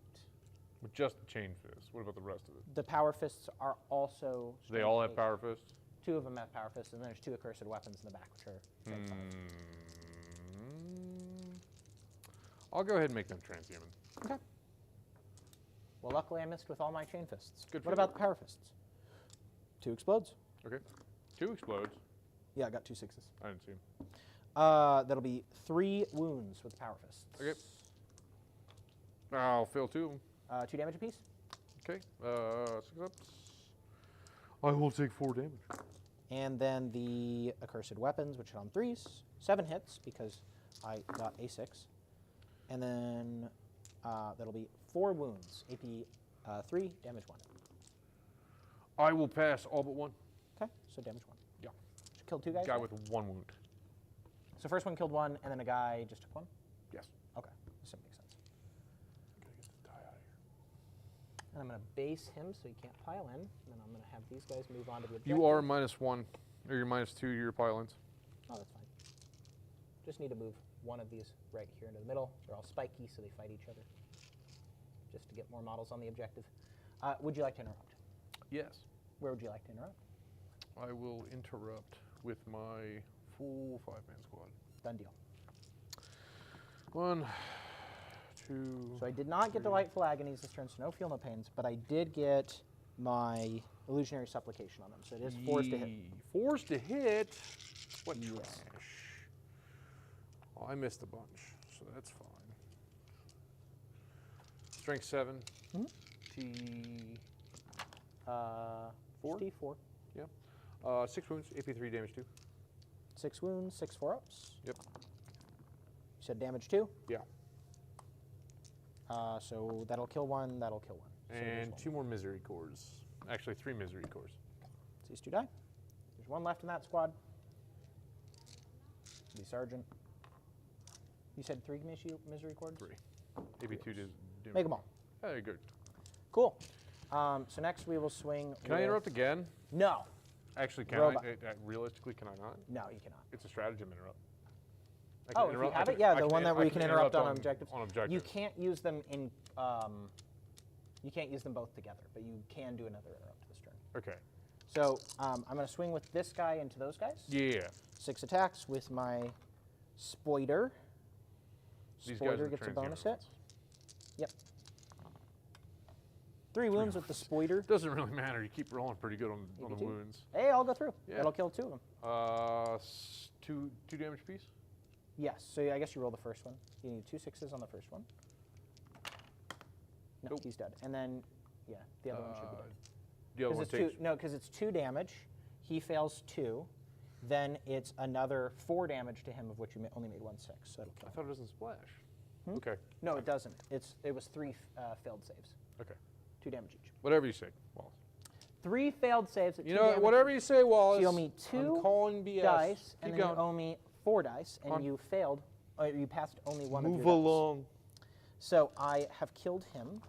With just the chain fist. What about the rest of it? The Power Fists are also Do they all strength have 8. power fists? 2 of them have Power Fists, and then there's 2 accursed weapons in the back, which are strength 5. I'll go ahead and make them transhuman. Okay. Well, luckily I missed with all my Chain Fists. Good for What you. about the Power Fists? 2 explodes. Okay. 2 explodes. Yeah, I got 2 6s. I didn't see him. That'll be 3 wounds with the Power Fists. Okay. I'll fail 2 of them. 2 damage apiece. Okay. 6 ups. I will take 4 damage. And then the accursed weapons, which hit on 3s. 7 hits because I got a 6. And then that'll be 4 wounds. AP 3, damage 1. I will pass all but 1. Okay, so damage 1. Yeah. Killed 2 guys? Guy there? with 1 wound. So first one killed 1, and then a guy just took 1? Yes. Okay, this makes sense. Gotta get this guy out of here. And I'm going to base him so he can't pile in. And then I'm going to have these guys move on to the objective. You are -1, or you're -2 to your pylons. Oh, that's fine. Just need to move one of these right here into the middle. They're all spiky, so they fight each other. Just to get more models on the objective. Would you like to interrupt? Yes. Where would you like to interrupt? I will interrupt with my full 5-man squad. Done deal. 1, 2. So I did not get Delightful Agonies this turn, so no feel no pains, but I did get my Illusionary Supplication on them, so it is forced to hit. Forced to hit? What Yes. trash. Oh, I missed a bunch, so that's fine. Strength 7. Mhm. T. Four? D4. Yeah. 6 wounds. AP 3, damage 2. 6 wounds, 6 4-ups. Yep. You said damage 2? Yeah. So that'll kill 1, that'll kill 1. So there's And one. 2 more misery cores. Actually, 3 misery cores. So these 2 die. There's 1 left in that squad. The sergeant. You said 3 misery cords? 3. AP 2 to Make them all. Very good. Cool. So next we will swing. Can I with- interrupt again? No. Actually, can Robot. I? Realistically, can I not? No, you cannot. It's a stratagem interrupt. I Oh, if you have it, yeah, the one that where you can interrupt on objectives. On objectives. You can't use them in. You can't use them both together, but you can do another interrupt this turn. Okay. So I'm going to swing with this guy into those guys. Yeah. 6 attacks with my Spoider. These guys Spoider are gets a transient bonus hit. ones. Yep. 3 wounds with the Spoider. Doesn't really matter. You keep rolling pretty good on the AP2. wounds. Hey, I'll go through. Yeah. That'll kill 2 of them. 2 damage apiece. Yes, so I guess you roll the first one. You need 2 6s on the first one. No, Nope. he's dead. And then, yeah, the other one should be dead. The other one takes. Because it's 2 damage. He fails 2. Then it's another 4 damage to him, of which you only made 1 6. So that'll kill I him. thought it doesn't splash. Hmm? Okay. No, it doesn't. It was 3 failed saves. Okay. 2 damage each. Whatever you say, Wallace. 3 failed saves at You 2 know what? damage. Whatever you say, Wallace. So you owe me 2 I'm calling BS. dice, Keep and then going. you owe me 4 dice, and On. you failed. You passed only one Move of your dice. along. So I have killed him.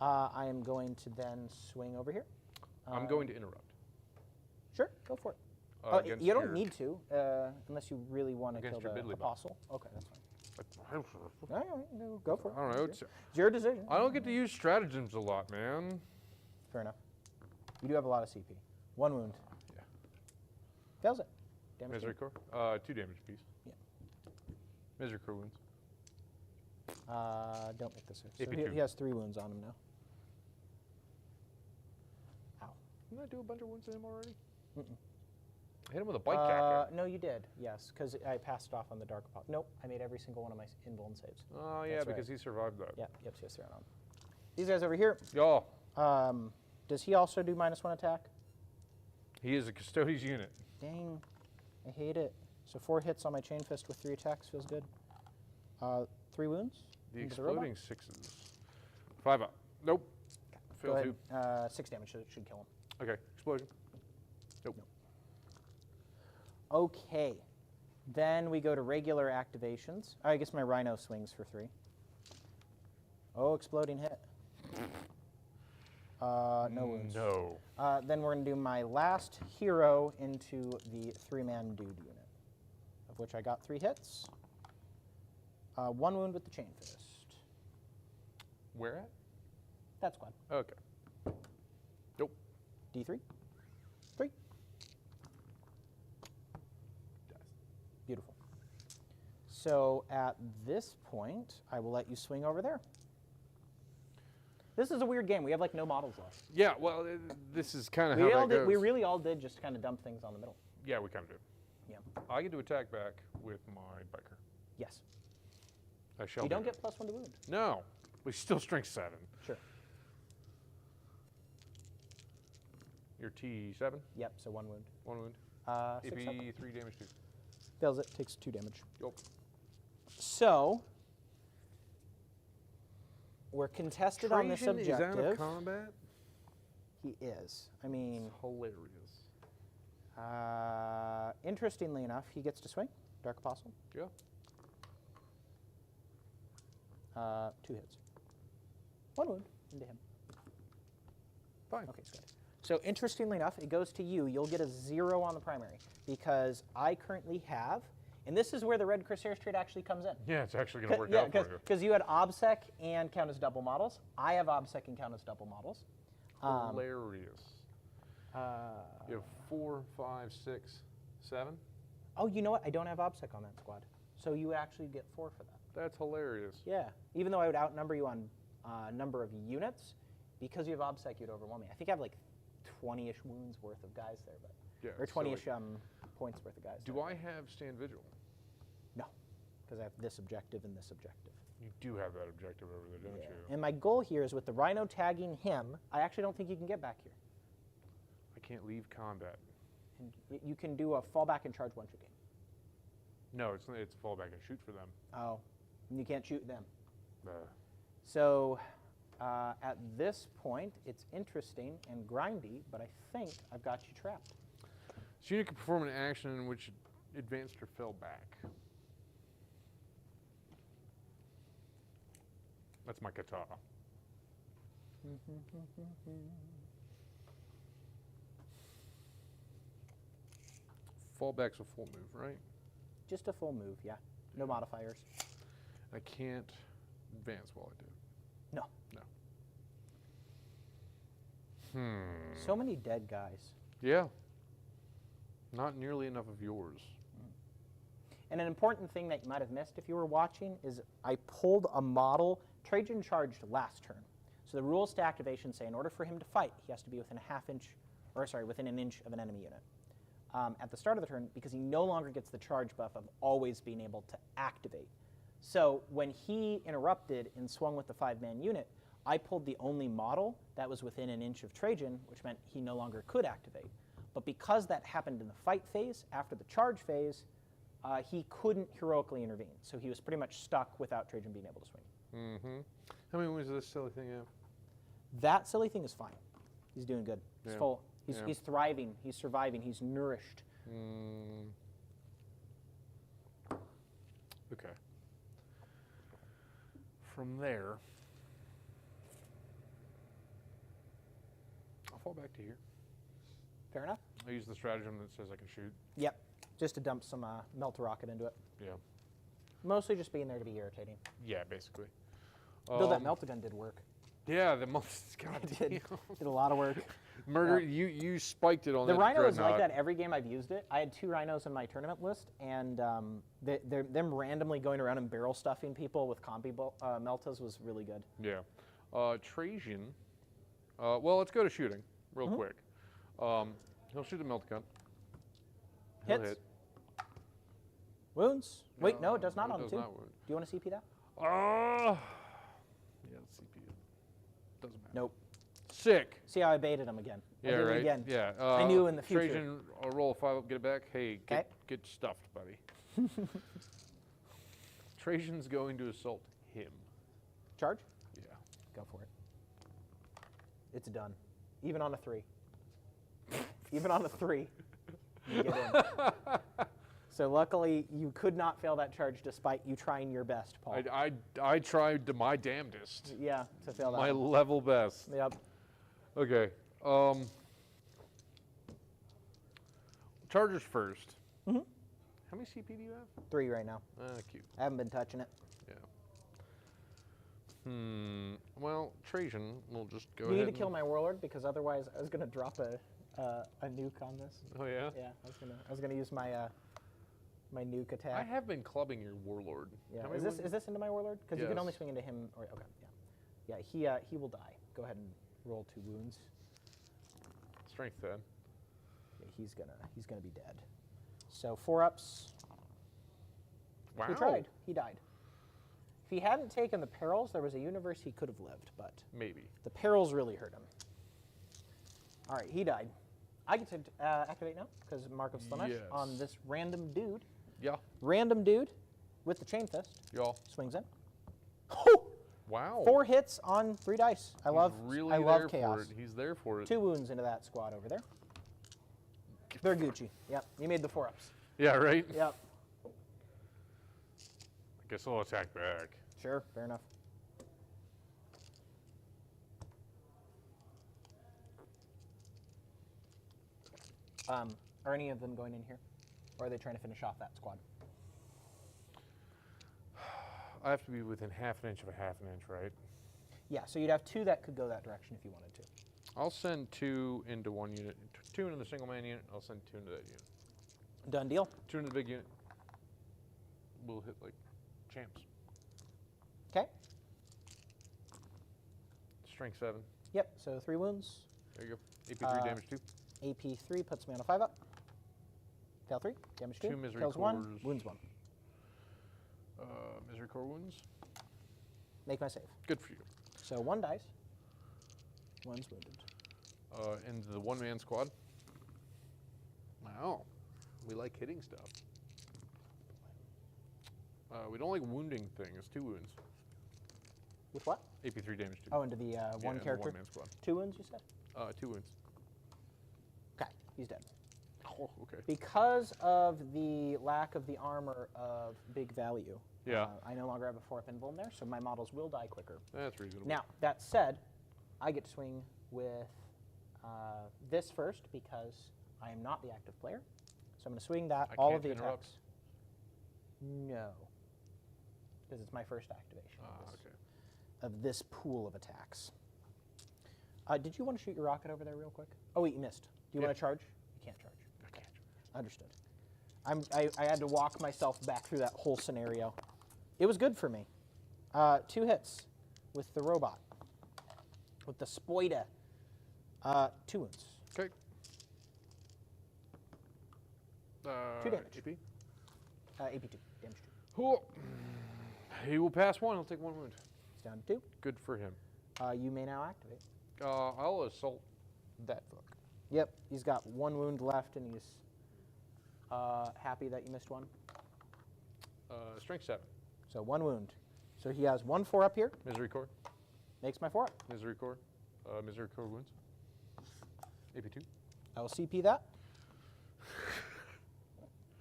I am going to then swing over here. I'm going to interrupt. Sure, go for it. Against You don't your- need to, unless you really want to kill Against your the Bidley bot. apostle. Okay, that's fine. I All right, go for it. don't know. It's your decision. I don't get to use stratagems a lot, man. Fair enough. You do have a lot of CP. 1 wound. Yeah. Fails it. Damage Misery two. core. 2 damage apiece. Yeah. Misery core wounds. Don't make this. So AP2. he has 3 wounds on him now. Ow. Didn't I do a bunch of wounds to him already? Mm-mm. I hit him with a bite cactus. No, you did. Yes, because I passed off on the dark apostle. Nope, I made every single one of my invuln saves. Oh yeah, That's because right. he survived that. Yeah, yep, yes, they're on. These guys over here. Y'all, Does he also do -1 attack? he is a Custodes unit. Dang, I hate it. So 4 hits on my chain fist with 3 attacks feels good. 3 wounds. The into robot. exploding 6s. 5 up. Nope. Go Fail ahead. 2. 6 damage should kill him. Okay, explosion. Nope. Okay, then we go to regular activations. I guess my Rhino swings for 3. Oh, exploding hit. No wounds. No. Then we're going to do my last hero into the 3-man dude unit, of which I got 3 hits. 1 wound with the chain fist. Where at? That squad. Okay. Nope. D3. 3. Dies. Beautiful. So at this point, I will let you swing over there. This is a weird game. We have like no models left. Yeah, well, this is kind of how that goes. We really all did just kind of dump things on the middle. Yeah, we kind of did. Yeah. I get to attack back with my biker. Yes. I shall You do don't that. get +1 to wound. No, we still strength 7. Sure. Your T7, Yep. So 1 wound. 1 wound. 6 AP up. 3 damage 2. Fails it. Takes 2 damage. Yup. So we're contested on this Trajan objective. is out of combat. He is. I mean, It's hilarious. interestingly enough, he gets to swing. Dark Apostle. Yeah. 2 hits. 1 wound into him. Fine. Okay, good. So interestingly enough, it goes to you. You'll get a 0 on the primary because I currently have, and this is where the Red Crosairs trait actually comes in. Yeah, it's actually going to work Yeah, out for you. because you had OBSEC and count as double models. I have OBSEC and count as double models. Hilarious. Uh, You have 4, 5, 6, 7. oh, you know what? I don't have OBSEC on that squad. So you actually get 4 for that. That's hilarious. Yeah. Even though I would outnumber you on number of units, because you have OBSEC, you'd overwhelm me. I think I have like 20-ish wounds worth of guys there, but Yeah, or so 20-ish points worth of guys. Do there. I have stand vigil? No, because I have this objective and this objective. You do have that objective over there, don't you? And my goal here is with the Rhino tagging him, I actually don't think you can get back here. I can't leave combat. And you can do a fallback and charge once a game. No, it's fallback and shoot for them. Oh, and you can't shoot them. Uh, So at this point, it's interesting and grindy, but I think I've got you trapped. this unit can perform an action in which it advanced or fell back. That's my kata. Fallback's a full move, right? Just a full move, yeah. No modifiers. I can't advance while I do. No. No. So many dead guys. Yeah. Not nearly enough of yours. And an important thing that you might have missed if you were watching is I pulled a model. Trajan charged last turn. So the rules to activation say in order for him to fight, he has to be within within an inch of an enemy unit. At the start of the turn, because he no longer gets the charge buff of always being able to activate. So when he interrupted and swung with the 5-man unit, I pulled the only model that was within an inch of Trajan, which meant he no longer could activate. But because that happened in the fight phase, after the charge phase, he couldn't heroically intervene. So he was pretty much stuck without Trajan being able to swing. Mm-hmm. How many wins does this silly thing have? That silly thing is fine. He's doing good. He's Yeah. full. Yeah. He's thriving. He's surviving. He's nourished. Okay. From there, I'll fall back to here. Fair enough? I use the stratagem that says I can shoot. Yep. Just to dump some melt rocket into it. Yeah. Mostly just being there to be irritating. Yeah, basically. Though that melt gun did work. Yeah, the most. God It did a lot of work. Murder. You spiked it on The that Rhino is like dreadnought. that every game I've used it. I had 2 Rhinos in my tournament list, and them randomly going around and barrel stuffing people with combi meltas was really good. Yeah. Trajan. Well, let's go to shooting real quick. He'll shoot the melt gun. He'll Hits. hit. Wounds? Wait, no, it does not it on does 2. not wound. Do you want to CP that? Yeah, CP. Doesn't matter. Nope. Sick. See how I baited him again. I Yeah, did right. it again. Yeah. I knew in the future. Trajan, roll a 5 up, get it back. Hey, get stuffed, buddy. Trajan's going to assault him. Charge? Yeah. Go for it. It's done. Even on a 3. Even on a 3. You get in. So luckily, you could not fail that charge despite you trying your best, Paul. I tried to my damnedest. Yeah, to fail that My one. level best. Yep. Okay. Chargers first. Mm-hmm. How many CP do you have? 3 right now. Cute. I haven't been touching it. Yeah. Well, Trajan will just go You ahead. need to kill my warlord because otherwise I was gonna drop a nuke on this. Oh yeah. Yeah, I was gonna use my my nuke attack. I have been clubbing your warlord. Yeah. How Is many this into my warlord? Because you can Yes. only swing into him. Or okay. Yeah. Yeah. He will die. Go ahead and roll 2 wounds. Strength 10. Yeah, he's gonna be dead. So 4 ups. Wow. He tried. He died. If he hadn't taken the perils, there was a universe he could have lived, but Maybe. the perils really hurt him. All right, he died. I get to activate now because Mark of Slaanesh Yes. on this random dude. Yeah. Random dude with the chain fist Y'all. swings in. Wow. 4 hits on 3 dice. I love there chaos. for it. He's there for it. 2 wounds into that squad over there. They're Gucci. Yep, you made the 4 ups. Yeah, right? Yep, I guess I'll attack back. sure, fair enough. Are any of them going in here? Or are they trying to finish off that squad? I have to be within half an inch of a half an inch, right? Yeah, so you'd have 2 that could go that direction if you wanted to. I'll send 2 into one unit. 2 into the single man unit. I'll send 2 into that unit. Done deal. 2 into the big unit. We'll hit like champs. Okay. Strength 7. Yep, so 3 wounds. There you go. AP 3 damage 2. AP 3 puts me on a 5 up. Fail 3, damage 2. Two misery Kills 1, cores. wounds 1. Misery core wounds. Make my save. Good for you. So 1 dice. 1's wounded. Into the one-man squad. Wow. We like hitting stuff. We don't like wounding things. 2 wounds. With what? AP3 damage. 2. Oh, into the one into character. The one-man squad. 2 wounds, you said? 2 wounds. Okay, he's dead. Oh, okay. Because of the lack of the armor of big value, Yeah. I no longer have a 4th invuln there, so my models will die quicker. That's reasonable. Now, that said, I get to swing with this first because I am not the active player. So I'm going to swing that. I All can't of the interrupt? attacks. No. Because it's my first activation Okay. of this pool of attacks. Did you want to shoot your rocket over there real quick? Oh, wait, you missed. Do you Yeah. want to charge? You can't charge. I can't. Understood. I had to walk myself back through that whole scenario. It was good for me. 2 hits with the robot. With the Spoida. 2 wounds. Okay. 2 damage. AP? AP2. Damage 2. Cool. He will pass 1. He'll take 1 wound. He's down to 2. Good for him. You may now activate. I'll assault that fuck. Yep, he's got 1 wound left, and he's happy that you missed 1. Strength 7. So 1 wound. So he has 1 4 up here. Misery core. Makes my 4 up. Misery core. Misery core wounds. AP2. I will CP that.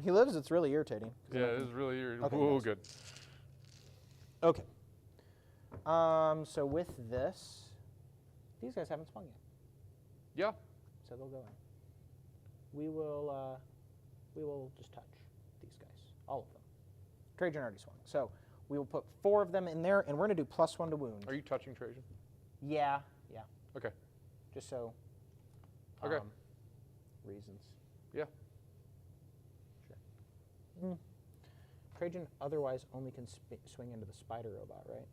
He lives. It's really irritating. Yeah, it is really irritating. Okay, Whoa, nice. good. Okay. So with this, these guys haven't swung yet, Yeah. so they'll go in. We will just touch these guys, all of them. Trajan already swung, so we will put 4 of them in there, and we're gonna do +1 to wound. Are you touching Trajan? Yeah. Okay. Just so. Okay. Reasons. Yeah. Sure. Trajan otherwise only can swing into the spider robot, right?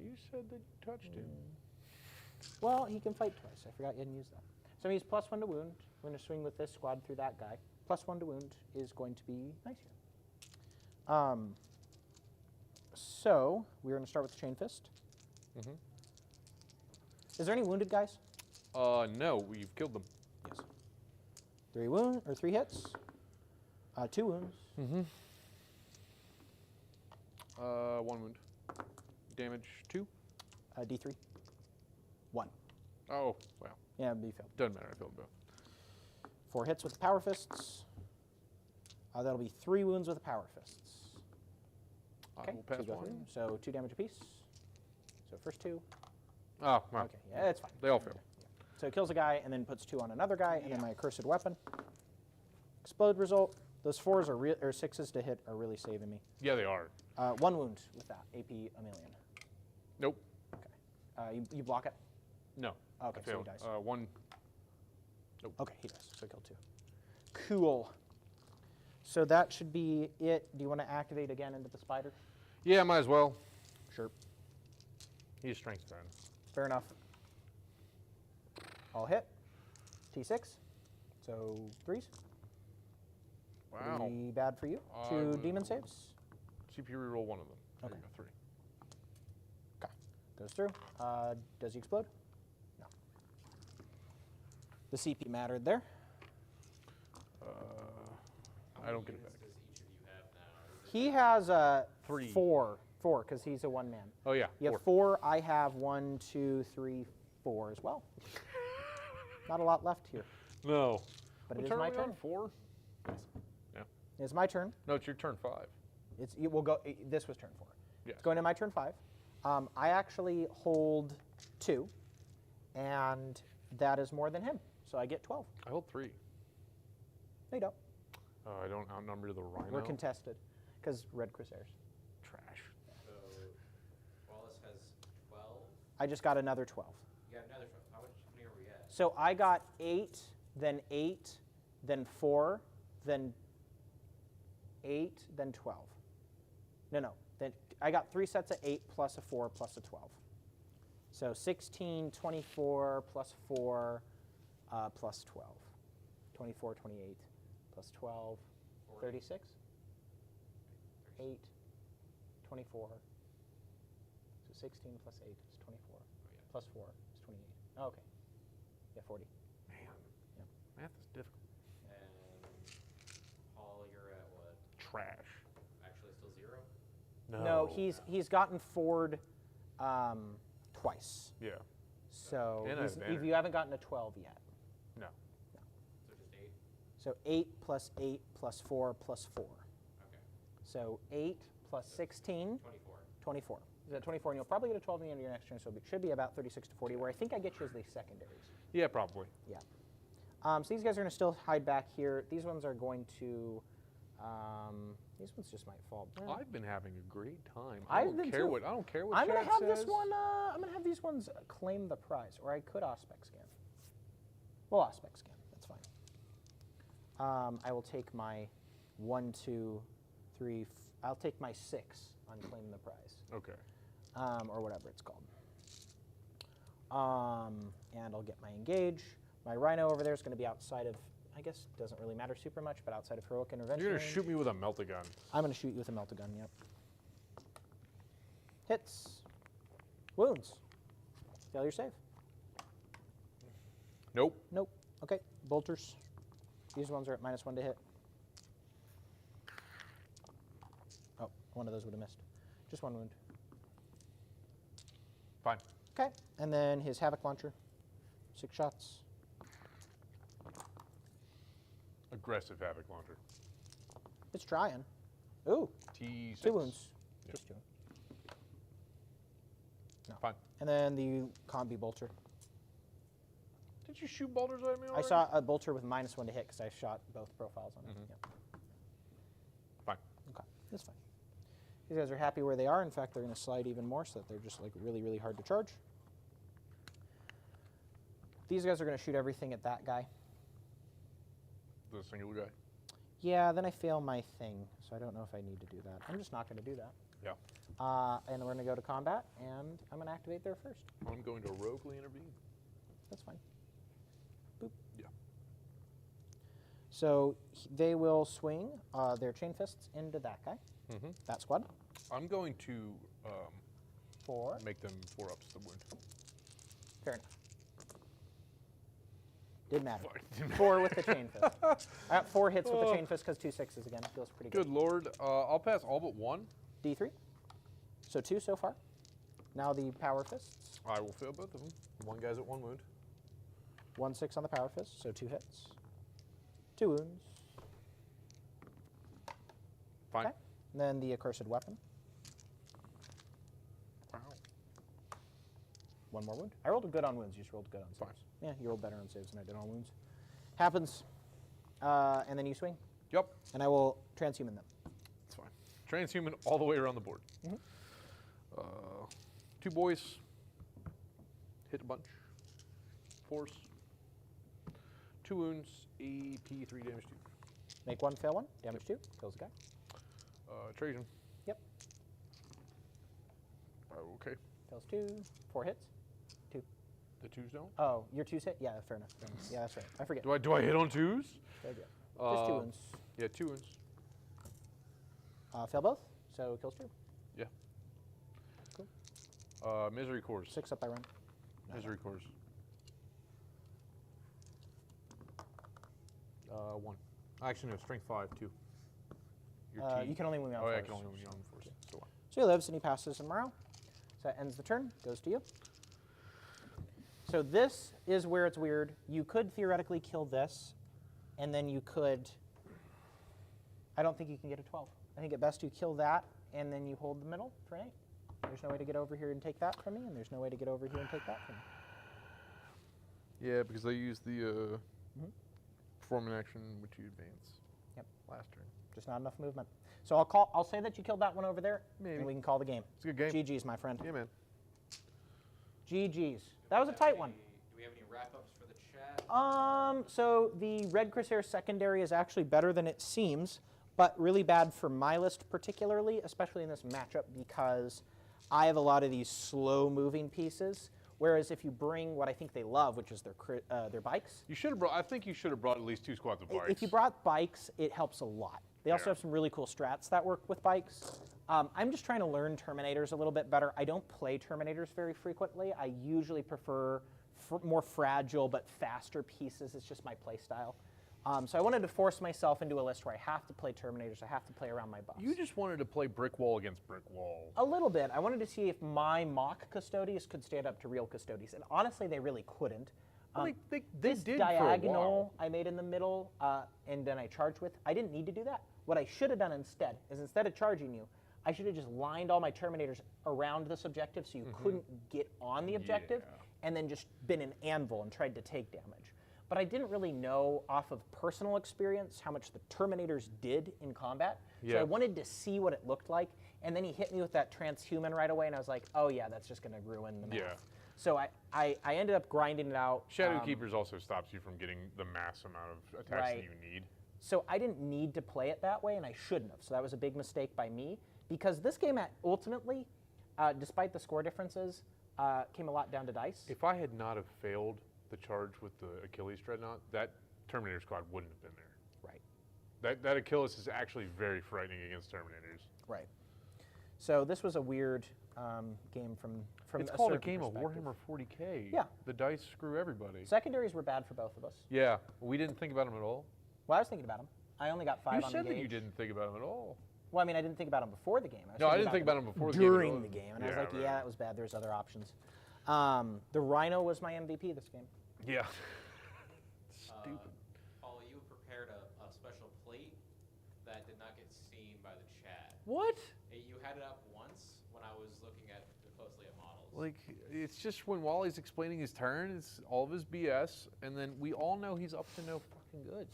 You said that you touched him. Well, he can fight twice. I forgot you hadn't used that. So he's +1 to wound. We're going to swing with this squad through that guy. +1 to wound is going to be nice here. So we're going to start with the chain fist. Mm-hmm. Is there any wounded guys? No, we've killed them. Yes. 3 hits. 2 wounds. Mm-hmm. 1 wound. Damage 2. D3. 1. Oh, wow. Yeah, B failed. Doesn't matter. I failed both. 4 hits with the power fists. That'll be 3 wounds with the power fists. I will pass so go 1. through. So 2 damage apiece. So first 2. Oh, wow. Okay, yeah, it's fine. They all fail. Yeah. So it kills a guy and then puts 2 on another guy, and then my accursed weapon. Explode result. Those 4s or 6s to hit are really saving me. Yeah, they are. 1 wound with that. AP a million. Nope. Okay. You block it? No. Okay, I so he failed. dies. 1. Nope. Okay, he dies. So kill 2. Cool. So that should be it. Do you want to activate again into the spider? Yeah, might as well. Sure. He's strength 10. Fair enough. All hit. T6. So 3s. Wow. Pretty bad for you. I 2 will- demon saves. CP reroll 1 of them. There Okay. you go, 3. Okay. Goes through. Does he explode? No. The CP mattered there. I don't get it back. Does each of you have now? Is it He has 3. 4, because he's a 1 man. Oh, yeah. You have 4. I have 1, 2, 3, 4 as well. Not a lot left here, No. but What it is turn my are we on? turn. 4? Yes. Yeah. It's my turn. No, it's your turn 5. It will go. This was turn 4. Yes. It's going to my turn 5. I actually hold 2, and that is more than him. So I get 12. I hold 3. No, you don't. I don't outnumber the Rhino. We're contested, because Red Crosairs. Trash. So Wallace has 12. I just got another 12. You got another 12. How many are we at? So I got 8, then 8, then 4, then 8, then 12. No. Then I got 3 sets of 8 plus a 4 plus a 12. So 16, 24 plus 4 plus 12. 24, 28 plus 12, 36. 8, 24, 16 plus 8 is 24. Oh, yeah. Plus 4 is 28. Oh, okay. Yeah, 40. Man, Yep. math is difficult. And Paul, you're at what? Trash. Actually, still 0. No, he's gotten forward twice. Yeah. So And I have advantage. you haven't gotten a 12 yet. No. So just 8. So 8 plus 8 plus 4 plus 4. Okay. So 8 plus 16, 24. 24. Is that 24? And you'll probably get a 12 at the end of your next turn, so it should be about 36 to 40, where I think I get you as the secondaries. Yeah, probably. Yeah. So these guys are going to still hide back here. These ones are going to... these ones just might fall. I've been having a great time. I've been too. I don't care what I'm chat gonna have says. this one. I'm gonna have these ones claim the prize, or I could Auspex scan. Well, Auspex scan. That's fine. I will take my 1, 2, 3. I'll take my 6 on claim the prize, Okay. or whatever it's called. And I'll get my engage. My Rhino over there is going to be outside of. I guess it doesn't really matter super much, but outside of heroic intervention. You're gonna range. shoot me with a meltagun. I'm going to shoot you with a meltagun, yep. Hits. Wounds. Failure save. Nope. Nope. Okay, bolters. These ones are at -1 to hit. Oh, one of those would have missed. Just 1 wound. Fine. Okay, and then his Havoc Launcher. 6 shots. Aggressive Havoc Launcher. It's trying. Ooh, T6. 2 wounds. Yep. Just 2. No. Fine. And then the Combi Bolter. Did you shoot bolters at me I already? saw a Bolter with -1 to hit because I shot both profiles on it. Mhm. Yep. Fine. Okay, that's fine. These guys are happy where they are. In fact, they're going to slide even more so that they're just like really, really hard to charge. These guys are going to shoot everything at that guy. The single guy. Yeah, then I fail my thing, so I don't know if I need to do that. I'm just not going to do that. Yeah. And we're going to go to combat, and I'm going to activate there first. I'm going to roguely intervene. That's fine. Boop. Yeah. So they will swing their chain fists into that guy, Mm-hmm. that squad. I'm going to 4. make them 4-ups the wound. Fair enough. Did matter. Fine. 4 with the chain fist. I got 4 hits with the chain fist because 2 6s again. Feels pretty good. Good lord. I'll pass all but 1. D3. So 2 so far. Now the power fists. I will fail both of them. One guy's at 1 wound. 1 6 on the power fist, so 2 hits. 2 wounds. Fine. Okay. And then the accursed weapon. Wow. 1 more wound. I rolled good on wounds. You just rolled good on saves. Fine. Yeah, you rolled better on saves than I did on wounds. Happens. And then you swing. Yep. And I will transhuman them. It's fine. Transhuman all the way around the board. Mhm. 2 boys. Hit a bunch. Force. 2 wounds. AP 3 damage 2. Make 1, fail 1. Damage 2. Kills the guy. Trajan. Yep. Okay. Fails 2. 4 hits. 2. The 2s don't. Oh, your 2's hit? Yeah, fair enough. Fair enough. Yeah, that's right. I forget. Do I hit on 2s? Very good. Just 2 wounds. Yeah, 2 wounds. Fail both, so kills 2. Yeah. Cool. Misery cores. 6 up by run. Misery cores. 1. Actually, no. Strength 5 2. Your T. You can only win on Oh yeah, I force. can only win on force. So 1. So he lives and he passes in morale. So that ends the turn. Goes to you. So this is where it's weird. You could theoretically kill this, and then you could. I don't think you can get a 12. I think at best you kill that, and then you hold the middle for an 8. There's no way to get over here and take that from me, and there's no way to get over here and take that from me. Yeah, because they use the perform an action which you advance. Yep. Last turn. Just not enough movement. So I'll say that you killed that one over there, Maybe. and we can call the game. It's a good game. GG's, my friend. Yeah, man. GG's. That was a tight one. Do we have any wrap-ups for the chat? So the Red Crosairs secondary is actually better than it seems, but really bad for my list particularly, especially in this matchup because I have a lot of these slow-moving pieces. Whereas if you bring what I think they love, which is their bikes, You should have brought. I think you should have brought at least 2 squads of bikes. if you brought bikes, it helps a lot. They also Yeah. have some really cool strats that work with bikes. I'm just trying to learn Terminators a little bit better. I don't play Terminators very frequently. I usually prefer more fragile but faster pieces. It's just my play style. So I wanted to force myself into a list where I have to play Terminators. I have to play around my buffs. You just wanted to play brick wall against brick wall. A little bit. I wanted to see if my mock Custodes could stand up to real Custodes, and honestly, they really couldn't. Well, they This did for a diagonal while. I made in the middle, and then I charged with, I didn't need to do that. What I should have done instead is instead of charging you, I should have just lined all my Terminators around this objective so you couldn't get on the objective, and then just been an anvil and tried to take damage. But I didn't really know off of personal experience how much the Terminators did in combat. So Yeah. I wanted to see what it looked like, and then he hit me with that transhuman right away, and I was like, oh yeah, that's just gonna ruin the math. Yeah. So I ended up grinding it out. Shadow Keepers also stops you from getting the mass amount of attacks Right. that you need. So I didn't need to play it that way, and I shouldn't have. So that was a big mistake by me, because this game ultimately, despite the score differences, came a lot down to dice. If I had not have failed the charge with the Achilles Dreadnought, that Terminator squad wouldn't have been there. Right. That Achilles is actually very frightening against Terminators. Right. So this was a weird game from It's a called a certain game of perspective. Warhammer 40K. Yeah. The dice screw everybody. Secondaries were bad for both of us. Yeah, we didn't think about them at all. Well, I was thinking about them. I only got 5 You on said the that gauge. you didn't think about them at all. Well, I mean, I didn't think about them before the game. No, I didn't think about them before the game at during all. the game, and I Yeah, was like, right. yeah, that was bad. There's other options. The Rhino was my MVP this game. Yeah. Stupid. Paul, you prepared a special plate that did not get seen by the chat. What? You had it up once when I was looking at closely at models. Like, it's just when Wally's explaining his turn, it's all of his BS, and then we all know he's up to no fucking good.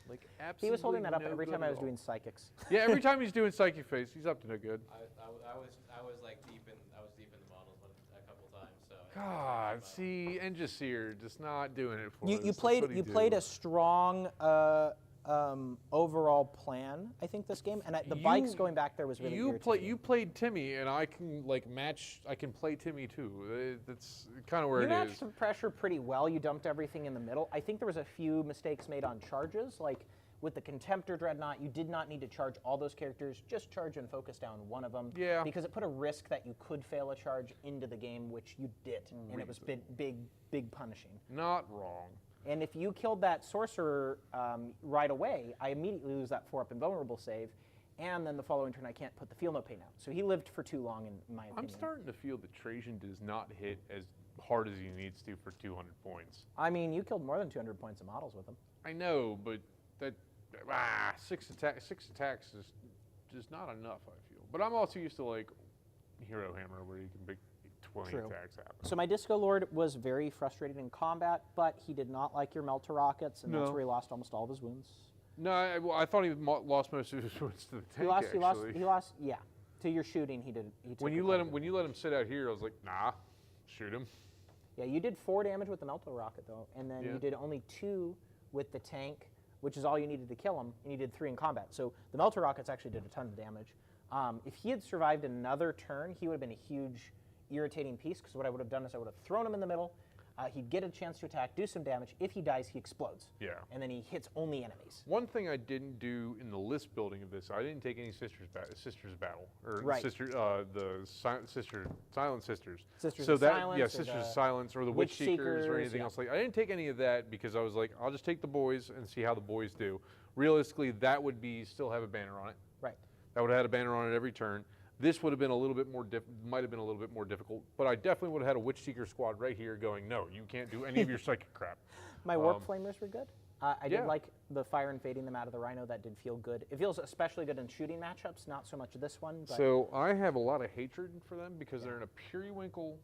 Like, absolutely He was holding that up no every good time I at was all. doing psychics. Yeah, every time he's doing Psychic Face, he's up to no good. I was like deep in the models a couple times. So God, see, Engiseer just not doing it for us. You That's played what he played do. a strong overall plan, I think, this game, and the bikes going back there was really irritating. You played Timmy, and I can like match. I can play Timmy too. That's kind of where You it matched is. the pressure pretty well. You dumped everything in the middle. I think there was a few mistakes made on charges, like with the Contemptor Dreadnought, you did not need to charge all those characters. Just charge and focus down one of them. Yeah. Because it put a risk that you could fail a charge into the game, which you did, and it was big punishing. Not wrong. And if you killed that Sorcerer right away, I immediately lose that 4-up invulnerable save, and then the following turn I can't put the Feel No Pain out. So he lived for too long, in my opinion. I'm starting to feel that Trajan does not hit as hard as he needs to for 200 points. I mean, you killed more than 200 points of models with him. I know, but that 6 attacks is just not enough, I feel. But I'm also used to like Hero Hammer, where you can make 20 True. attacks happen. So my Disco Lord was very frustrated in combat, but he did not like your Melter Rockets, and that's No. where he lost almost all of his wounds. No, I thought he lost most of his wounds to the tank. He lost, yeah. To your shooting, he did. He took When a you quite let a him, bit. when you let him sit out here, I was like, nah, shoot him. Yeah, you did 4 damage with the Melter Rocket though, and then Yeah. you did only 2 with the tank, which is all you needed to kill him, and you did 3 in combat. So the Melter Rockets actually did a ton of damage. If he had survived another turn, he would have been a huge, irritating piece, because what I would have done is I would have thrown him in the middle, he'd get a chance to attack, do some damage. If he dies, he explodes. Yeah. And then he hits only enemies. One thing I didn't do in the list building of this, I didn't take any Sisters Battle, or Right. Silent Sisters. Sisters so of that, Silence yeah, or Sisters the of Silence, or the Witch Seekers, or Seekers, anything yeah. else like. I didn't take any of that because I was like, I'll just take the boys and see how the boys do. Realistically, that would be still have a banner on it. Right. That would have had a banner on it every turn. This would have been a little bit more, might have been a little bit more difficult, but I definitely would have had a Witch Seeker squad right here going, no, you can't do any of your psychic crap. My Warp Flamers were good. I yeah. did like the fire and fading them out of the Rhino. That did feel good. It feels especially good in shooting matchups, not so much this one. But So I have a lot of hatred for them because they're in a periwinkle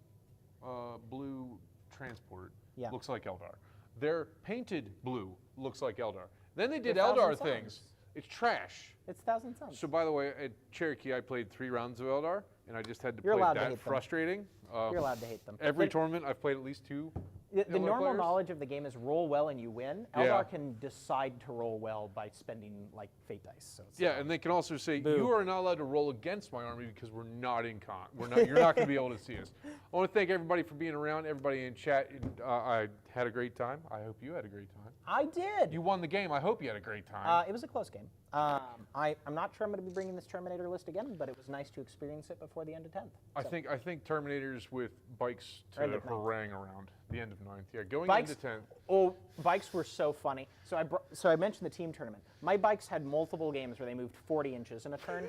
blue transport. Yeah. Looks like Eldar. Their painted blue looks like Eldar. Then they did They're Eldar Thousand things. Suns. It's trash. It's Thousand Suns. So by the way, at Cherokee, I played 3 rounds of Eldar, and I just had to You're play allowed to that hate them. frustrating. You're allowed to hate them. Every But tournament, I've played at least 2. the Eldar normal players. knowledge of the game is roll well and you win. Yeah. Eldar can decide to roll well by spending like fate dice. So it's Yeah, and they can also say, Boo. you are not allowed to roll against my army because we're not in con. We're not. You're not going to be able to see us. I want to thank everybody for being around, everybody in chat. I had a great time. I hope you had a great time. I did. You won the game. I hope you had a great time. It was a close game. I'm not sure I'm going to be bringing this Terminator list again, but it was nice to experience it before the end of 10th. I think Terminators with bikes to End of ninth. harangue around the end of 9th. Yeah, going Bikes, into 10th. oh, bikes were so funny. So I mentioned the team tournament. My bikes had multiple games where they moved 40 inches in a turn,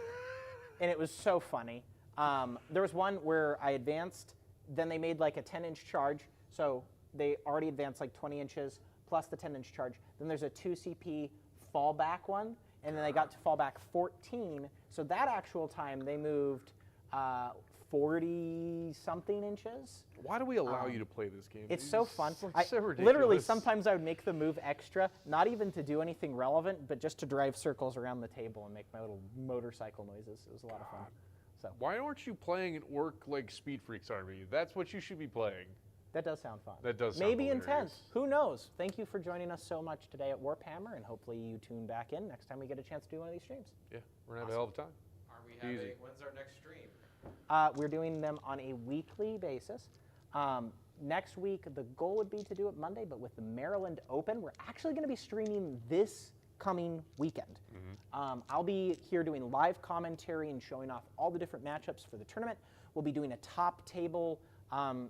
and it was so funny. There was one where I advanced, then they made like a 10-inch charge, so they already advanced like 20 inches plus the 10-inch charge. Then there's a 2 CP fallback one, and then they got to fallback 14. So that actual time they moved 40-something inches. Why do we allow you to play this game? It's so fun. So Literally, ridiculous. sometimes I would make the move extra, not even to do anything relevant, but just to drive circles around the table and make my little motorcycle noises. It was a lot of fun. So Why aren't you playing an orc like Speed Freaks Army? That's what you should be playing. that does sound fun. That does sound Maybe in hilarious. 10th. Who knows? Thank you for joining us so much today at Warphammer, and hopefully you tune back in next time we get a chance to do one of these streams. Yeah, we're gonna have a hell of a time. Are we having? Easy. When's our next stream? We're doing them on a weekly basis. Next week, the goal would be to do it Monday, but with the Maryland Open, we're actually going to be streaming this coming weekend. I'll be here doing live commentary and showing off all the different matchups for the tournament. We'll be doing a top table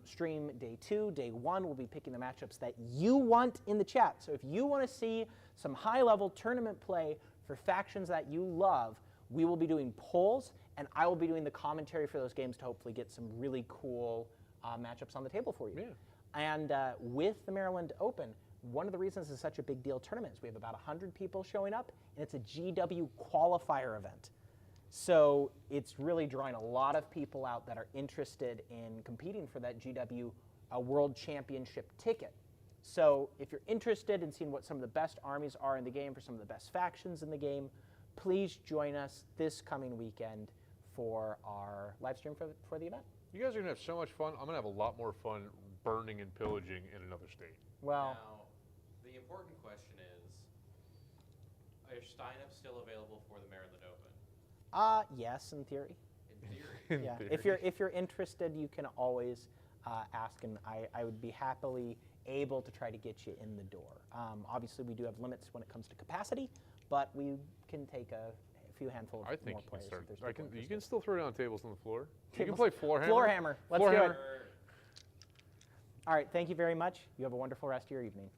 stream day 2. Day 1, we'll be picking the matchups that you want in the chat. So if you want to see some high-level tournament play for factions that you love, we will be doing polls, and I will be doing the commentary for those games to hopefully get some really cool matchups on the table for you. Yeah. And with the Maryland Open, one of the reasons it's such a big deal tournament is we have about 100 people showing up, and it's a GW qualifier event. So it's really drawing a lot of people out that are interested in competing for that GW World Championship ticket. So if you're interested in seeing what some of the best armies are in the game, for some of the best factions in the game, please join us this coming weekend for our live stream for the event. You guys are gonna have so much fun. I'm gonna have a lot more fun burning and pillaging in another state. Well, Now, the important question is: are sign-ups still available for the Maryland Open? yes, in theory. In theory. In Yeah, theory. if you're interested, you can always ask, and I would be happily able to try to get you in the door. Obviously, we do have limits when it comes to capacity, but we can take a few handful of I think more you can players. start. If there's I people can. You interested. can still throw down tables on the floor. You can Tables- play floor hammer. Floor hammer. Let's Floor do hammer. it. All right, thank you very much. You have a wonderful rest of your evening.